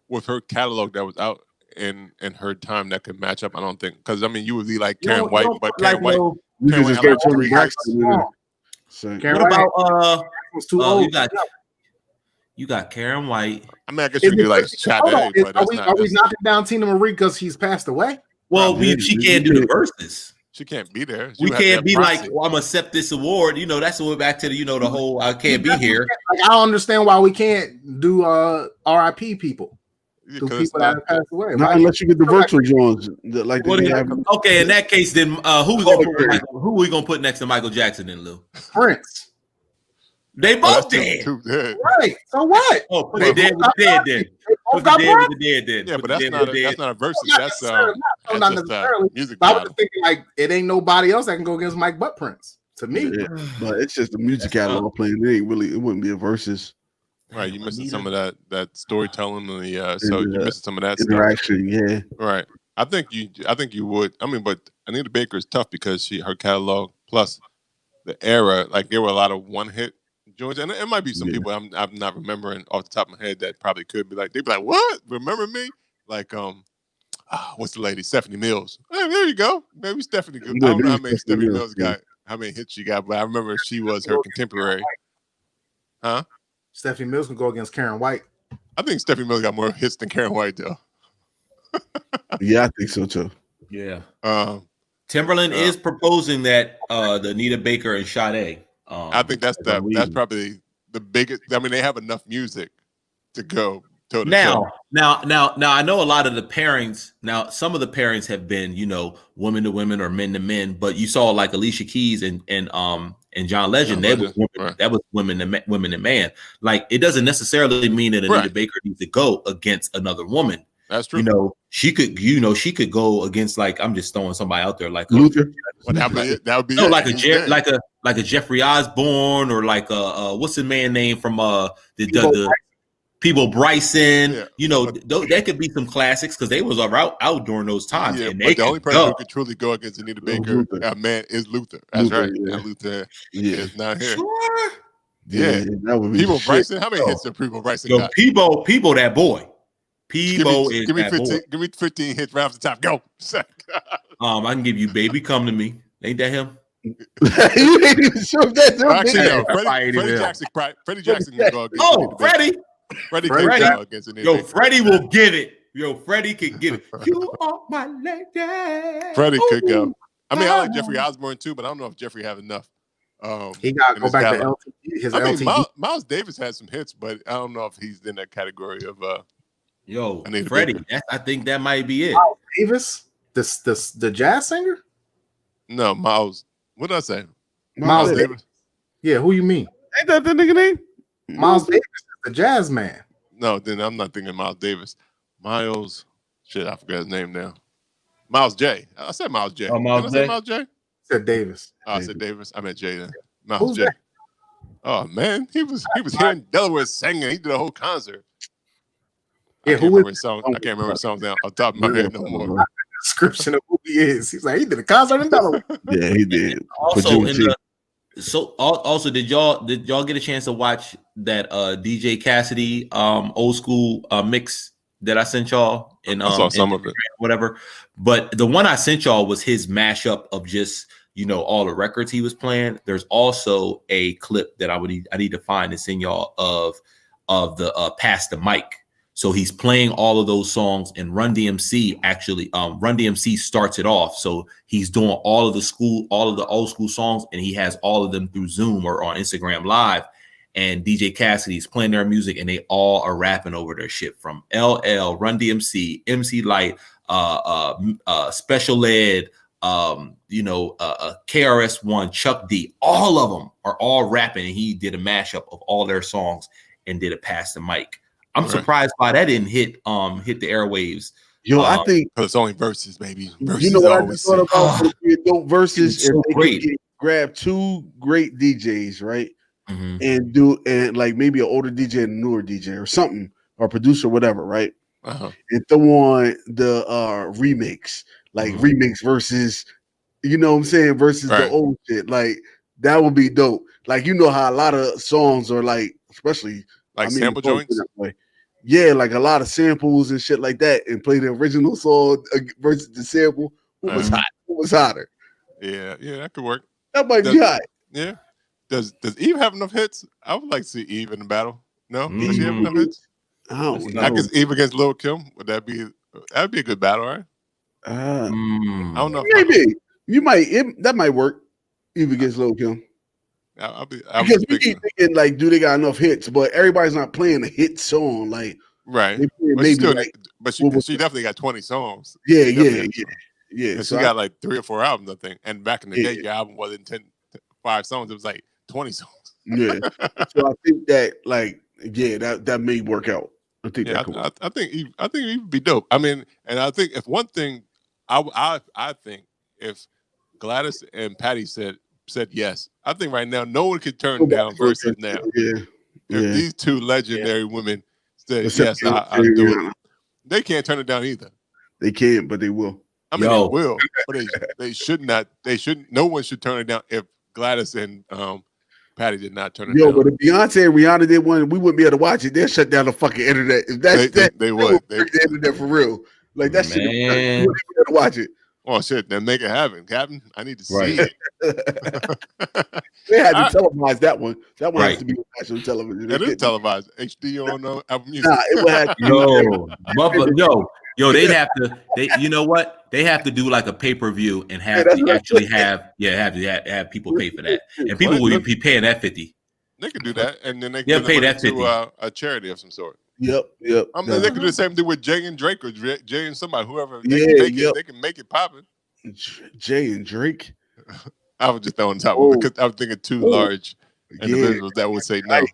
with her catalog that was out in her time that could match up. I don't think, because I mean you would be like Karen White, but Karen White. You just get Tony Braxton. What about was too old. You got Karen White. I mean, I guess you could be like Sade, but are we knocking down Tina Marie because he's passed away? Well, she can't do the verses. She can't be there. We can't be like, "Well, I'm gonna accept this award." You know, that's the way back to the, the whole I can't be here. Like, I don't understand why we can't do RIP people. To people that have passed away. Not unless you get the virtual Jones. Okay, in that case, then who we gonna put next to Michael Jackson then, Lou? Prince. They both dead. Right. So what? Oh, put the dead with the dead then. Put the dead with the dead then. Yeah, but that's not a versus. That's not necessarily. Music. I was thinking like it ain't nobody else that can go against Mike but Prince. To me, but it's just the music catalog playing. It wouldn't be a versus. Right, you missing some of that storytelling and you're missing some of that interaction. Stuff. Yeah, right. I think you would. I mean, but Anita Baker is tough because her catalog plus the era, like there were a lot of one hit. Georgia, and it might be some people I'm not remembering off the top of my head that probably could be like, they'd be like, "What? Remember me?" Like, what's the lady? Stephanie Mills. Hey, there you go. Maybe Stephanie. I don't know how many Stephanie Mills got, how many hits she got, but I remember she was her contemporary. Huh? Stephanie Mills can go against Karen White. I think Stephanie Mills got more hits than Karen White, though. Yeah, I think so too. Yeah. Timberland is proposing that the Anita Baker and Sade. I think that's probably the biggest. I mean, they have enough music to go toe to Now, toe. I know a lot of the pairings. Now, some of the pairings have been, women to women or men to men. But you saw like Alicia Keys and John Legend. That was women to man. Like, it doesn't necessarily mean that Anita Baker needs to go against another woman. That's true. She could go against, like, I'm just throwing somebody out there like Luther. That would be like a Jeffrey Osborne, or like what's the man name from the People Bryson. That could be some classics because they was out during those times. Yeah, and but the only person who could truly go against Anita Baker, man, is Luther. That's right. Yeah. And Luther is not here. Sure. Yeah, that would be People Bryson. How many hits did People Bryson got? Peebo, that boy. Peebo is give me that 15, boy. Give me 15 hits right off the top. Go. I can give you "Baby Come to Me." Ain't that him? You ain't even sure if that's him. Actually, no. Freddie Jackson can go against Freddie. Freddie can go against Anita Baker. Freddie will give it. Freddie can give it. You are my lady. Freddie could go. I mean, I like Jeffrey Osborne too, but I don't know if Jeffrey have enough. He got to go back to LTD. Miles Davis had some hits, but I don't know if he's in that category of Freddie. I think that might be it. Miles Davis, the jazz singer? No, Miles. What did I say? Miles Davis. Yeah, who you mean? Ain't that the nigga name? Miles Davis is the jazz man. No, then I'm not thinking Miles Davis. Miles, I forgot his name now. Miles J. I said Miles J. Oh, Miles J. Miles J. Said Davis. I said Davis. I meant J then. Miles J. Oh man, he was here in Delaware singing. He did a whole concert. Yeah, I can't remember his songs now off the top of my head no more. Description of who he is. He's like, he did a concert in Delaware. Yeah, he did. Also, did y'all get a chance to watch that DJ Cassidy old school mix that I sent y'all? I saw some of it, whatever. But the one I sent y'all was his mashup of just all the records he was playing. There's also a clip that I need to find and send y'all of the Pass the Mic. So he's playing all of those songs, and Run DMC Run DMC starts it off. So he's doing all of the old school songs, and he has all of them through Zoom or on Instagram Live. And DJ Cassidy's playing their music, and they all are rapping over their shit, from LL, Run DMC, MC Light, Special Ed, KRS-One, Chuck D. All of them are all rapping, and he did a mashup of all their songs and did a Pass the Mic. I'm surprised why that didn't hit the airwaves. I think it's only Verzuz, baby. Verzuz, you know what I just thought about? Verzuz, so if they could grab two great DJs, right, and like maybe an older DJ and a newer DJ or something, or producer, whatever, right, and throw on the remix, like remix versus, you know what I'm saying, versus the old shit, like that would be dope. Like how a lot of songs are like, especially sample joints. Yeah, like a lot of samples and shit like that, and play the original song versus the sample. Who was hot? Who was hotter? Yeah, that could work. That might be hot. Yeah. Does Eve have enough hits? I would like to see Eve in the battle. No, does she have enough hits? I guess Eve against Lil Kim. That'd be a good battle, right? I don't know. Maybe that might work. Eve against Lil Kim. Because we keep thinking like, do they got enough hits? But everybody's not playing a hit song, like right. But she definitely got 20 songs. Yeah. So she got like 3 or 4 albums, I think. And back in the day, your album wasn't 5 songs; it was like 20 songs. Yeah. So I think that that may work out. I think that could work. I think it would be dope. I mean, and I think if one thing, I think if Gladys and Patti said yes, I think right now no one can turn down Verzuz now. Yeah. If these two legendary women said yes, I'll do it. They can't turn it down either. They can't, but they will. I mean, they will, but they should not. They shouldn't. No one should turn it down if Gladys and Patti did not turn it down. But if Beyonce and Rihanna did one, we wouldn't be able to watch it. They'll shut down the fucking internet. If they would. They the internet for real. Like that shit. We wouldn't be able to watch it. Oh shit! Then make it happen, Captain. I need to see it. They had to televise that one. That one has to be on national television. It is televised. HD on Apple Music. Nah, it would have to. Yo, they'd have to. You know what? They have to do like a pay-per-view and have people pay for that, and people will be paying that $50. They could do that, and then they can pay that $50 to a charity of some sort. Yep. I mean, they can do the same thing with Jay and Drake or Jay and somebody, whoever. They can make it popping. Jay and Drake. I was just throwing top because I was thinking two large individuals that would say no.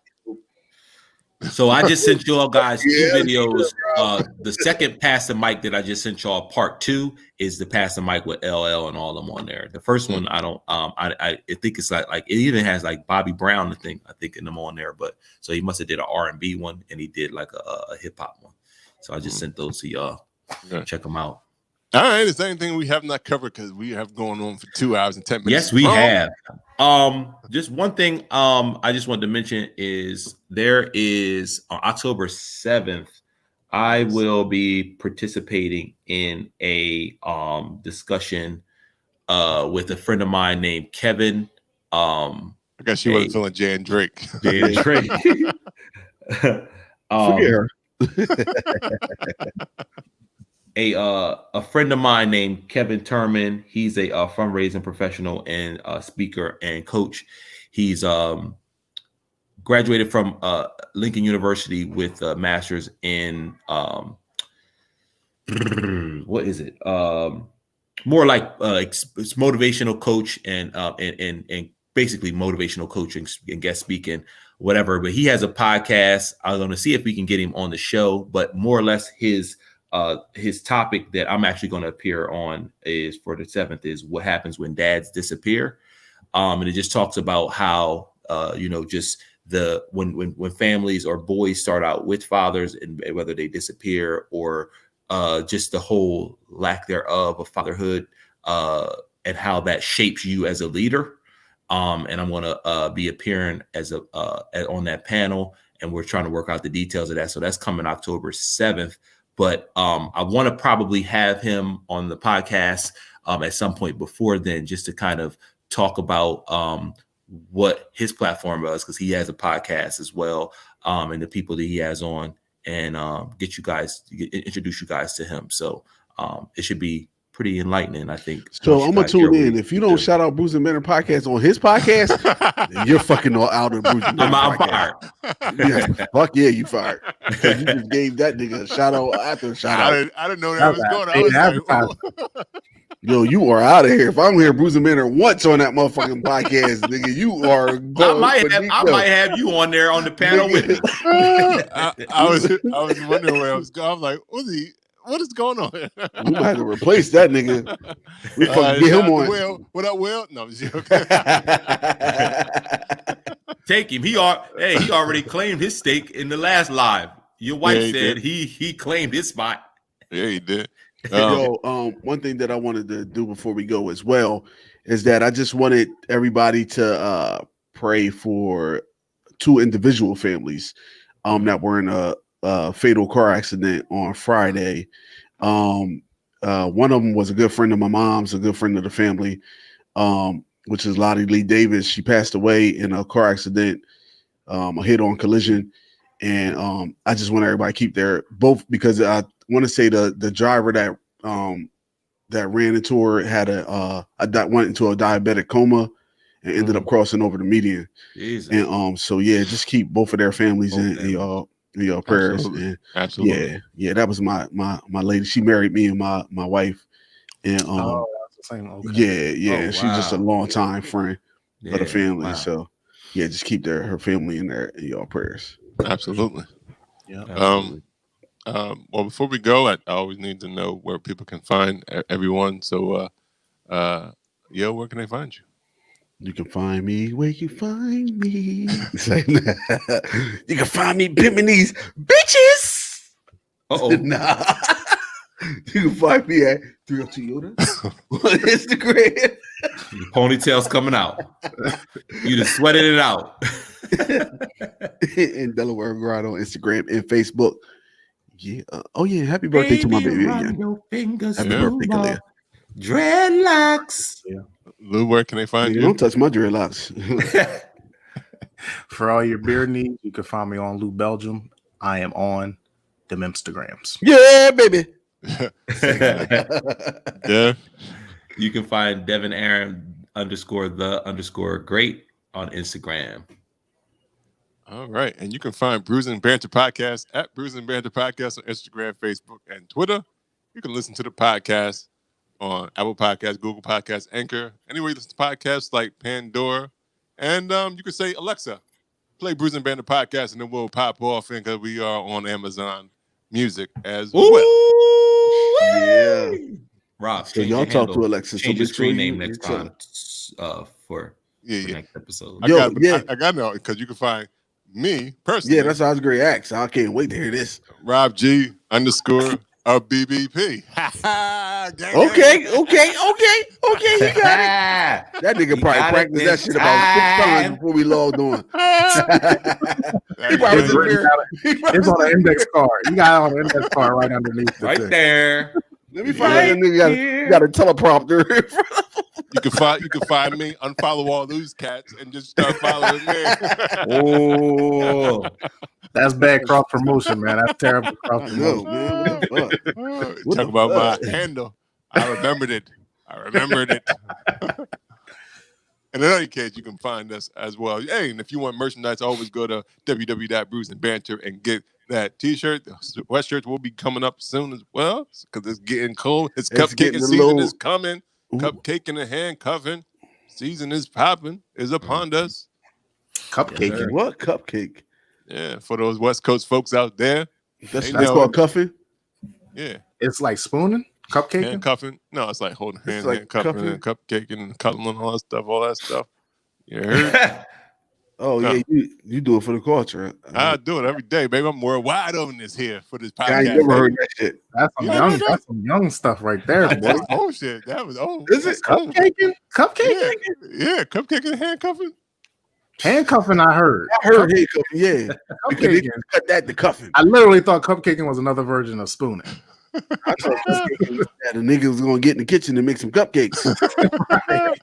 So I just sent you all guys two videos. The second Pass the Mic that I just sent y'all, part 2, is the Pass the Mic with LL and all of them on there. The first one, I don't. I think it's like it even has like Bobby Brown. I think in them on there. But so he must have did an R&B one, and he did like a hip hop one. So I just sent those to y'all. Okay. Check them out. All right, the same thing we have not covered because we have going on for 2 hours and 10 minutes. Yes, we have. Just one thing I just wanted to mention is there is on October 7th, I will be participating in a discussion with a friend of mine named Kevin. I guess she wasn't feeling Jay and Drake. Jay and Drake. Forget her. A friend of mine named Kevin Turman. He's a fundraising professional and speaker and coach. He's graduated from Lincoln University with a master's in what is it? More like it's motivational coach and basically motivational coaching and guest speaking, whatever. But he has a podcast. I'm going to see if we can get him on the show. But more or less his topic that I'm actually going to appear on is for the 7th is what happens when dads disappear. And it just talks about how, just when families or boys start out with fathers and whether they disappear or just the whole lack thereof of fatherhood and how that shapes you as a leader. And I'm going to be appearing on that panel, and we're trying to work out the details of that. So that's coming October 7th. But I want to probably have him on the podcast at some point before then, just to kind of talk about what his platform is, because he has a podcast as well, and the people that he has on, and introduce you guys to him. So it should be pretty enlightening, I think. So I'm gonna tune in. If you don't shout out Brews and Banter podcast on his podcast, you're fucking out of Brews and Banter. I'm fired. Yeah, fuck yeah, you fired. You just gave that nigga a shout out after a shout out. I didn't know that was going on. I was like, yo, you are out of here. If I'm here Brews and Banter once on that motherfucking podcast, nigga, you are going. I might have you on there on the panel with me. I was wondering where I was going. I was like, what is going on here? We might have to replace that nigga. We fucking get him on. Will. What up, Will? No, I'm joking. Take him. He already claimed his stake in the last live. Your wife said he claimed his spot. Yeah, he did. One thing that I wanted to do before we go as well is that I just wanted everybody to pray for 2 individual families that were in a fatal car accident on Friday. One of them was a good friend of my mom's, a good friend of the family, which is Lottie Lee Davis. She passed away in a car accident, a head-on collision. And I just want everybody to keep their both, because I want to say the driver that ran into her had went into a diabetic coma and ended up crossing over the median. Jesus. And so just keep both of their families in your prayers. Absolutely. And yeah, that was my lady. She married me and my wife. And that's the same. Okay. Yeah. She's just a long time friend of the family. Wow. So just keep her family in your prayers. Absolutely. Yeah. Absolutely. Well, before we go, I always need to know where people can find everyone. So where can they find you? You can find me where you find me. You can find me pimping these bitches. Nah. You can find me at 302 Yoda on Instagram. Your ponytail's coming out. You just sweated it out. In Delaware Grind on Instagram and Facebook. Yeah. Happy birthday to my baby again. Happy birthday, Kalia. Dreadlocks. Yeah. Lou, where can they find you? Don't touch my dreadlocks. For all your beer needs, you can find me on Lou Belgium. I am on them Instagrams. Yeah, baby. Yeah. You can find Devin Aaron _the_great on Instagram. All right. And you can find Brews and Banter Podcast at Brews and Banter Podcast on Instagram, Facebook, and Twitter. You can listen to the podcast on Apple Podcasts, Google Podcasts, Anchor, anywhere you listen to podcasts like Pandora. And you can say, Alexa, play Brews and Banter Podcast, and then we'll pop off in because we are on Amazon Music as well. Yeah. Rob, So y'all talk to Alexa. Change So your screen name between next time for next episode. I got to know because you can find me personally. Yeah, that's what I was going to ask. I can't wait to hear this. Rob G _ BBP. Okay. You got it. That nigga probably practiced that shit about 6 times before we logged on. He probably was it's on the index card. You got it on the index card right underneath. Right there. Let me find that nigga got a teleprompter. You can find me, unfollow all those cats, and just start following me. Oh, that's bad cross promotion, man. That's terrible cross promotion. Man, what the fuck? Talk about my handle. I remembered it. And in any case, you can find us as well. Hey, and if you want merchandise, always go to www.brewsandbanter and get that T-shirt. The sweatshirts will be coming up soon as well because it's getting cold. It's cupcaking season is coming. Ooh. Cupcaking and handcuffing season is popping. Is upon us. Cupcaking? Yeah. What cupcake? Yeah, for those West Coast folks out there, that's called cuffing. Yeah, it's like spooning. Cupcaking? Handcuffing? No, it's like holding hands, like handcuffing, and cupcaking, and cuddling, all that stuff. You heard? Yeah, you do it for the culture. I do it every day, baby. I'm worldwide on this here for this podcast. I ain't never heard that shit. That's some young stuff right there, boy. That's old shit. That was old. Is it cupcaking? Cupcaking? Yeah, cupcaking and handcuffing. Handcuffing, I heard. Handcuffing, yeah. Because they cut that to cuffing. I literally thought cupcaking was another version of spooning. I thought the nigga was gonna get in the kitchen and make some cupcakes.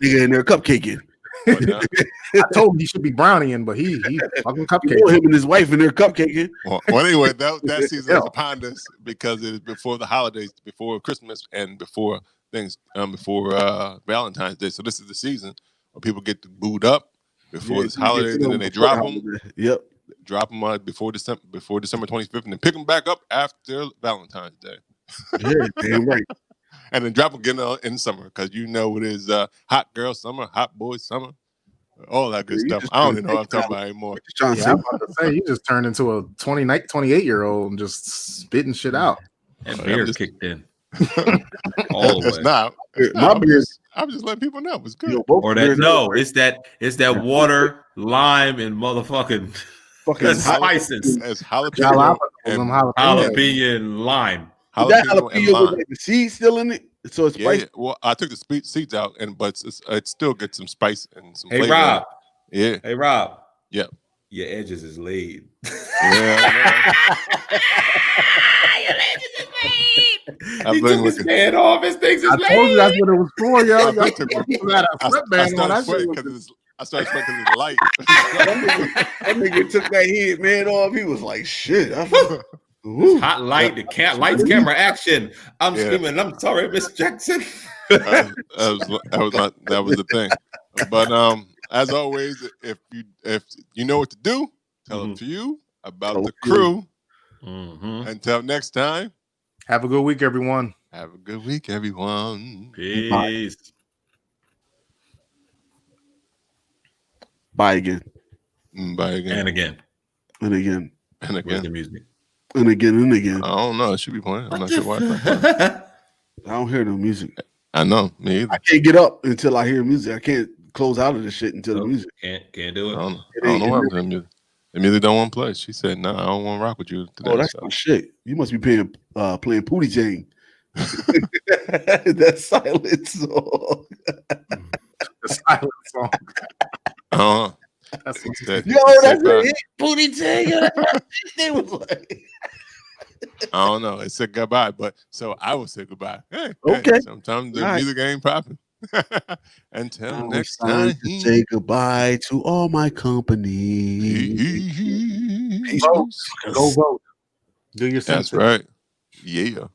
Nigga in there cupcaking. I told him he should be brownieing, but he fucking cupcaking. Him and his wife in there cupcaking. Well, anyway, that season is upon us because it is before the holidays, before Christmas, and before Valentine's Day. So this is the season where people get booed up before this holidays, and then they drop them. Yep. Drop them before December 25th, and then pick them back up after Valentine's Day. Yeah, damn right. And then drop them again in summer because it is hot girl summer, hot boy summer, all that good stuff. I don't even know what I'm talking about anymore. I'm about to say you just turned into a 28-year-old and just spitting shit out. And beer kicked in. All the way. Not. My beer. I'm just letting people know it's good. It's that water, lime, and motherfucking spices. It's jalapeno and lime. That jalapeno with the seeds still in it, so it's spicy. Yeah. Well, I took the seeds out, but it still gets some spice and some flavor. Rob. Yeah. Hey, Rob. Yeah. Your edges is laid. Yeah. Your edges is laid. He took his band off. His things is laid. I told you that's what it was for, yo. I started sweating because it's light. That nigga took that head man off. He was like, "Shit." Hot light, lights, camera, action. I'm screaming. I'm sorry, Miss Jackson. that was the thing. But as always, if you know what to do, tell them to you about the crew. Until next time, have a good week, everyone. Have a good week, everyone. Peace. Bye again. Bye again. And again. And again. And again. The music. And again and again. I don't know. It should be playing. I'm not sure why. I don't hear no music. I know. Me either. I can't get up until I hear music. I can't close out of this shit until the music. Can't do it. I don't know what the music. The music don't want to play. She said, "No, I don't want to rock with you today." Oh, that's some shit. You must be playing Pootie Jane. That silent song. The silent song. That's what that's it. Pootie Jane. They was like, I don't know. It said goodbye, but so I will say goodbye. Hey, okay. Sometimes the music ain't popping. Until next time, say goodbye to all my company. Go vote. Do your census. That's right. Yeah.